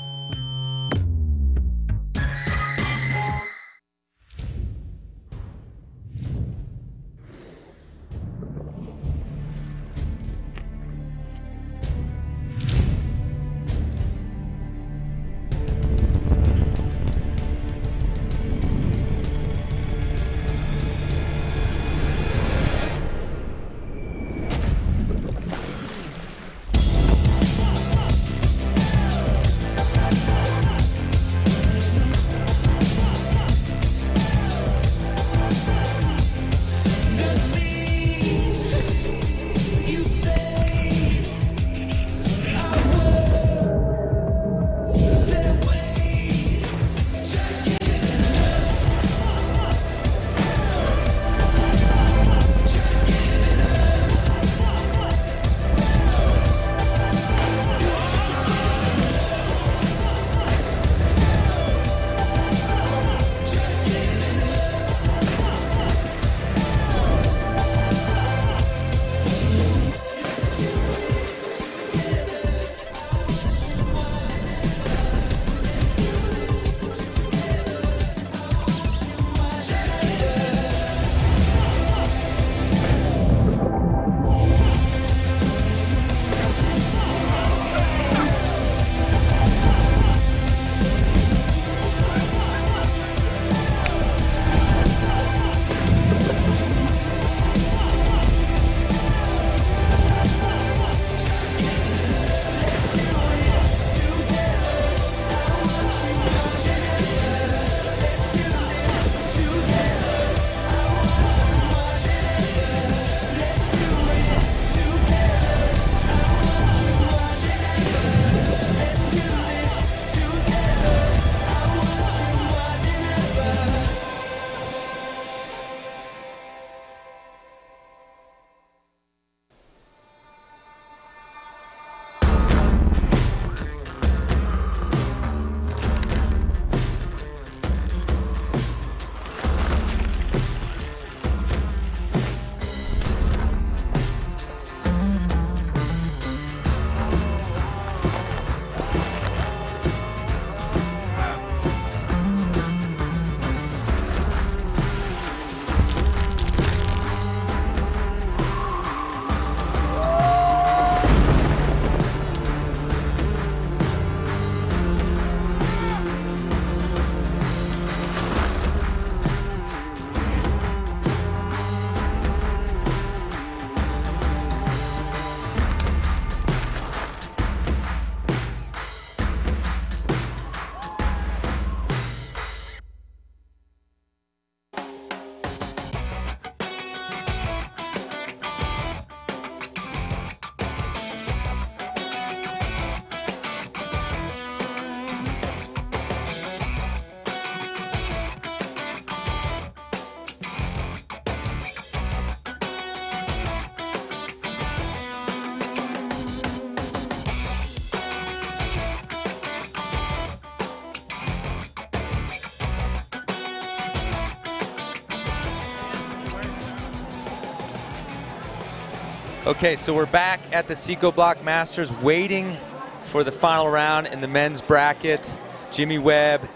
Okay, so we're back at the Psicobloc Masters waiting for the final round in the men's bracket. Jimmy Webb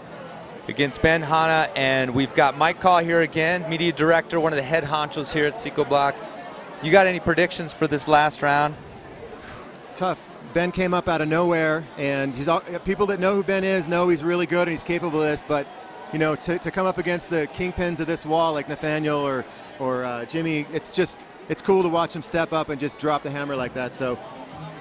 against Ben Hanna, and we've got Mike Call here again, media director, one of the head honchos here at Psicobloc. You got any predictions for this last round? It's tough. Ben came up out of nowhere, and people that know who Ben is know he's really good and he's capable of this, but you know, to come up against the kingpins of this wall like Nathaniel or Jimmy, it's cool to watch him step up and just drop the hammer like that. So,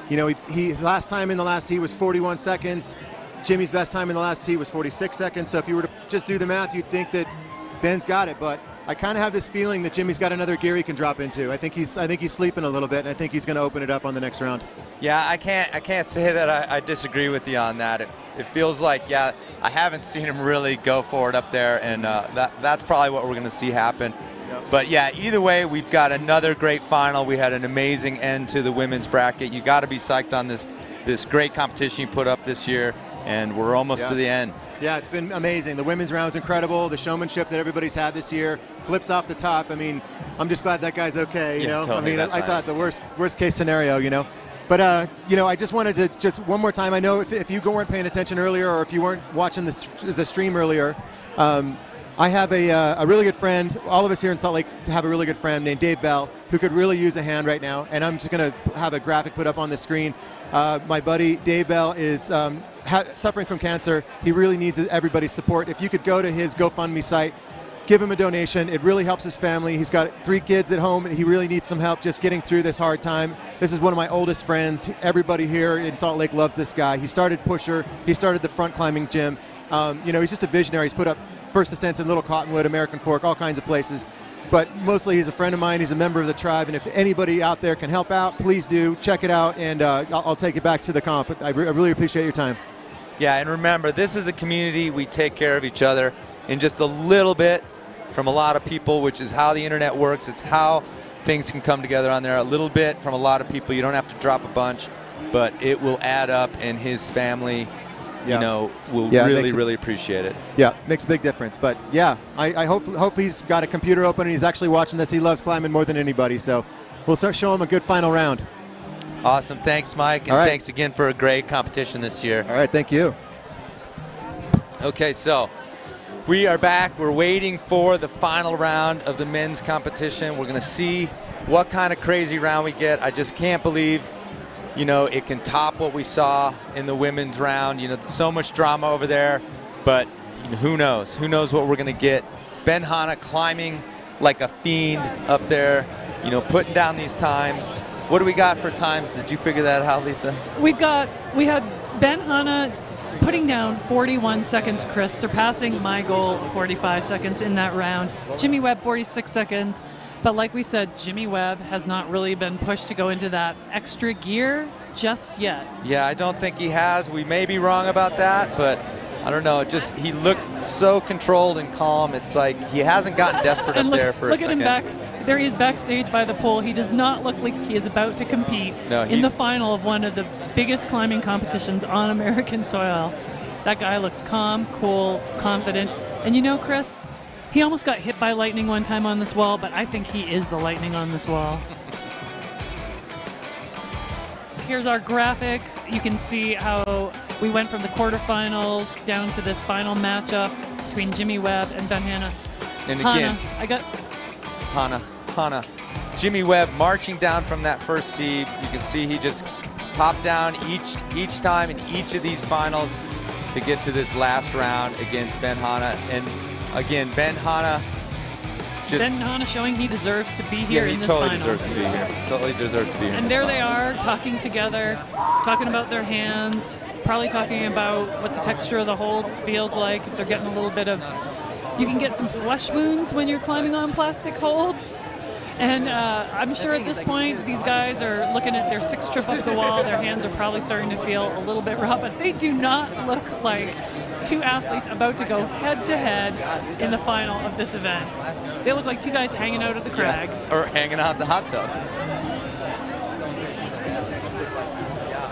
you know, his last time in the last heat was 41 seconds. Jimmy's best time in the last heat was 46 seconds. So if you were to just do the math, you'd think that Ben's got it. But I kind of have this feeling that Jimmy's got another gear he can drop into. I think he's sleeping a little bit, and I think he's going to open it up on the next round. Yeah, I can't say that I disagree with you on that. It feels like, yeah, I haven't seen him really go for it up there, and that's probably what we're going to see happen. Yep. But yeah, either way, we've got another great final. We had an amazing end to the women's bracket. You got to be psyched on this great competition you put up this year, and we're almost to the end. Yeah, it's been amazing. The women's round is incredible. The showmanship that everybody's had this year flips off the top. I mean, I'm just glad that guy's okay. You know, totally. I mean, I thought the worst case scenario. You know, but you know, I just wanted to just one more time. I know if you weren't paying attention earlier, or if you weren't watching the stream earlier. I have a really good friend. All of us here in Salt Lake have a really good friend named Dave Bell who could really use a hand right now. And I'm just going to have a graphic put up on the screen. My buddy Dave Bell is suffering from cancer. He really needs everybody's support. If you could go to his GoFundMe site, give him a donation. It really helps his family. He's got 3 kids at home, and he really needs some help just getting through this hard time. This is one of my oldest friends. Everybody here in Salt Lake loves this guy. He started Pusher. He started the front climbing gym. You know, he's just a visionary. He's put up First Ascents in Little Cottonwood, American Fork, all kinds of places. But mostly he's a friend of mine. He's a member of the tribe. And if anybody out there can help out, please do. Check it out, and I'll take it back to the comp. I really appreciate your time. Yeah, and remember, this is a community. We take care of each other in just a little bit from a lot of people, which is how the internet works. It's how things can come together on there. A little bit from a lot of people. You don't have to drop a bunch, but it will add up, and his family, you know, will really appreciate it. Yeah, makes a big difference. But yeah, I hope he's got a computer open and he's actually watching this. He loves climbing more than anybody. So we'll start showing him a good final round. Awesome. Thanks, Mike. And thanks again for a great competition this year. All right. Thank you. Okay, so we are back. We're waiting for the final round of the men's competition. We're going to see what kind of crazy round we get. I just can't believe, you know, it can top what we saw in the women's round. You know, so much drama over there, but you know, who knows? Who knows what we're going to get? Ben Hanna climbing like a fiend up there, you know, putting down these times. What do we got for times? Did you figure that out, Lisa? We had Ben Hanna putting down 41 seconds, Chris, surpassing my goal of 45 seconds in that round. Jimmy Webb, 46 seconds. But like we said, Jimmy Webb has not really been pushed to go into that extra gear just yet. Yeah, I don't think he has. We may be wrong about that, but I don't know. He looked so controlled and calm. It's like he hasn't gotten desperate up there for a second. Look at him back. There he is backstage by the pole. He does not look like he is about to compete in the final of one of the biggest climbing competitions on American soil. That guy looks calm, cool, confident. And you know, Chris, he almost got hit by lightning one time on this wall, but I think he is the lightning on this wall. Here's our graphic. You can see how we went from the quarterfinals down to this final matchup between Jimmy Webb and Ben Hanna. And again, Hanna. Jimmy Webb marching down from that first seed. You can see he just popped down each time in each of these finals to get to this last round against Ben Hanna. And again, Ben Hanna showing he deserves to be here in this final. He totally deserves to be here. Totally deserves to be here. And there they are, talking together, talking about their hands, probably talking about what the texture of the holds feels like. If they're getting a little bit of, you can get some flesh wounds when you're climbing on plastic holds. And I'm sure at this point, these guys are looking at their 6th trip up the wall. Their hands are probably starting to feel a little bit raw, but they do not look like 2 athletes about to go head-to-head in the final of this event. They look like 2 guys hanging out at the crag. Or hanging out in the hot tub.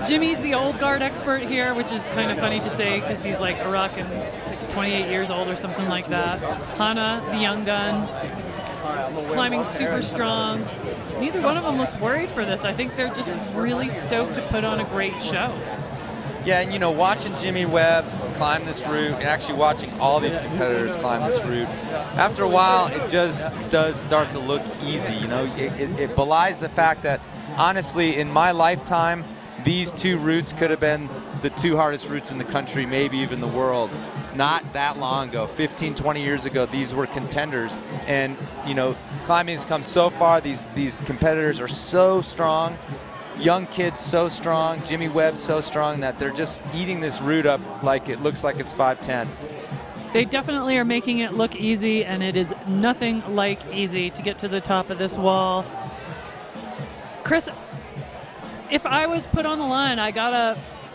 Jimmy's the old guard expert here, which is kind of funny to say because he's like a rockin' 28 years old or something like that. Hanna, the young gun. climbing super strong. Neither one of them looks worried for this. I think they're just really stoked to put on a great show. Yeah, and you know, watching Jimmy Webb climb this route and actually watching all these competitors climb this route, after a while it just does start to look easy. You know, it belies the fact that, honestly, in my lifetime, these two routes could have been the two hardest routes in the country, maybe even the world. Not that long ago, 15, 20 years ago, these were contenders. And, you know, climbing has come so far. These competitors are so strong. Young kids so strong, Jimmy Webb so strong that they're just eating this route up like it looks like it's 5'10". They definitely are making it look easy, and it is nothing like easy to get to the top of this wall. Chris, if I was put on the line,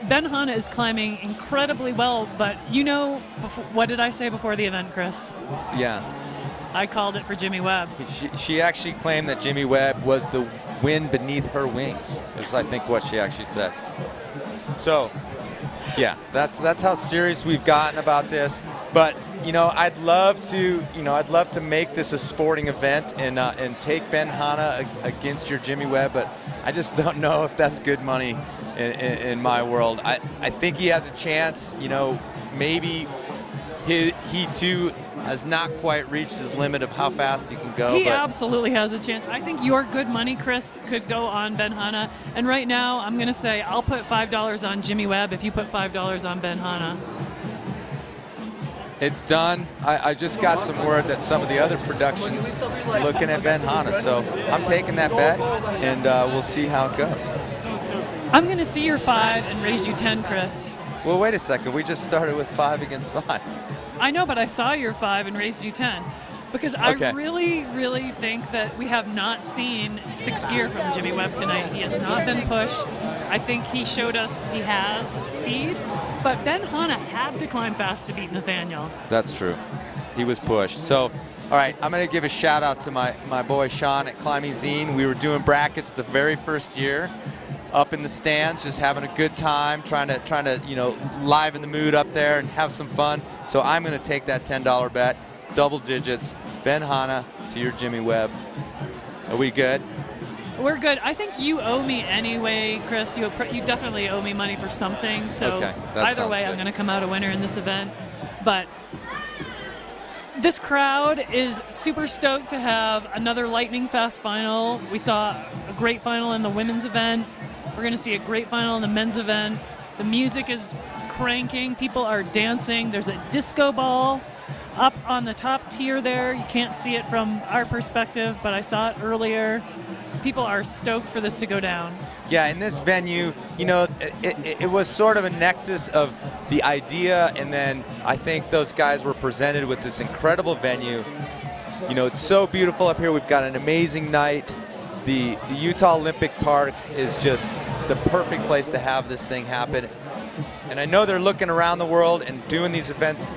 Ben Hanna is climbing incredibly well, but you know, what did I say before the event, Chris? Yeah. I called it for Jimmy Webb. She actually claimed that Jimmy Webb was the wind beneath her wings, is I think what she actually said. So, yeah, that's how serious we've gotten about this. But you know, I'd love to make this a sporting event and take Ben Hanna against your Jimmy Webb, but I just don't know if that's good money in my world. I think he has a chance. You know, maybe he too has not quite reached his limit of how fast he can go. He absolutely has a chance. I think your good money, Chris, could go on Ben Hanna. And right now, I'm going to say I'll put $5 on Jimmy Webb if you put $5 on Ben Hanna. It's done. I just got some word that some of the other productions are looking at Ben Hanna, so I'm taking that bet, and we'll see how it goes. I'm going to see your 5 and raise you 10, Chris. Well, wait a second. We just started with 5 against 5. I know, but I saw your 5 and raised you 10. Because I really, really think that we have not seen 6 gear from Jimmy Webb tonight. He has not been pushed. I think he showed us he has speed, but Ben Hanna had to climb fast to beat Nathaniel. That's true. He was pushed. So, all right, I'm going to give a shout out to my boy Sean at Climbing Zine. We were doing brackets the very first year, up in the stands, just having a good time, trying to you know, liven the mood up there and have some fun. So I'm going to take that $10 bet, double digits, Ben Hanna to your Jimmy Webb. Are we good? We're good. I think you owe me anyway, Chris. You definitely owe me money for something. So okay, either way, I'm going to come out a winner in this event. But this crowd is super stoked to have another lightning fast final. We saw a great final in the women's event. We're going to see a great final in the men's event. The music is cranking. People are dancing. There's a disco ball up on the top tier there. You can't see it from our perspective, but I saw it earlier. People are stoked for this to go down. Yeah, in this venue, you know, it was sort of a nexus of the idea, and then I think those guys were presented with this incredible venue. You know, it's so beautiful up here. We've got an amazing night. The Utah Olympic Park is just the perfect place to have this thing happen. And I know they're looking around the world and doing these events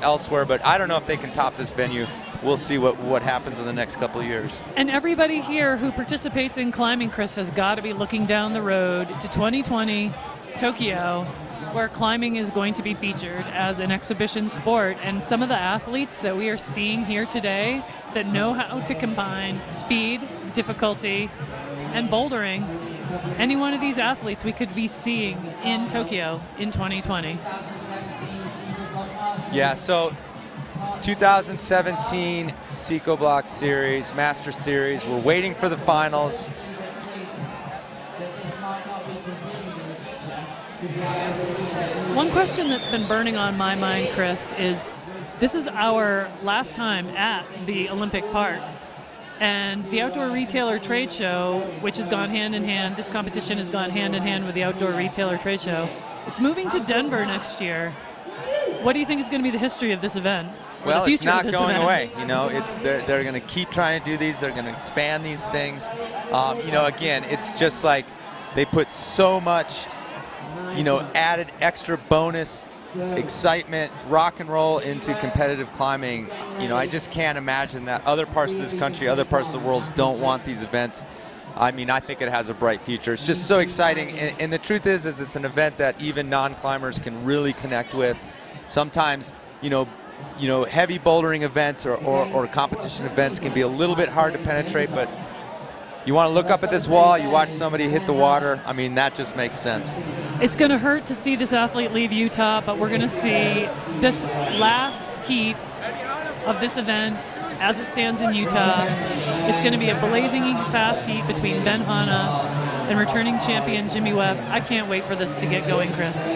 elsewhere, but I don't know if they can top this venue. We'll see what happens in the next couple of years. And everybody here who participates in climbing, Chris, has got to be looking down the road to 2020 Tokyo, where climbing is going to be featured as an exhibition sport. And some of the athletes that we are seeing here today that know how to combine speed, difficulty, and bouldering, any one of these athletes we could be seeing in Tokyo in 2020. Yeah, so 2017 Psicobloc Series, Master Series. We're waiting for the finals. One question that's been burning on my mind, Chris, is this is our last time at the Olympic Park. And the Outdoor Retailer Trade Show, which has gone hand in hand, this competition has gone hand in hand with the Outdoor Retailer Trade Show. It's moving to Denver next year. What do you think is going to be the history of this event? Well, it's not going away. You know, they're going to keep trying to do these. They're going to expand these things. You know, again, it's just like they put so much, you know, added extra bonus excitement, rock and roll into competitive climbing. You know, I just can't imagine that other parts of this country, other parts of the world don't want these events. I mean, I think it has a bright future. It's just so exciting. And the truth is it's an event that even non-climbers can really connect with. Sometimes, you know, you know, heavy bouldering events or competition events can be a little bit hard to penetrate, but you want to look up at this wall, you watch somebody hit the water, I mean, that just makes sense. It's going to hurt to see this athlete leave Utah, but we're going to see this last heat of this event as it stands in Utah. It's going to be a blazing fast heat between Ben Hanna and returning champion Jimmy Webb. I can't wait for this to get going, Chris.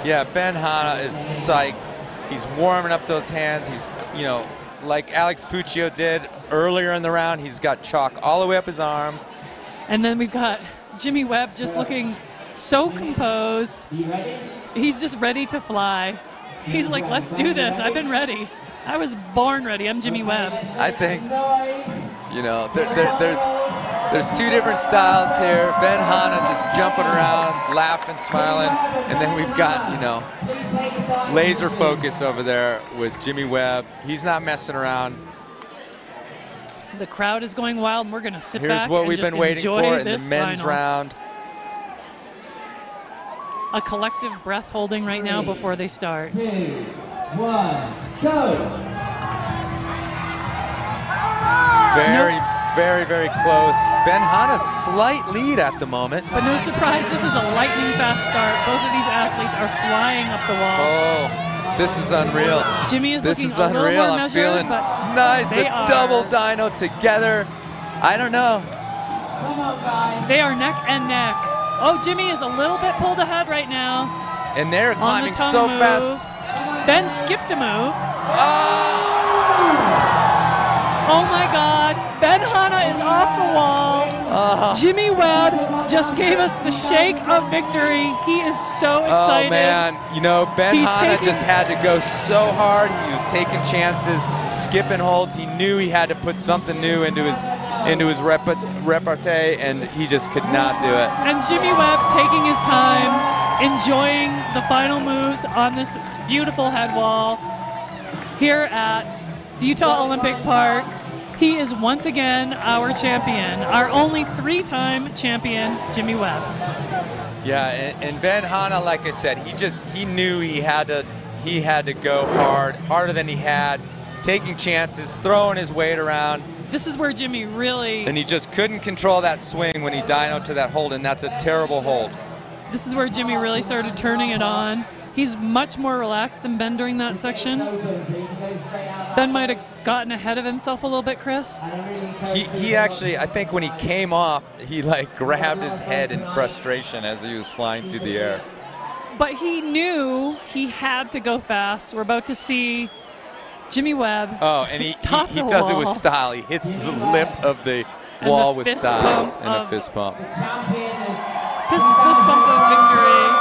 Yeah, Ben Hanna is psyched. He's warming up those hands. He's, you know, like Alex Puccio did earlier in the round, he's got chalk all the way up his arm. And then we've got Jimmy Webb just looking so composed. He's just ready to fly. He's like, let's do this. I've been ready. I was born ready. I'm Jimmy Webb. I think, you know, there's two different styles here. Ben Hanna just jumping around, laughing, smiling, and then we've got, you know, laser focus over there with Jimmy Webb. He's not messing around. The crowd is going wild, and we're going to sit back. Here's what we've just been waiting for in the men's final round. A collective breath holding right now before they start. 2, 1, go! Very, very close. Ben Hanna's slight lead at the moment. But no surprise, this is a lightning fast start. Both of these athletes are flying up the wall. Oh, this is unreal. Jimmy is this looking is a little unreal. more I'm measured, feeling but nice. they The are- double dyno together. I don't know. They are neck and neck. Oh, Jimmy is a little bit pulled ahead right now. And they're On climbing the tongue so move. fast. Ben skipped a move. Oh my God, Ben Hanna is off the wall. Jimmy Webb just gave us the shake of victory. He is so excited. Oh man, you know, Ben He's Hanna taking- just had to go so hard. He was taking chances, skipping holds. He knew he had to put something new into his repartee, and he just could not do it. And Jimmy Webb taking his time, enjoying the final moves on this beautiful head wall here at the Utah Olympic Park. He is once again our champion, our only 3-time champion, Jimmy Webb. Yeah, and Ben Hanna, like I said, he knew he had to go hard, harder than he had, taking chances, throwing his weight around. This is where Jimmy really, And he just couldn't control that swing when he dynoed to that hold, and that's a terrible hold. this is where Jimmy really started turning it on. He's much more relaxed than Ben during that section. Ben might have gotten ahead of himself a little bit, Chris. He actually, I think when he came off, he like grabbed his head in frustration as he was flying through the air. But he knew he had to go fast. We're about to see Jimmy Webb. Oh, and he top the does it with wall. style. He hits the lip of the And wall the with fist style bump and a of- fist bump. Fist bump of victory.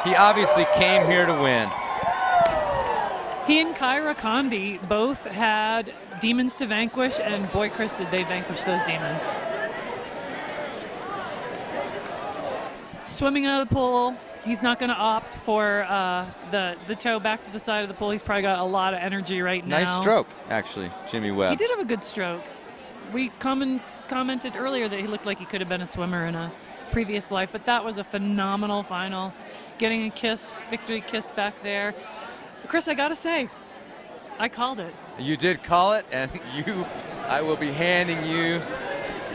He obviously came here to win. He and Kyra Condi both had demons to vanquish, and boy, Chris, did they vanquish those demons. Swimming out of the pool, he's not going to opt for the toe back to the side of the pool. He's probably got a lot of energy right now. Nice stroke, actually, Jimmy Webb. He did have a good stroke. We commented earlier that he looked like he could have been a swimmer in a previous life, but that was a phenomenal final. Getting a kiss, victory kiss back there. Chris, I gotta say, I called it. You did call it, and I will be handing you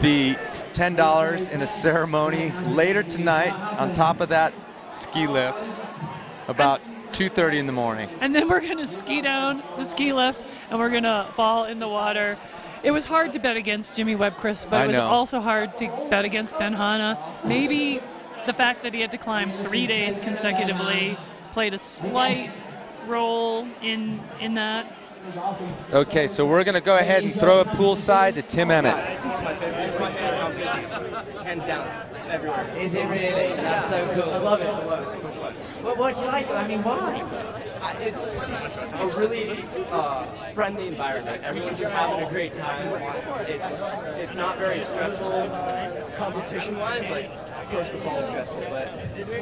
the $10 in a ceremony later tonight on top of that ski lift about 2:30 in the morning. And then we're gonna ski down the ski lift, and we're gonna fall in the water. It was hard to bet against Jimmy Webb, Chris, but I it was know. also hard to bet against Ben Hanna. Maybe the fact that he had to climb 3 days consecutively played a slight role in that. Okay, so we're going to go ahead and throw it poolside to Tim Emmett. It's my favorite competition. Hands down. Everywhere. Is it really? That's so cool. I love it. I love it. It's so much fun. What do you like? I mean, why? It's a really friendly environment. Everyone's just having a great time. It's not very stressful competition-wise. Like, of course, the fall is stressful, but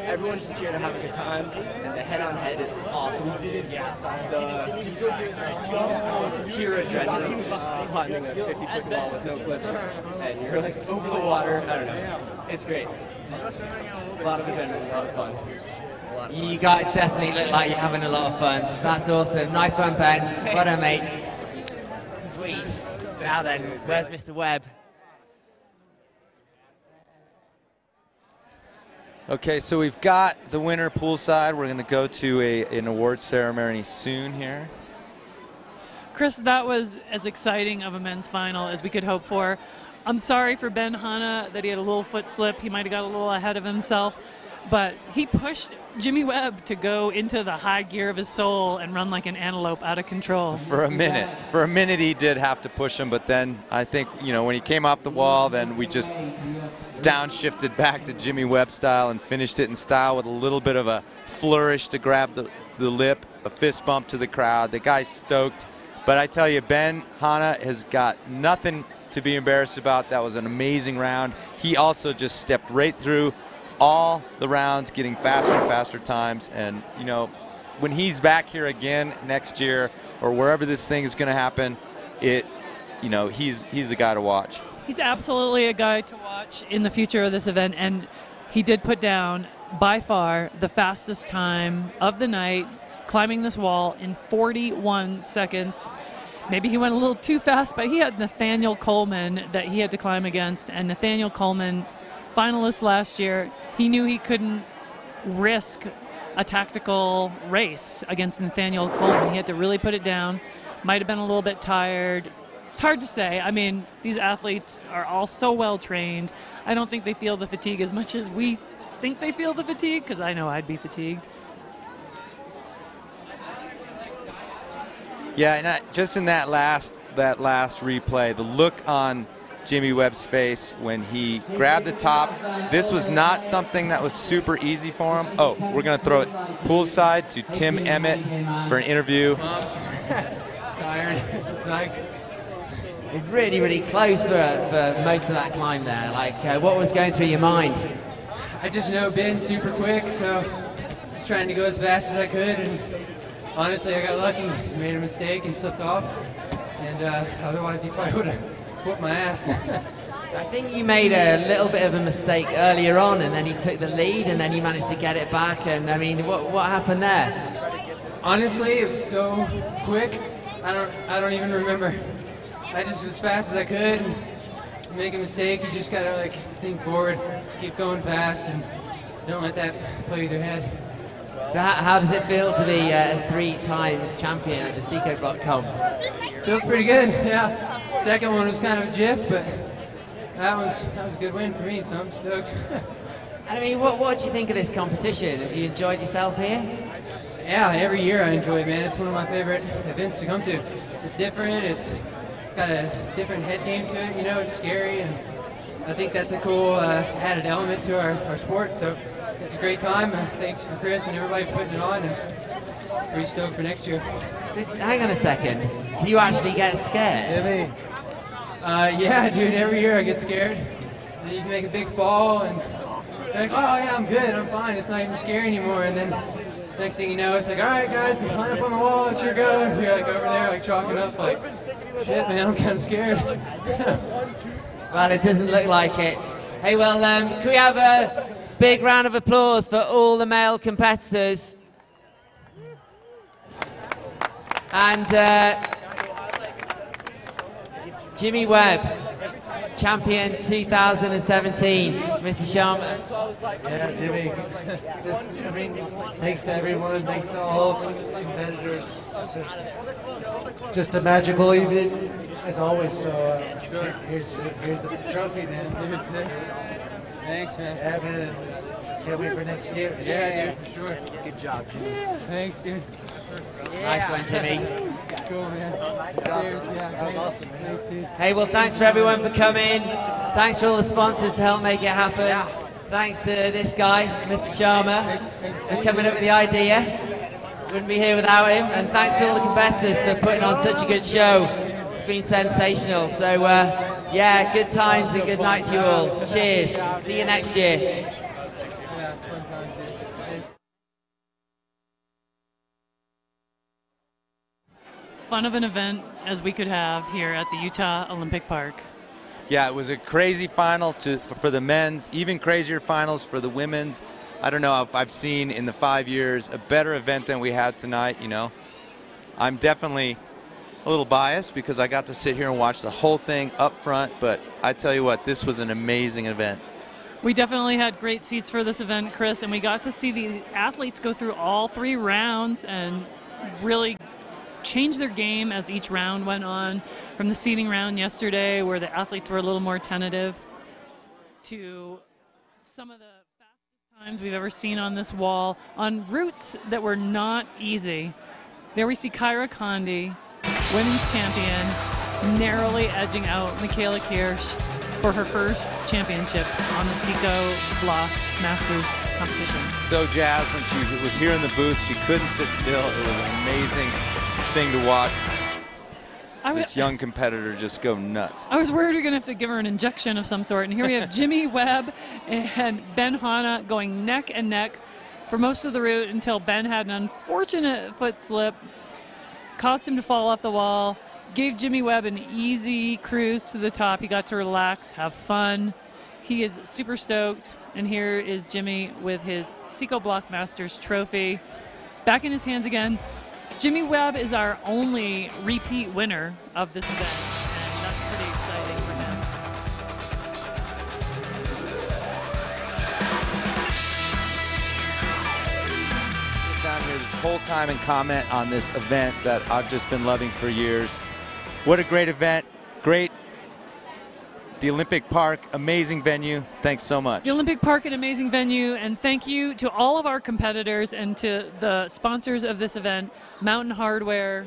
everyone's just here to have a good time. And the head-on-head is awesome. The pure adrenaline, just climbing a 50-foot wall with no cliffs, and you're like over the water. I don't know. It's great. Just a lot of adrenaline, a lot of fun. You guys definitely look like you're having a lot of fun. That's awesome. Nice one, Ben. Well done, mate. Sweet. Now then, where's Mr. Webb? Okay, so we've got the winner poolside. We're going to go to an awards ceremony soon here. Chris, that was as exciting of a men's final as we could hope for. I'm sorry for Ben Hanna that he had a little foot slip. He might have got a little ahead of himself, but he pushed Jimmy Webb to go into the high gear of his soul and run like an antelope out of control. For a minute he did have to push him, but then I think, you know, when he came off the wall, then we just downshifted back to Jimmy Webb style and finished it in style with a little bit of a flourish to grab the lip, a fist bump to the crowd. The guy's stoked. But I tell you, Ben Hanna has got nothing to be embarrassed about. That was an amazing round. He also just stepped right through all the rounds, getting faster and faster times. And, you know, when he's back here again next year or wherever this thing is going to happen, you know, he's the guy to watch. He's absolutely a guy to watch in the future of this event, and he did put down by far the fastest time of the night, climbing this wall in 41 seconds. Maybe he went a little too fast, but he had Nathaniel Coleman that he had to climb against, and Nathaniel Coleman, finalist last year, he knew he couldn't risk a tactical race against Nathaniel Coleman. He had to really put it down. Might have been a little bit tired. It's hard to say. I mean, these athletes are all so well trained. I don't think they feel the fatigue as much as we think they feel the fatigue, because I know I'd be fatigued. Yeah, and just in that last replay, the look on Jimmy Webb's face when he grabbed the top, this was not something that was super easy for him. Oh, we're going to throw it poolside to Tim Emmett for an interview. Tired. It's like... It's really, really close for most of that climb there. Like, what was going through your mind? I just know Ben's super quick, so just trying to go as fast as I could. And honestly, I got lucky, made a mistake and slipped off. And otherwise, he probably would have whooped my ass. I think you made a little bit of a mistake earlier on, and then he took the lead, and then you managed to get it back. And I mean, what happened there? Honestly, it was so quick. I don't even remember. I just as fast as I could. Make a mistake, you just gotta like think forward, keep going fast, and don't let that play with your head. So how does it feel to be a 3 times champion at the Psicobloc comp? Feels pretty good, yeah. Second one was kind of a jiff, but that was a good win for me, so I'm stoked. I mean, what do you think of this competition? Have you enjoyed yourself here? Yeah, every year I enjoy it, man. It's one of my favorite events to come to. It's different, it's got a different head game to it, you know, it's scary, and I think that's a cool added element to our sport, so it's a great time. Thanks for Chris and everybody for putting it on, and pretty stoked for next year. Hang on a second, do you actually get scared? Jimmy? Yeah, dude, every year I get scared. And you can make a big fall, and you're like, oh yeah, I'm good, I'm fine, it's not even scary anymore, and then next thing you know, it's like, all right guys, climb up on the wall, it's your go, and you're like over there, like chalking up, like, shit, man, I'm kind of scared. Well, it doesn't look like it. Hey, well, can we have a big round of applause for all the male competitors? And Jimmy Webb, champion 2017, Mr. Sharma. Yeah, Jimmy. I mean, thanks to everyone, thanks to all competitors. Just a magical evening, as always. So here's the trophy, man. Thanks, man. Yeah, man. Can't wait for next year. Yeah, dude, for sure. Good job, Jimmy. Thanks, dude. Nice one, Jimmy. Cool, man. Cheers, yeah. That was awesome, man. Thanks, dude. Hey, well, thanks for everyone for coming. Thanks for all the sponsors to help make it happen. Thanks to this guy, Mr. Sharma, for coming up with the idea. Wouldn't be here without him. And thanks to all the competitors for putting on such a good show. It's been sensational. So, yeah, good times and good night to you all. Cheers. See you next year. Fun of an event as we could have here at the Utah Olympic Park. Yeah, it was a crazy final for the men's, even crazier finals for the women's. I don't know if I've seen in the 5 years a better event than we had tonight. You know, I'm definitely a little biased because I got to sit here and watch the whole thing up front, but I tell you what, this was an amazing event. We definitely had great seats for this event, Chris, and we got to see the athletes go through all 3 rounds and really change their game as each round went on, from the seeding round yesterday where the athletes were a little more tentative to some of the fastest times we've ever seen on this wall on routes that were not easy. There we see Kyra Condi, women's champion, narrowly edging out Michaela Kirsch for her first championship on the Psicobloc Masters competition. So jazzed when she was here in the booth. She couldn't sit still. It was an amazing thing to watch. This young competitor just go nuts. I was worried we were going to have to give her an injection of some sort. And here we have Jimmy Webb and Ben Hanna going neck and neck for most of the route until Ben had an unfortunate foot slip, caused him to fall off the wall, gave Jimmy Webb an easy cruise to the top. He got to relax, have fun. He is super stoked. And here is Jimmy with his Psicobloc Masters trophy back in his hands again. Jimmy Webb is our only repeat winner of this event, and that's pretty exciting for him. Down here this whole time and comment on this event that I've just been loving for years. What a great event. Great. The Olympic Park, amazing venue. Thanks so much. The Olympic Park, an amazing venue, and thank you to all of our competitors and to the sponsors of this event, Mountain Hardware,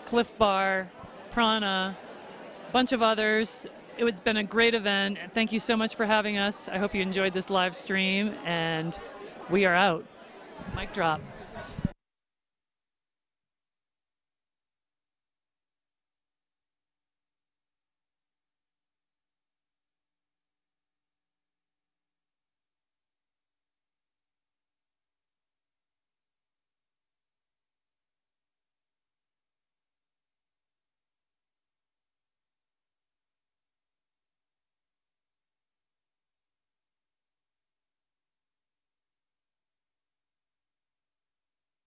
Cliff Bar, Prana, a bunch of others. It's been a great event. Thank you so much for having us. I hope you enjoyed this live stream, and we are out. Mic drop.